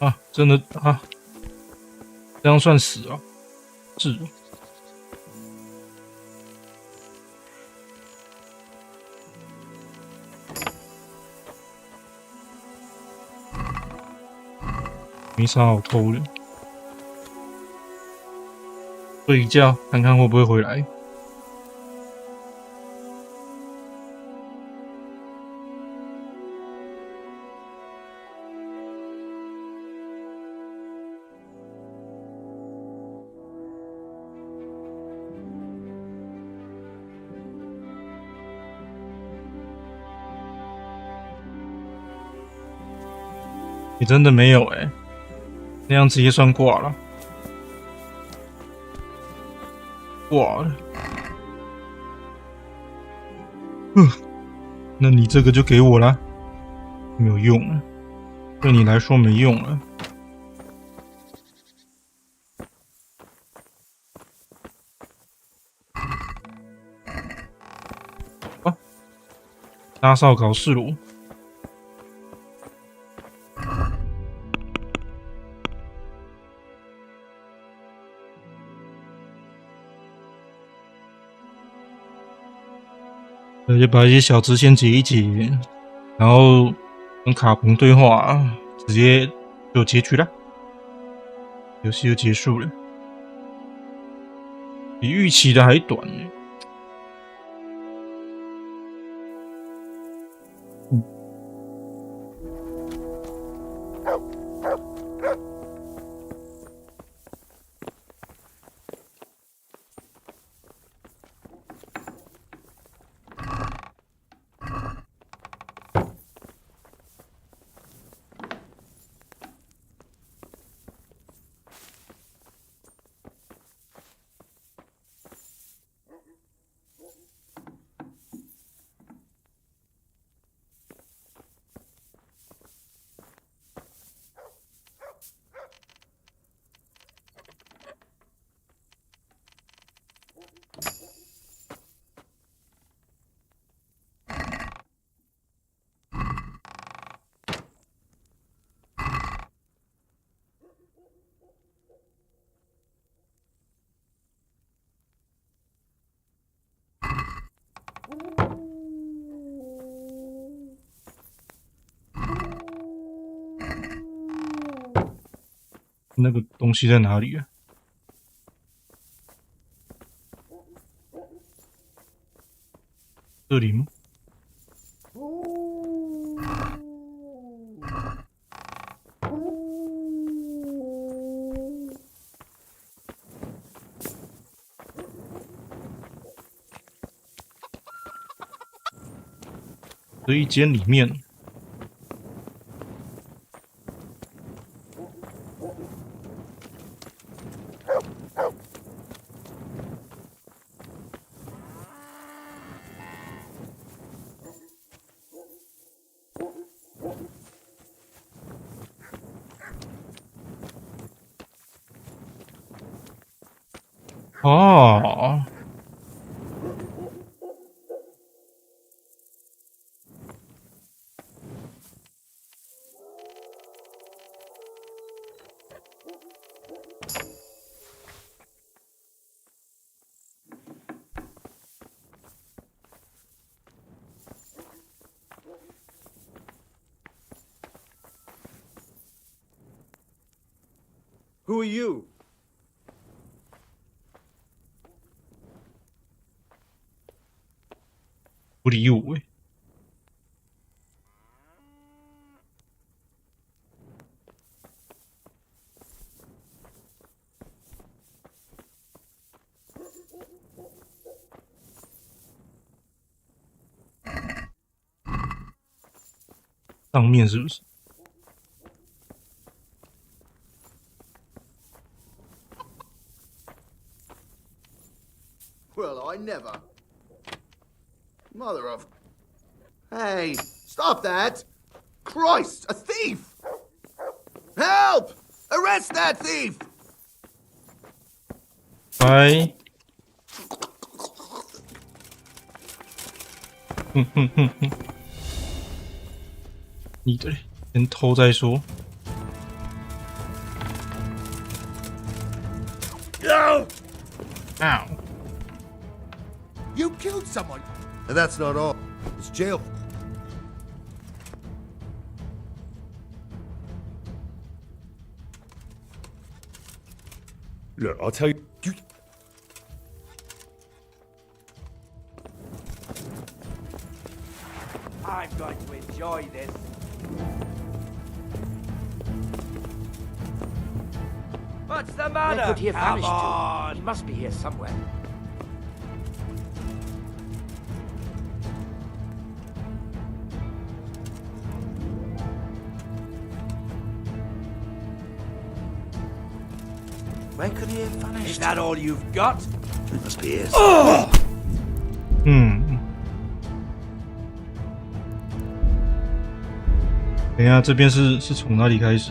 Speaker 1: 啊，真的啊，这样算死啊？是。没啥好偷的。睡一觉，看看会不会回来。你真的没有欸，那样直接算挂了。挂了，那你这个就给我啦，没有用了，对你来说没用了。啊，拉哨搞事喽！那就把一些小支线解一解，然后跟卡彭对话，直接就结局了，游戏就结束了，比预期的还短欸。那个东西在哪里啊？这里吗？这一间里面。哦，Who
Speaker 6: are you?
Speaker 1: 不理我欸。上面是不是？
Speaker 2: Well, I never. Mother of... Hey, stop that! Christ, a thief! Help! Arrest that thief!
Speaker 1: 拜。你的嘞，先偷再说。
Speaker 2: No!
Speaker 1: Ow.
Speaker 2: You killed someone! And that's not all. It's jail.
Speaker 3: Look, I'll tell you.
Speaker 6: I'm going to enjoy this. What's the matter?
Speaker 7: Where could he have
Speaker 6: Come
Speaker 7: vanished
Speaker 6: on.
Speaker 7: to? He must be here somewhere.
Speaker 6: Where could he have vanished? Is that all you've got?
Speaker 2: It must be his.
Speaker 1: 等一下，这边是从哪里开始？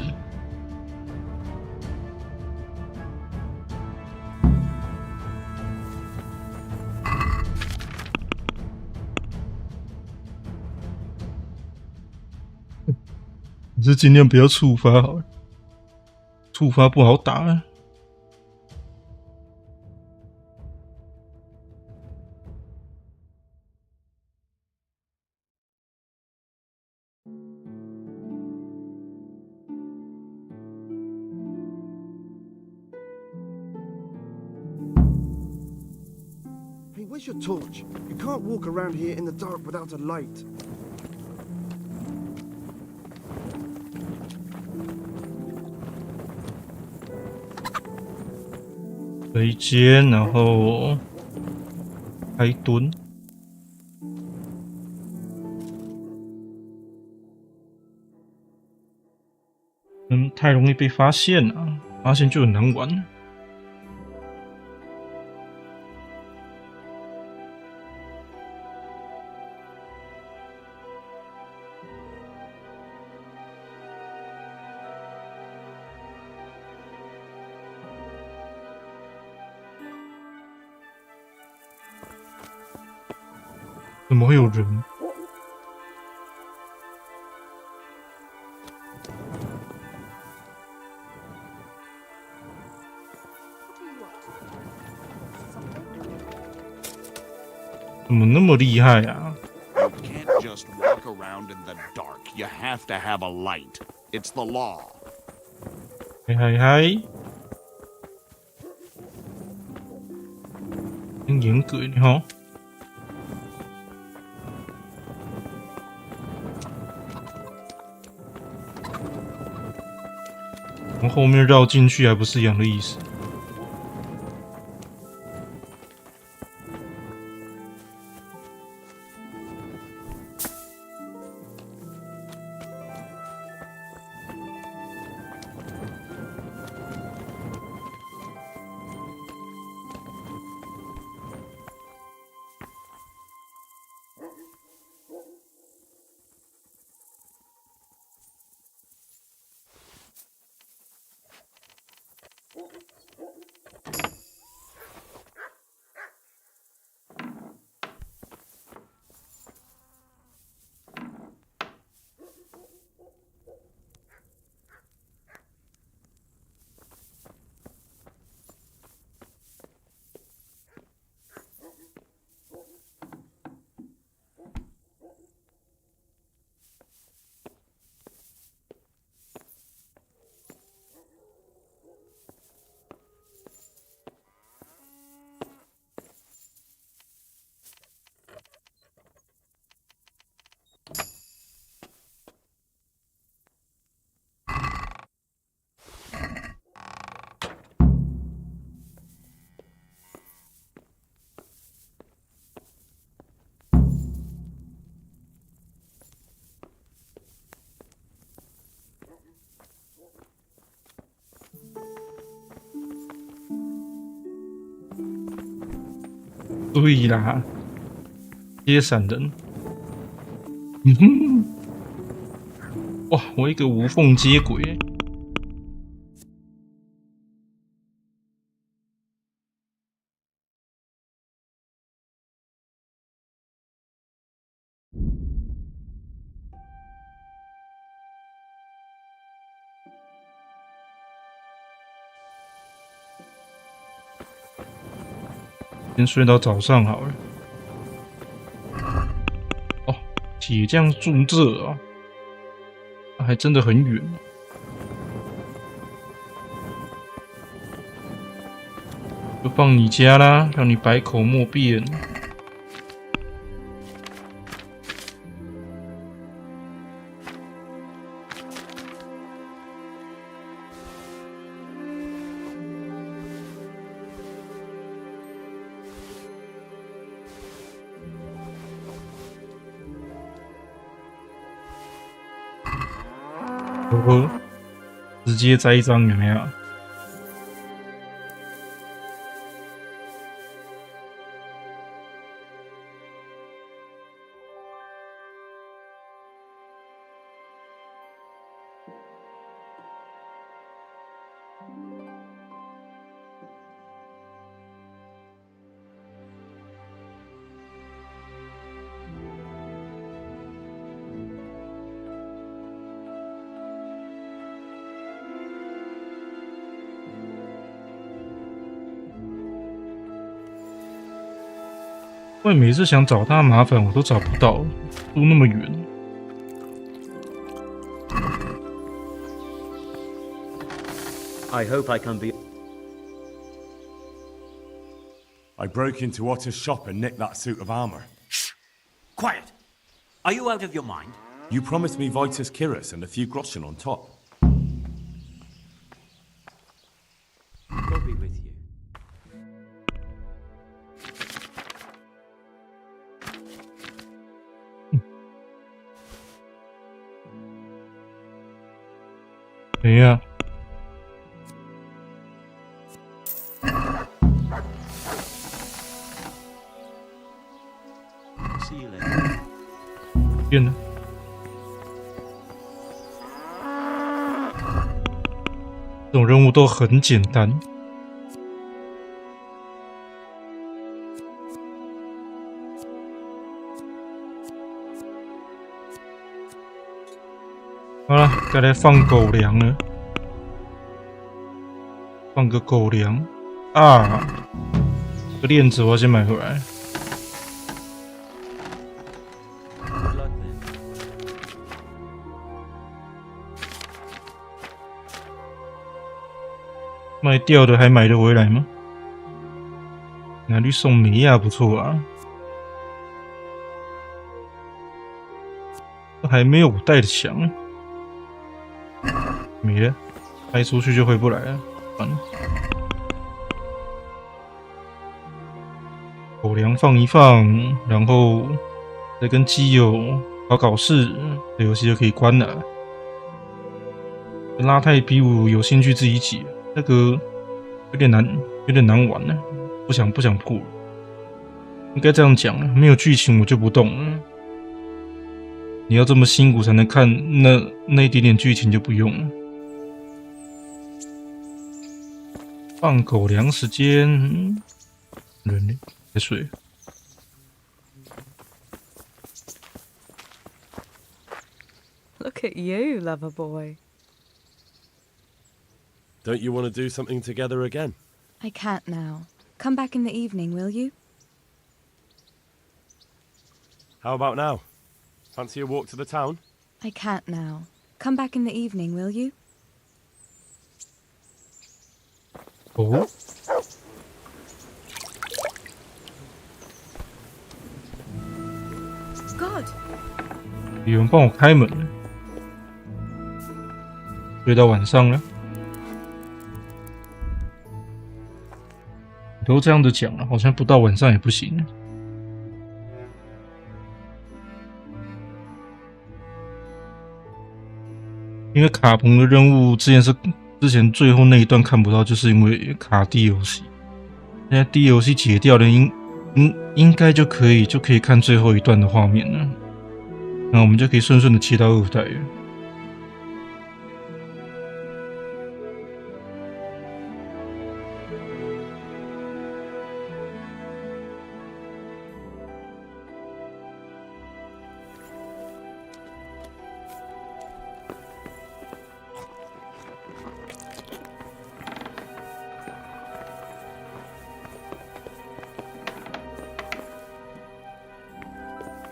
Speaker 1: 你是尽量不要触发好了，触发不好打啊。
Speaker 2: Hey, where's your torch? You can't walk around here in the dark without a light.
Speaker 1: 推肩，然后开蹲。太容易被发现了，发现就很难玩。怎么会有人？ 怎么那么厉害啊？
Speaker 16: You can't just walk around in the dark. You have to have a light. It's the law.
Speaker 1: 嗨嗨嗨！很严格的哈。从后面绕进去还不是一样的意思。对啦，接闪人。嗯哼，哇，我一个无缝接轨。先睡到早上好了。哦，铁匠住这啊，还真的很远。就放你家啦，让你百口莫辩。直接栽一张有没有？因为每次想找他麻烦，我都找不到，住那么远。
Speaker 17: I hope I can be.
Speaker 3: I broke into Otter's shop and nicked that suit of armor.
Speaker 17: Shh! Quiet! Are you out of your mind?
Speaker 3: You promised me Vitus Kiris and a few groschen on top.
Speaker 17: God be with you.
Speaker 1: 谁呀？变了。这种任务都很简单。好了，该来放狗粮了。放个狗粮啊！这个链子我要先买回来。卖掉的还买得回来吗？拿去送梅亚不错啊。还没有我带的强。没了，开出去就回不来了。完了，狗粮放一放，然后再跟基友搞事，这游戏就可以关了。拉太比我有兴趣自己解，那个有点难玩呢，不想过。应该这样讲，没有剧情我就不动了。你要这么辛苦才能看那一点点剧情就不用了。放狗粮时间，人呢？在睡。
Speaker 18: Look at you, lover boy.
Speaker 3: Don't you want to do something together again?
Speaker 18: I can't now. Come back in the evening, will you?
Speaker 3: How about now? Fancy a walk to the town?
Speaker 18: I can't now. Come back in the evening, will you?
Speaker 1: Oh.
Speaker 18: God.
Speaker 1: 有人帮我开门了，睡到晚上了。都这样子讲了，好像不到晚上也不行。因为卡棚的任务之前最后那一段看不到，就是因为卡 DLC。现在 DLC 解掉，应该就可以看最后一段的画面了。那我们就可以顺顺的切到2代了。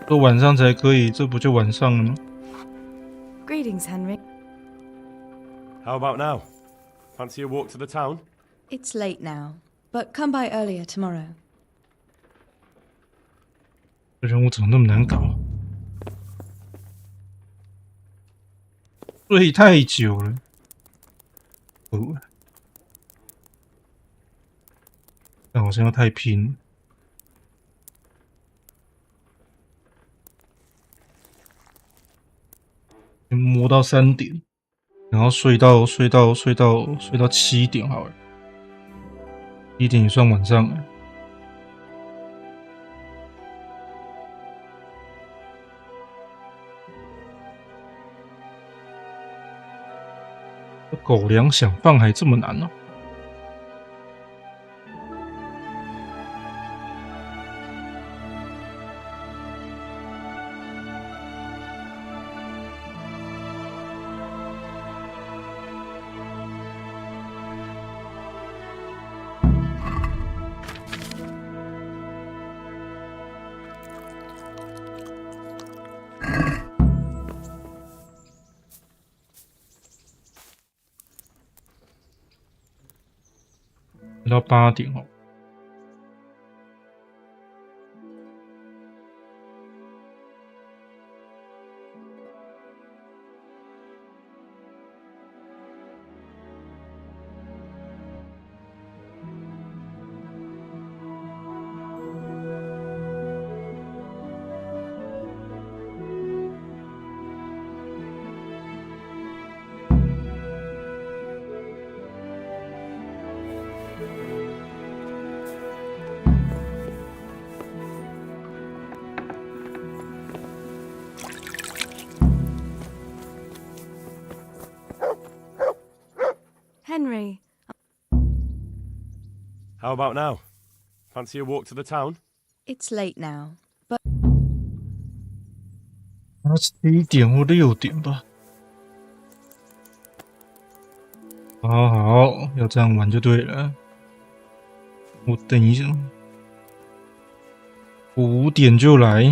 Speaker 1: 都晚上才可以，这不就晚上了吗？
Speaker 18: Greetings, Henry.
Speaker 3: How about now? Fancy a walk to the town?
Speaker 18: It's late now, but come by earlier tomorrow.
Speaker 1: 这任务怎么那么难搞？睡太久了。但好像要太拼了。磨到3点，然后睡到7点好了。7点也算晚上了。狗粮想放还这么难哦。到8点哦。
Speaker 18: Henry.
Speaker 3: How about now? Fancy a walk to the town?
Speaker 18: It's late now, but
Speaker 1: 7点或6点吧。好，要这样玩就对了。我等一下，5点就来。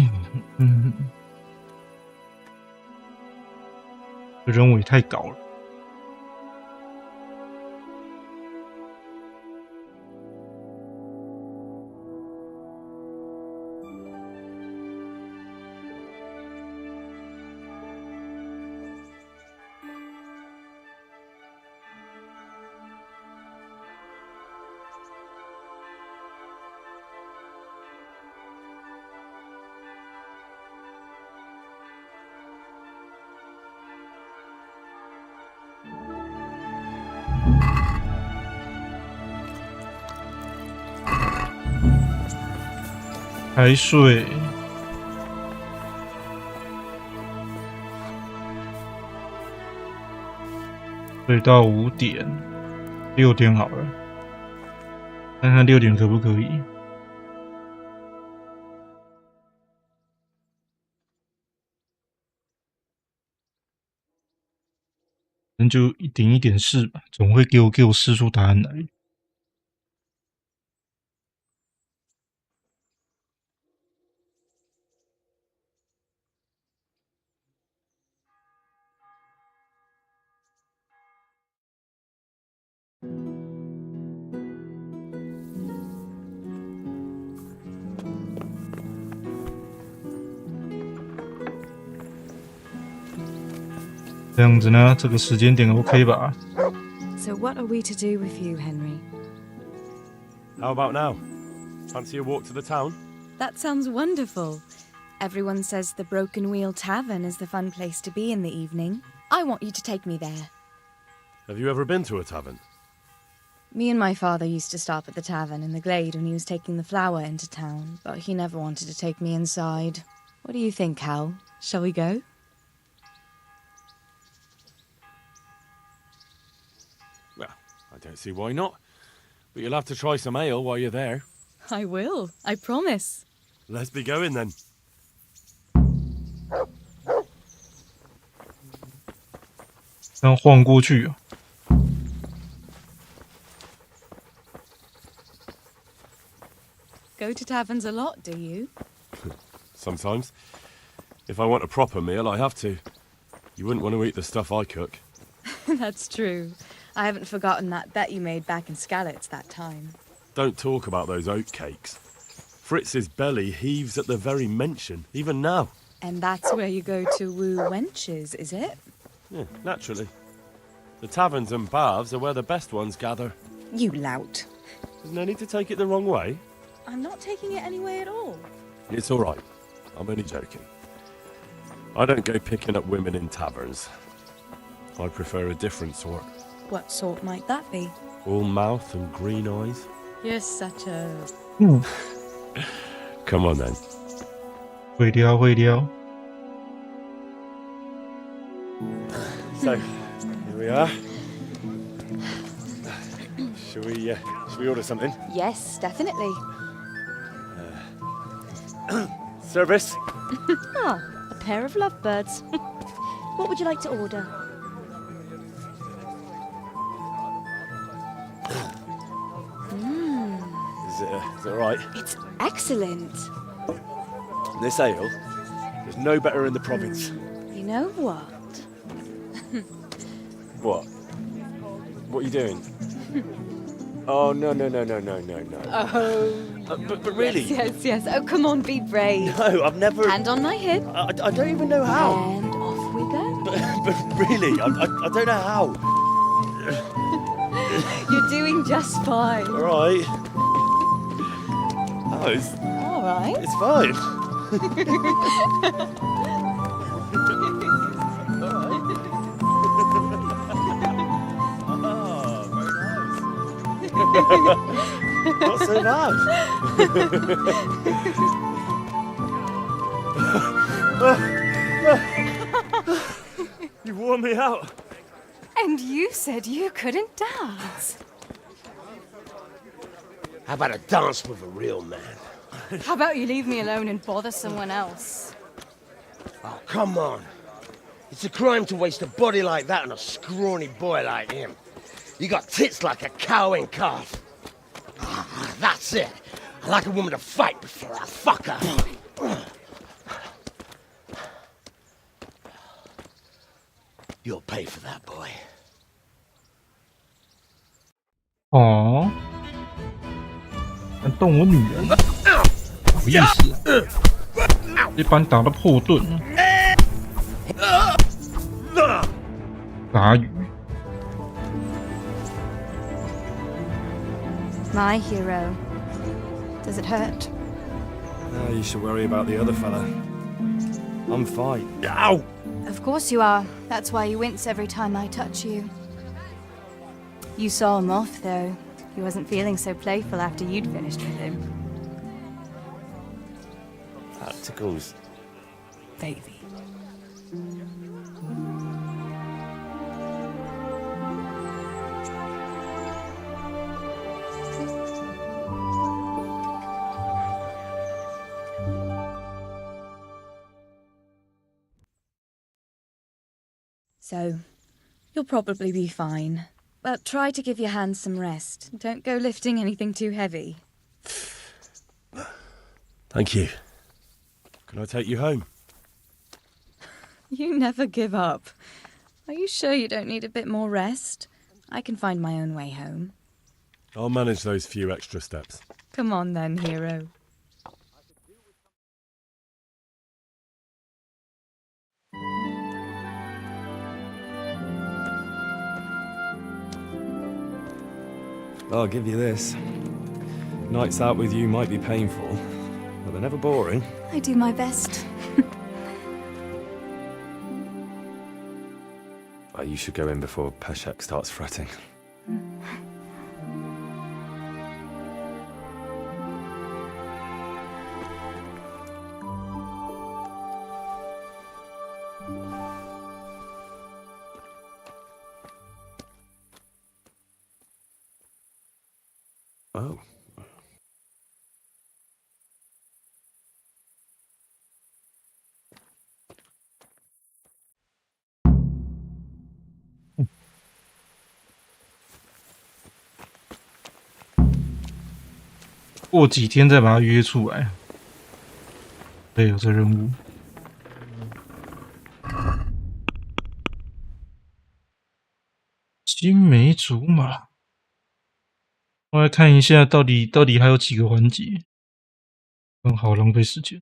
Speaker 1: 这任务也太搞了。还睡，睡到5点，6点好了，看看6点可不可以。那就一点一点试吧，总会给我试出答案来。这样子呢，这个时间点 OK 吧？
Speaker 18: So what are we to do with you, Henry?
Speaker 3: How about now? Fancy a walk to the town?
Speaker 18: That sounds wonderful. Everyone says the Broken Wheel Tavern is the fun place to be in the evening. I want you to take me there.
Speaker 3: Have you ever been to a tavern?
Speaker 18: Me and my father used to stop at the tavern in the glade when he was taking the flour into town, but he never wanted to take me inside. What do you think, Hal? Shall we go?
Speaker 3: Well, I don't see why not. But you'll have to try some ale while you're there.
Speaker 18: I will, I promise.
Speaker 3: Let's be going then.
Speaker 1: 这样晃过去啊。
Speaker 18: Go to taverns a lot, do you?
Speaker 3: Sometimes. If I want a proper meal, I have to. You wouldn't want to eat the stuff I cook.
Speaker 18: That's true. I haven't forgotten that bet you made back in Skalitz that time.
Speaker 3: Don't talk about those oat cakes. Fritz's belly heaves at the very mention, even now.
Speaker 18: And that's where you go to woo wenches, is it?
Speaker 3: Yeah, naturally. The taverns and baths are where the best ones gather.
Speaker 18: You lout.
Speaker 3: There's no need to take it the wrong way.
Speaker 18: I'm not taking it any way at all.
Speaker 3: It's all right. I'm only joking. I don't go picking up women in taverns. I prefer a different sort.
Speaker 18: What sort might that be?
Speaker 3: All mouth and green eyes.
Speaker 18: You're such a...
Speaker 3: Come on then.
Speaker 1: 会撩会撩。
Speaker 3: So, here we are. Shall we order something?
Speaker 18: Yes, definitely.
Speaker 3: Service?
Speaker 19: Ah, a pair of lovebirds. What would you like to order?
Speaker 3: Is it all right?
Speaker 18: It's excellent.
Speaker 3: This ale, there's no better in the province.
Speaker 18: You know what?
Speaker 3: What? What are you doing? Oh, no.
Speaker 18: Oh.
Speaker 3: But really?
Speaker 18: Yes. Oh, come on, be brave.
Speaker 3: No, I've never...
Speaker 18: Hand on my hip.
Speaker 3: I don't even know how.
Speaker 18: And off we go.
Speaker 3: But really, I don't know how.
Speaker 18: You're doing just fine.
Speaker 3: All right. Oh, it's...
Speaker 18: All right.
Speaker 3: It's fine. Not so bad. You wore me out.
Speaker 13: And you said you couldn't dance.
Speaker 7: How about a dance with a real man?
Speaker 19: How about you leave me alone and bother someone else?
Speaker 7: Oh, come on. It's a crime to waste a body like that on a scrawny boy like him. You got tits like a cow in calf. That's it. I like a woman to fight before I fuck her. You'll pay for that, boy.
Speaker 1: 哦，敢动我女人，好意思啊！一般打到破盾了，打鱼。
Speaker 19: My hero. Does it hurt?
Speaker 3: You should worry about the other fella. I'm fine. Ow!
Speaker 19: Of course you are. That's why you wince every time I touch you. You saw him off, though. He wasn't feeling so playful after you'd finished with him.
Speaker 3: That tickles.
Speaker 19: Baby.
Speaker 18: So, you'll probably be fine. But try to give your hands some rest. Don't go lifting anything too heavy.
Speaker 3: Thank you. Can I take you home?
Speaker 18: You never give up. Are you sure you don't need a bit more rest? I can find my own way home.
Speaker 3: I'll manage those few extra steps.
Speaker 18: Come on then, hero.
Speaker 3: I'll give you this. Nights out with you might be painful, but they're never boring.
Speaker 19: I do my best.
Speaker 3: You should go in before Peshek starts fretting.
Speaker 10: Oh.
Speaker 1: 过几天再把他约出来。对，有这任务。青梅竹马，我来看一下到底还有几个环节，好浪费时间。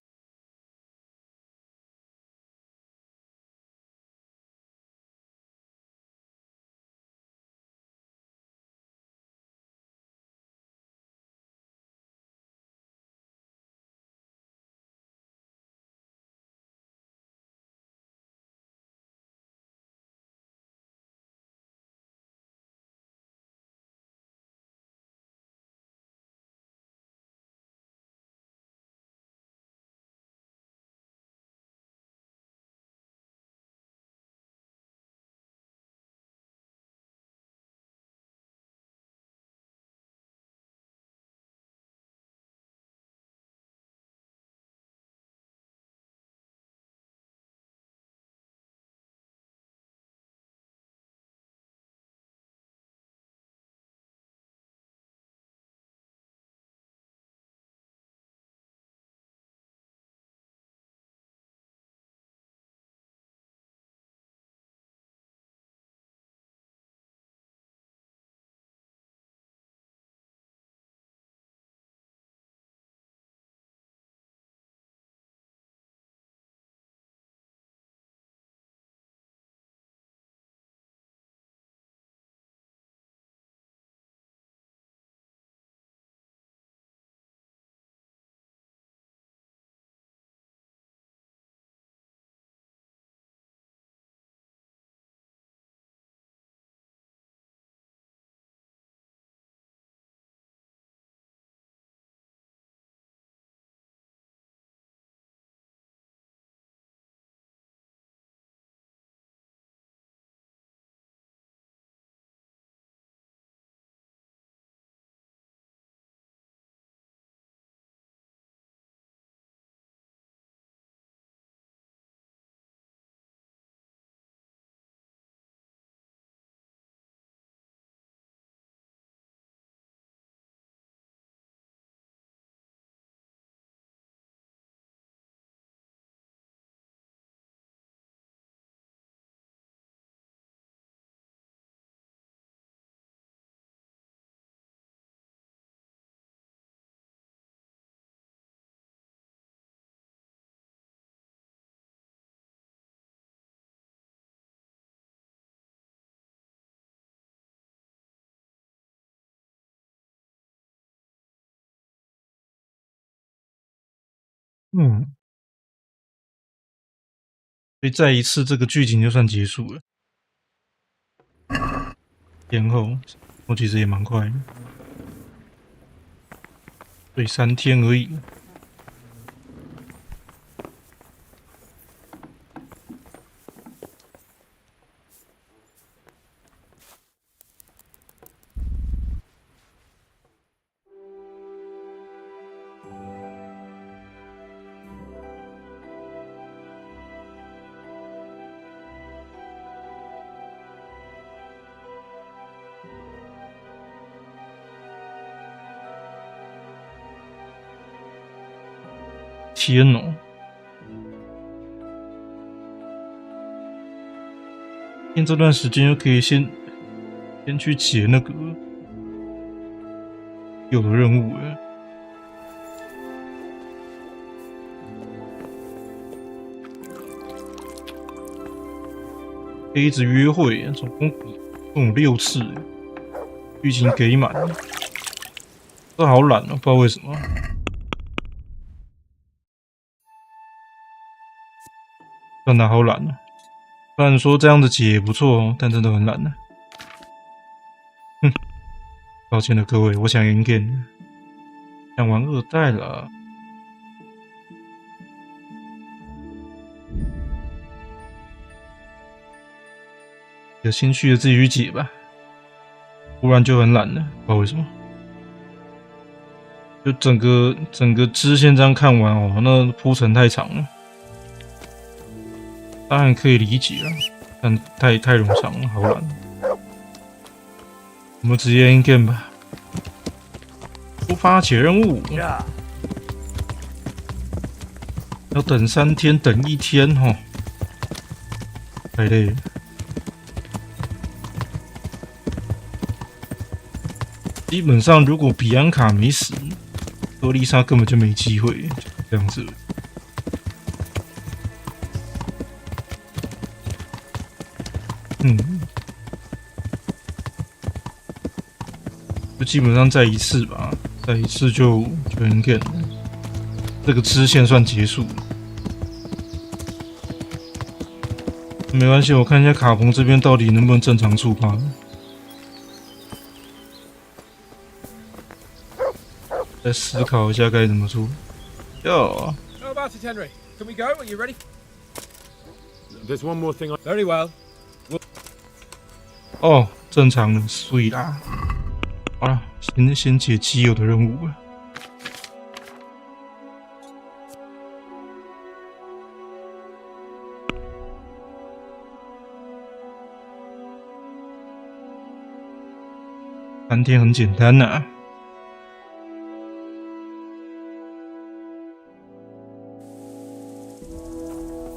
Speaker 1: 所以再一次这个剧情就算结束了。前后我其实也蛮快的，对，3天而已。天哦！今天这段时间就可以先去解那个有的任务了。可以一直约会，总共6次，剧情给满，这好懒哦，不知道为什么。真的好懒啊！虽然说这样子解也不错哦，但真的很懒啊。哼，抱歉了各位，我想赢 game， 想玩2代了。有兴趣的自己去解吧，不然就很懒了，不知道为什么。就整个支线这样看完哦，那铺陈太长了，当然可以理解了，但太冗长了，好懒。我们直接 end game 吧，出发解任务。要等3天，等1天哦，太累了。基本上，如果比安卡没死，多丽莎根本就没机会，就这样子。就基本上再一次吧，再一次就 end game 了，这个支线算结束了。没关系，我看一下卡彭这边到底能不能正常触发。再思考一下该怎么做。Yo.
Speaker 20: How about it, Henry? Can we go? Are you ready?
Speaker 3: There's one more thing.
Speaker 20: Very well.
Speaker 1: 哦，正常的，水啦。好了，先解基友的任务吧。3天很简单呐。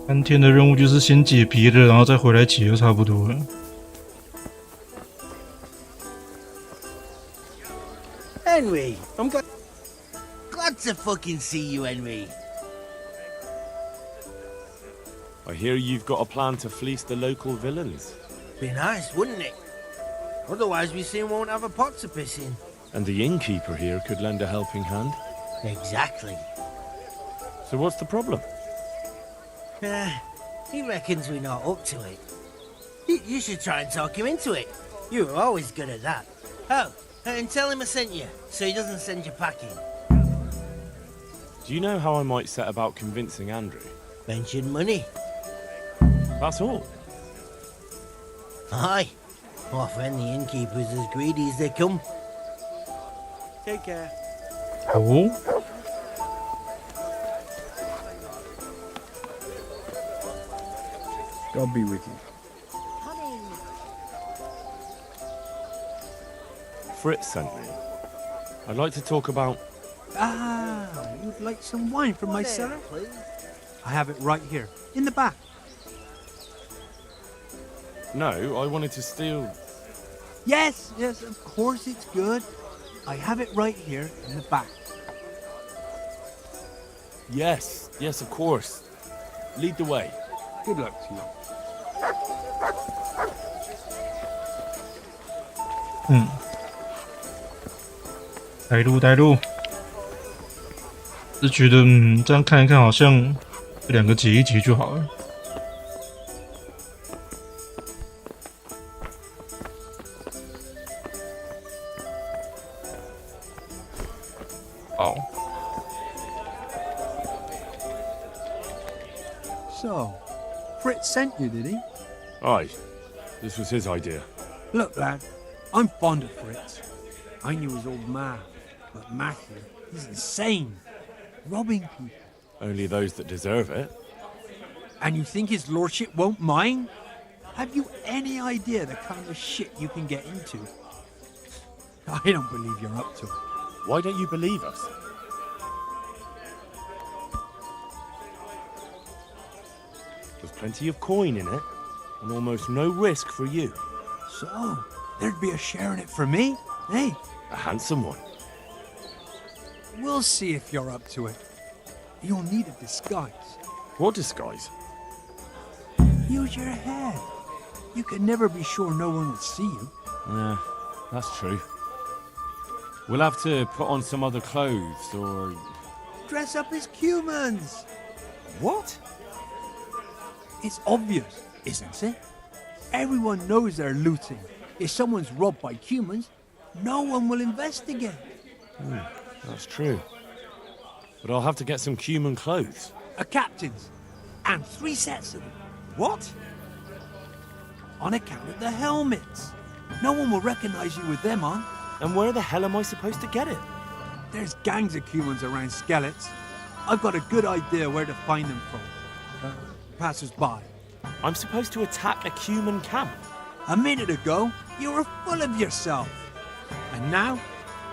Speaker 1: 3天的任务就是先解别的，然后再回来解就差不多了。
Speaker 7: Henry, I'm glad to fucking see you, Henry.
Speaker 3: I hear you've got a plan to fleece the local villains.
Speaker 7: Be nice, wouldn't it? Otherwise we soon won't have a pot to piss in.
Speaker 3: And the innkeeper here could lend a helping hand.
Speaker 7: Exactly.
Speaker 3: So what's the problem?
Speaker 7: He reckons we're not up to it. You should try and talk him into it. You were always good at that. Oh, and tell him I sent you, so he doesn't send you packing.
Speaker 3: Do you know how I might set about convincing Andrew?
Speaker 7: Mention money.
Speaker 3: That's all?
Speaker 7: Aye. Our friendly innkeeper's as greedy as they come. Take care.
Speaker 1: Oh?
Speaker 15: God be with you.
Speaker 3: Fritz sent me. I'd like to talk about...
Speaker 6: Ah, you'd like some wine from my cellar? I have it right here, in the back.
Speaker 3: No, I wanted to steal...
Speaker 6: Yes, of course it's good. I have it right here, in the back.
Speaker 3: Yes, of course. Lead the way.
Speaker 6: Good luck to you.
Speaker 1: 带路。是觉得这样看一看，好像这2个解一解就好了。好。
Speaker 6: So, Fritz sent you, did he?
Speaker 3: Aye. This was his idea.
Speaker 6: Look, lad, I'm fond of Fritz. I knew his old man, but Matthew, he's insane. Robbing people.
Speaker 3: Only those that deserve it.
Speaker 6: And you think his lordship won't mind? Have you any idea the kind of shit you can get into? I don't believe you're up to it.
Speaker 3: Why don't you believe us? There's plenty of coin in it, and almost no risk for you.
Speaker 6: So, there'd be a share in it for me, eh?
Speaker 3: A handsome one.
Speaker 6: We'll see if you're up to it. You'll need a disguise.
Speaker 3: What disguise?
Speaker 6: Use your head. You can never be sure no one will see you.
Speaker 3: Yeah, that's true. We'll have to put on some other clothes, or...
Speaker 6: Dress up as humans.
Speaker 3: What?
Speaker 6: It's obvious, isn't it? Everyone knows they're looting. If someone's robbed by humans, no one will investigate.
Speaker 3: That's true. But I'll have to get some human clothes.
Speaker 6: A captain's. And 3 sets of them.
Speaker 3: What?
Speaker 6: On account of the helmets. No one will recognize you with them on.
Speaker 3: And where the hell am I supposed to get it?
Speaker 6: There's gangs of humans around Skeleton. I've got a good idea where to find them from. Passers-by.
Speaker 21: I'm supposed to attack a human camp.
Speaker 6: A minute ago, you were full of yourself. And now,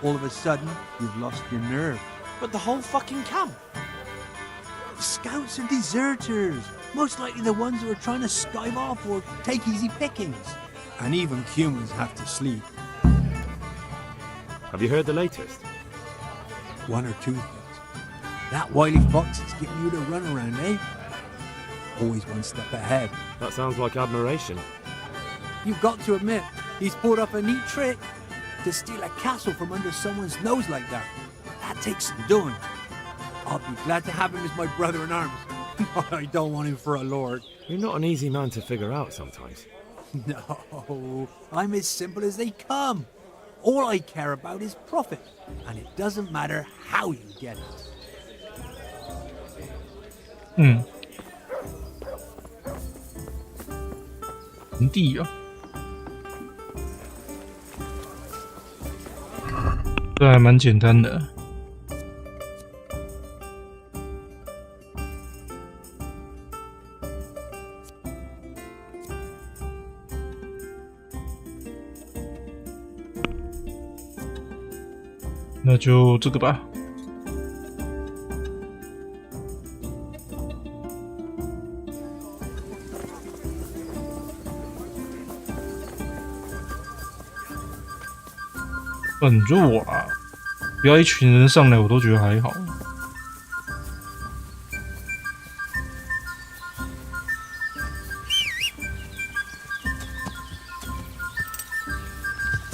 Speaker 6: all of a sudden, you've lost your nerve.
Speaker 21: But the whole fucking camp.
Speaker 6: Scouts are deserters. Most likely the ones who are trying to skive off or take easy pickings. And even humans have to sleep.
Speaker 3: Have you heard the latest?
Speaker 6: One or two things. That wily fox is giving you the runaround, eh? Always one step ahead.
Speaker 3: That sounds like admiration.
Speaker 6: You've got to admit, he's pulled up a neat trick. To steal a castle from under someone's nose like that. That takes some doing. I'll be glad to have him as my brother in arms. I don't want him for a lord.
Speaker 3: You're not an easy man to figure out sometimes.
Speaker 6: No, I'm as simple as they come. All I care about is profit, and it doesn't matter how you get it.
Speaker 1: 营地啊，这还蛮简单的。那就这个吧。很弱啊！不要一群人上来，我都觉得还好。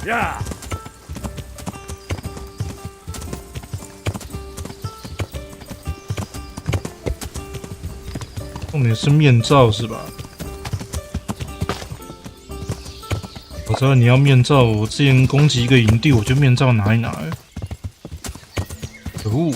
Speaker 3: 呀！
Speaker 1: 重点是面罩是吧？我知道你要面罩，我之前攻击一个营地，我就面罩拿一拿了。可恶！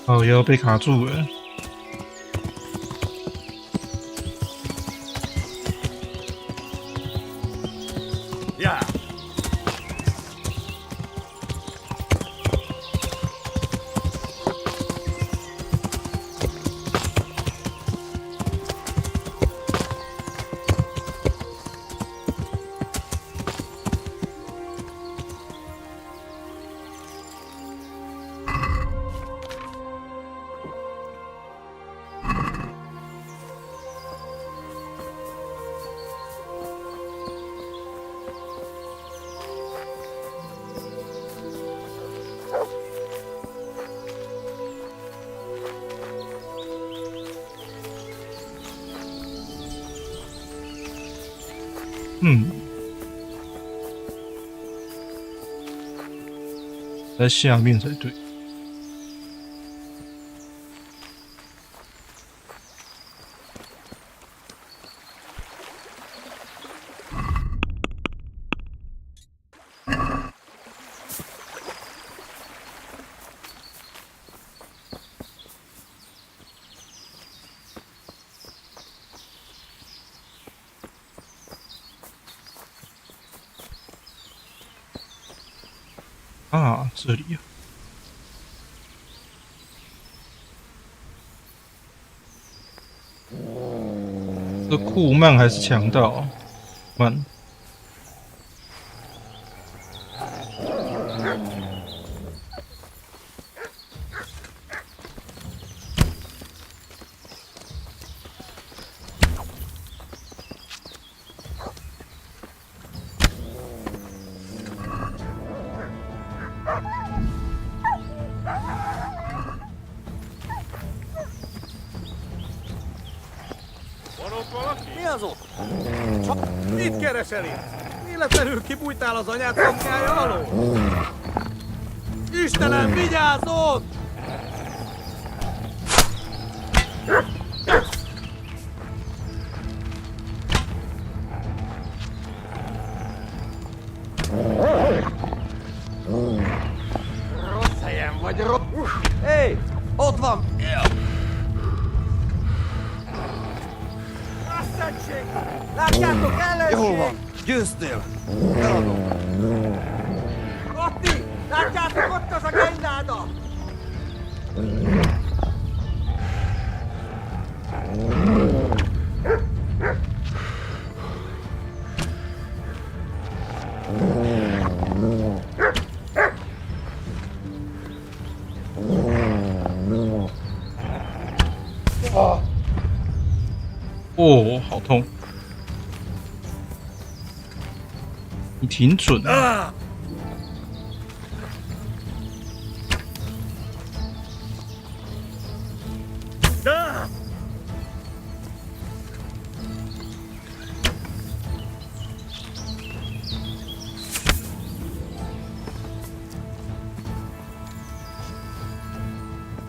Speaker 1: 哦，要被卡住了。
Speaker 3: 呀！
Speaker 1: 在下面才对。啊，这里啊，这酷慢还是强盗？慢。
Speaker 4: asut? Niitä kereseliä. Millä te nyrkkipuit täällä on jäät sokkea jouluun? Ystävän mitä asut? Rossajan vai Hei! Oot vaan...
Speaker 7: Jehova, just det.
Speaker 4: Kohti! Lähtäätkö kottosa kentää to?
Speaker 1: 哦，好痛！你挺准啊！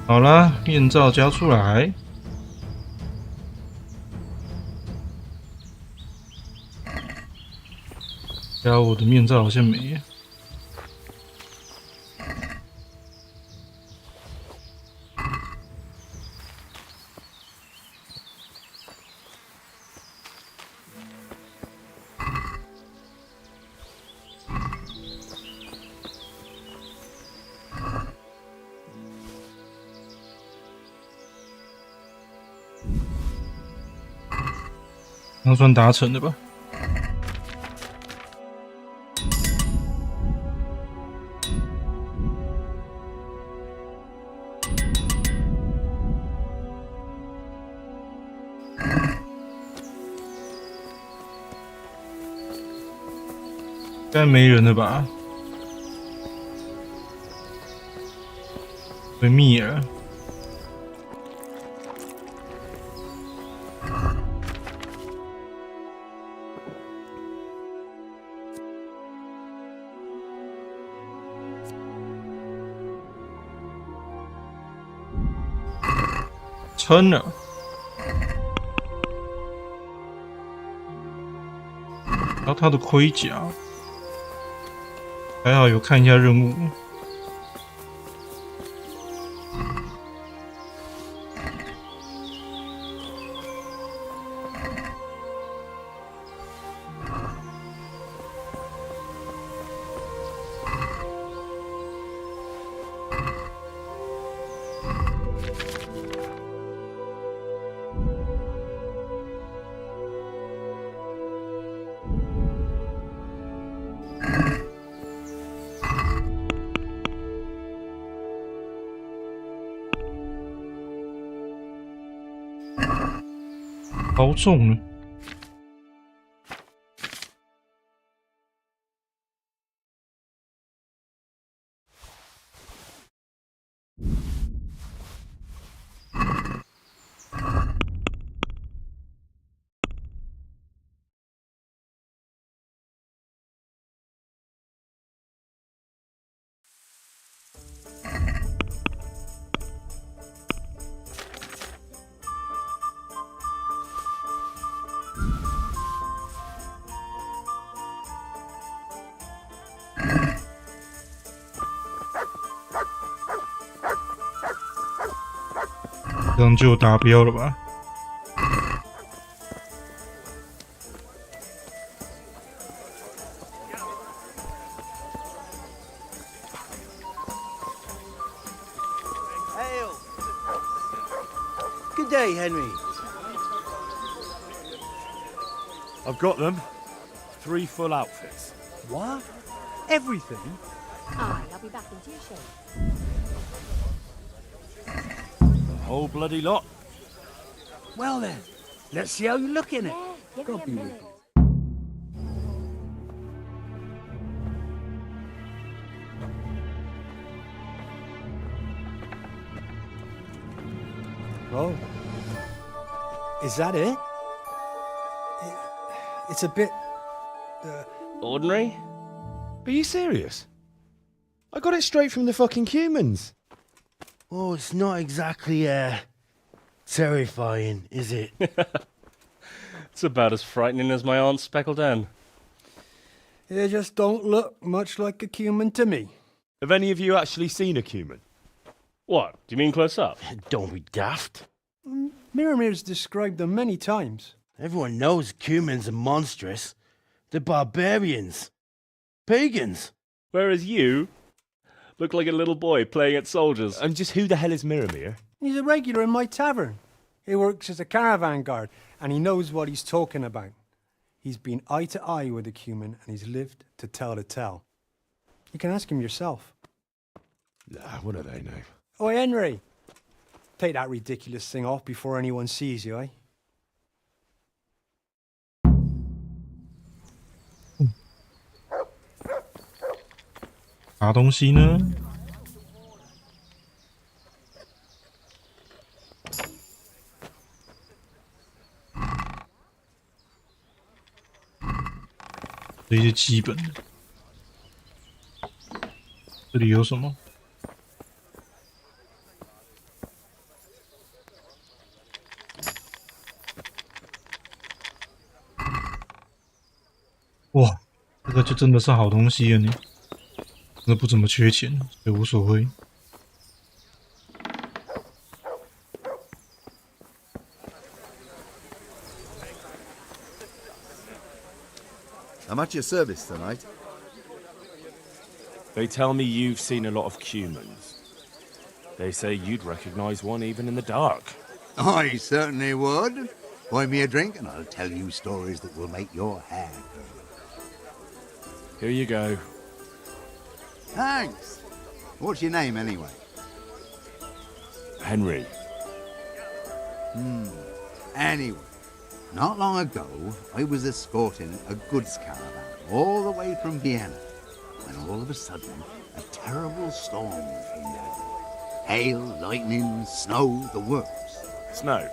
Speaker 1: 好啦，面罩交出来。加我的面罩好像没。那算达成的吧。应该没人了吧？被灭了。撑了。然后他的盔甲，还好有看一下任务。好重呢！这样就达标了吧？Good
Speaker 7: day, Henry.
Speaker 3: I've got them. 3 full outfits.
Speaker 7: What? Everything?
Speaker 22: Aye, I'll be back in 2 shakes.
Speaker 3: Whole bloody lot.
Speaker 7: Well then, let's see how you look in it.
Speaker 22: Give me a minute.
Speaker 7: Oh. Is that it?
Speaker 12: It's a bit...
Speaker 14: Ordinary? Are you serious? I got it straight from the fucking humans.
Speaker 7: Oh, it's not exactly, terrifying, is it?
Speaker 14: It's about as frightening as my aunt's speckled hen.
Speaker 12: They just don't look much like a cumin to me.
Speaker 3: Have any of you actually seen a cumin?
Speaker 14: What? Do you mean close up?
Speaker 7: Don't be daft.
Speaker 12: Miramir's described them many times.
Speaker 7: Everyone knows cumins are monstrous. They're barbarians. Pagans.
Speaker 14: Whereas you look like a little boy playing at soldiers.
Speaker 3: And just who the hell is Miramir?
Speaker 12: He's a regular in my tavern. He works as a caravan guard, and he knows what he's talking about. He's been eye to eye with a cumin, and he's lived to tell the tale. You can ask him yourself.
Speaker 3: Nah, what do they know?
Speaker 12: Oi, Henry. Take that ridiculous thing off before anyone sees you, eh?
Speaker 1: 拿东西呢？这些基本的。这里有什么？哇，这个就真的是好东西了呢。真的不怎么缺钱，也无所谓。
Speaker 2: I'm at your service tonight.
Speaker 3: They tell me you've seen a lot of cumins. They say you'd recognize one even in the dark.
Speaker 23: I certainly would. Buy me a drink and I'll tell you stories that will make your hair curl.
Speaker 3: Here you go.
Speaker 23: Thanks. What's your name, anyway?
Speaker 3: Henry.
Speaker 23: Anyway, not long ago, I was escorting a goods caravan all the way from Vienna, when all of a sudden, a terrible storm came down. Hail, lightning, snow, the works.
Speaker 3: Snow?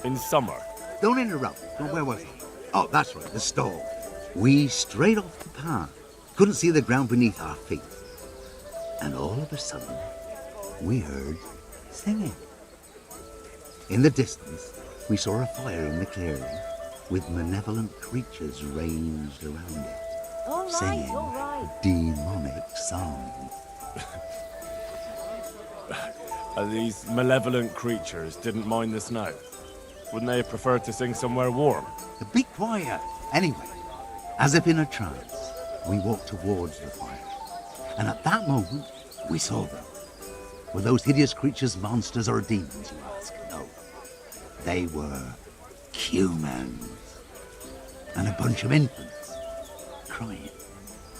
Speaker 3: In summer?
Speaker 23: Don't interrupt. Where was I? Oh, that's right, the storm. We strayed off the path. Couldn't see the ground beneath our feet. And all of a sudden, we heard singing. In the distance, we saw a fire in the clearing, with malevolent creatures ranged around it, singing demonic songs.
Speaker 3: And these malevolent creatures didn't mind the snow? Wouldn't they have preferred to sing somewhere warm?
Speaker 23: Be quiet. Anyway, as if in a trance, we walked towards the fire. And at that moment, we saw them. Were those hideous creatures monsters or demons, you ask? No. They were humans. And a bunch of infants, crying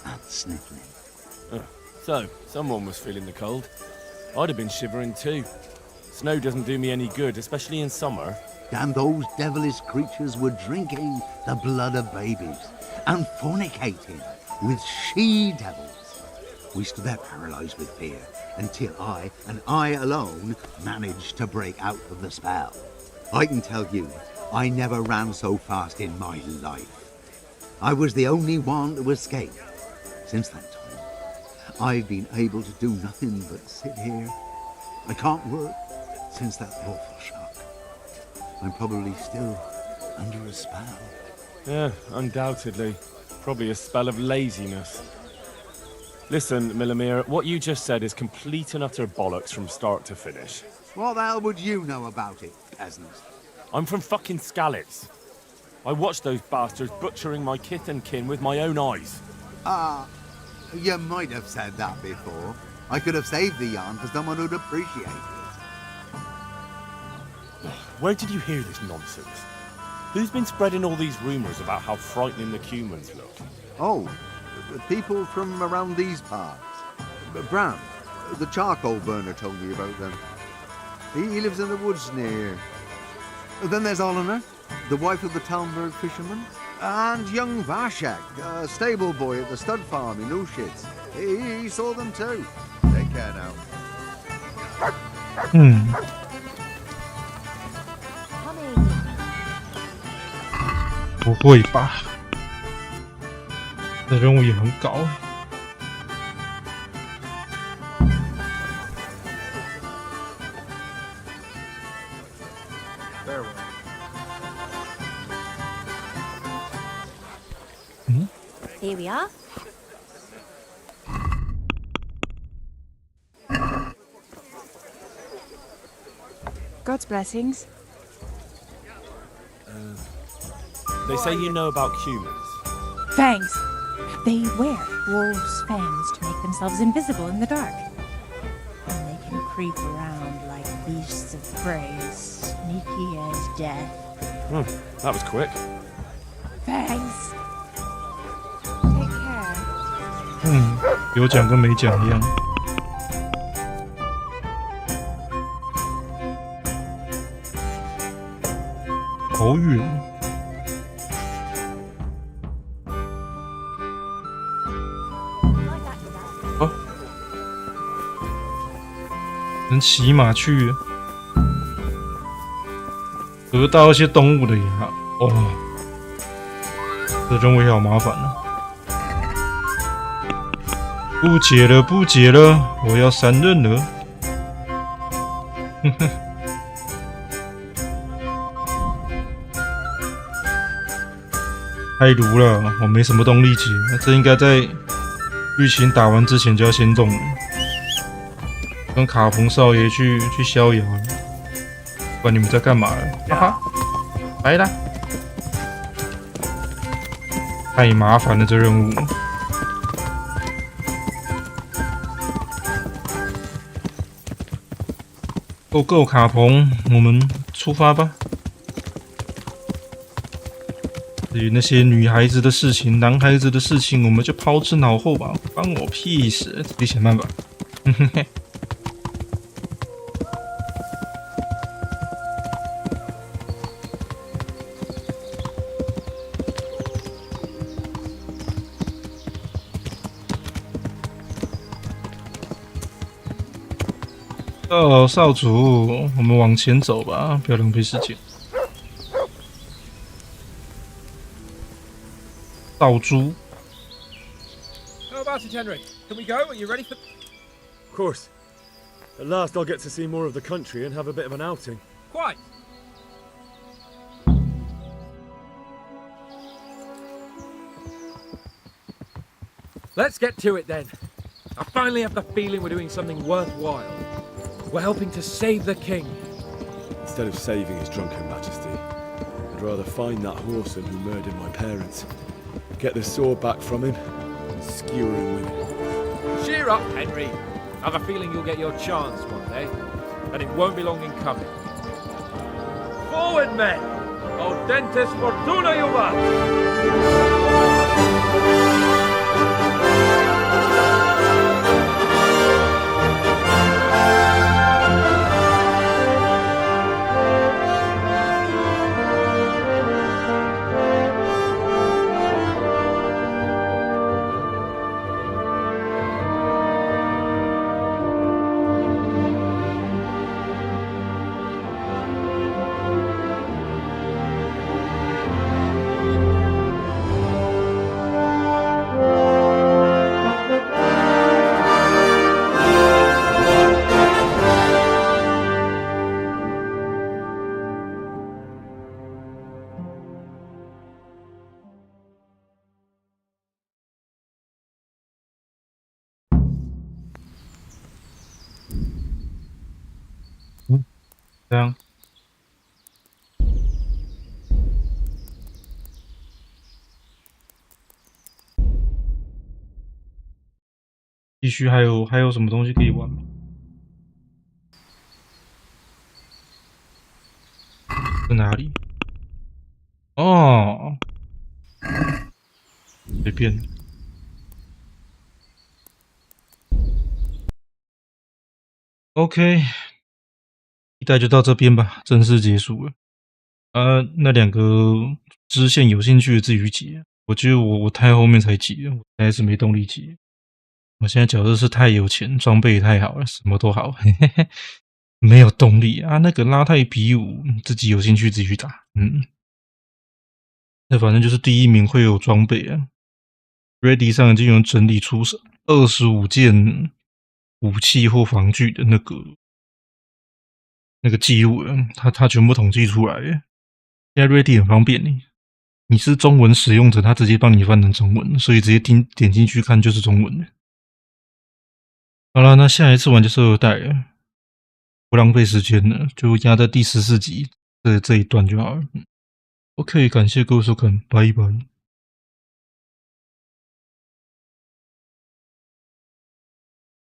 Speaker 23: and sniffling.
Speaker 3: So, someone was feeling the cold. I'd have been shivering too. Snow doesn't do me any good, especially in summer.
Speaker 23: And those devilish creatures were drinking the blood of babies and fornicating with she-devils. We stood there paralyzed with fear until I, and I alone, managed to break out of the spell. I can tell you, I never ran so fast in my life. I was the only one to escape. Since that time, I've been able to do nothing but sit here. I can't work since that awful shock. I'm probably still under a spell.
Speaker 3: Yeah, undoubtedly. Probably a spell of laziness. Listen, Milamir, what you just said is complete and utter bollocks from start to finish.
Speaker 23: What the hell would you know about it, peasant?
Speaker 3: I'm from fucking Skalitz. I watched those bastards butchering my kith and kin with my own eyes.
Speaker 23: You might have said that before. I could have saved the yarn for someone who'd appreciate it.
Speaker 3: Where did you hear this nonsense? Who's been spreading all these rumours about how frightening the humans look?
Speaker 2: Oh, people from around these parts. Bram, the charcoal burner told me about them. He lives in the woods near. Then there's Olener, the wife of the Talmberg fisherman. And young Vashak, a stable boy at the stud farm in Ushitz. He saw them too. Take care now.
Speaker 1: 不会吧？这任务也很高欸。
Speaker 22: Here we are.
Speaker 18: God's blessings.
Speaker 14: They say you know about humans.
Speaker 5: Fangs. They wear wolves' fangs to make themselves invisible in the dark. And they can creep around like beasts of prey, sneaky as death.
Speaker 14: That was quick.
Speaker 5: Fangs.
Speaker 18: Take care.
Speaker 1: 有讲跟没讲一样。好远。哦，能骑马去，得到一些动物的牙。哦，这任务也好麻烦啊！不解了，不解了，我要3任了。哼哼。太鲁了，我没什么动力解，这应该在剧情打完之前就要先动了，跟卡彭少爷去逍遥了。不管你们在干嘛了，哈哈，来啦！太麻烦了，这任务。Go 卡彭，我们出发吧。至于那些女孩子的事情、男孩子的事情，我们就抛之脑后吧，关我屁事，自己想办法。嘿嘿。哦，少主，我们往前走吧，不要浪费时间。少猪。
Speaker 20: How about it, Henry? Can we go? Are you ready for?
Speaker 3: Of course. At last I'll get to see more of the country and have a bit of an outing.
Speaker 20: Quite. Let's get to it then. I finally have the feeling we're doing something worthwhile. We're helping to save the king.
Speaker 3: Instead of saving his drunken majesty, I'd rather find that whoreson who murdered my parents, get the sword back from him, and skewer him with it.
Speaker 20: Cheer up, Henry. I've a feeling you'll get your chance one day, and it won't be long in coming. Forward, men! Audentes fortuna juvat!
Speaker 1: 응? 그냥继续还有什么东西可以玩吗？在哪里？哦，随便。OK， 一代就到这边吧，正式结束了。那两个支线有兴趣的自己去解。我觉得我太后面才解，我实在是没动力解。我现在角色是太有钱，装备也太好了，什么都好，嘿嘿嘿，没有动力啊。那个拉太比武，自己有兴趣自己去打，那反正就是第一名会有装备啊。Ready 上已经有整理出25件武器或防具的那个记录了，他全部统计出来了。现在 Ready 很方便，你是中文使用者，他直接帮你翻成中文，所以直接点进去看就是中文的。好了，那下一次玩就是2代了，不浪费时间了，就压在第14集这一段就好了。OK， 感谢各位收看，拜拜。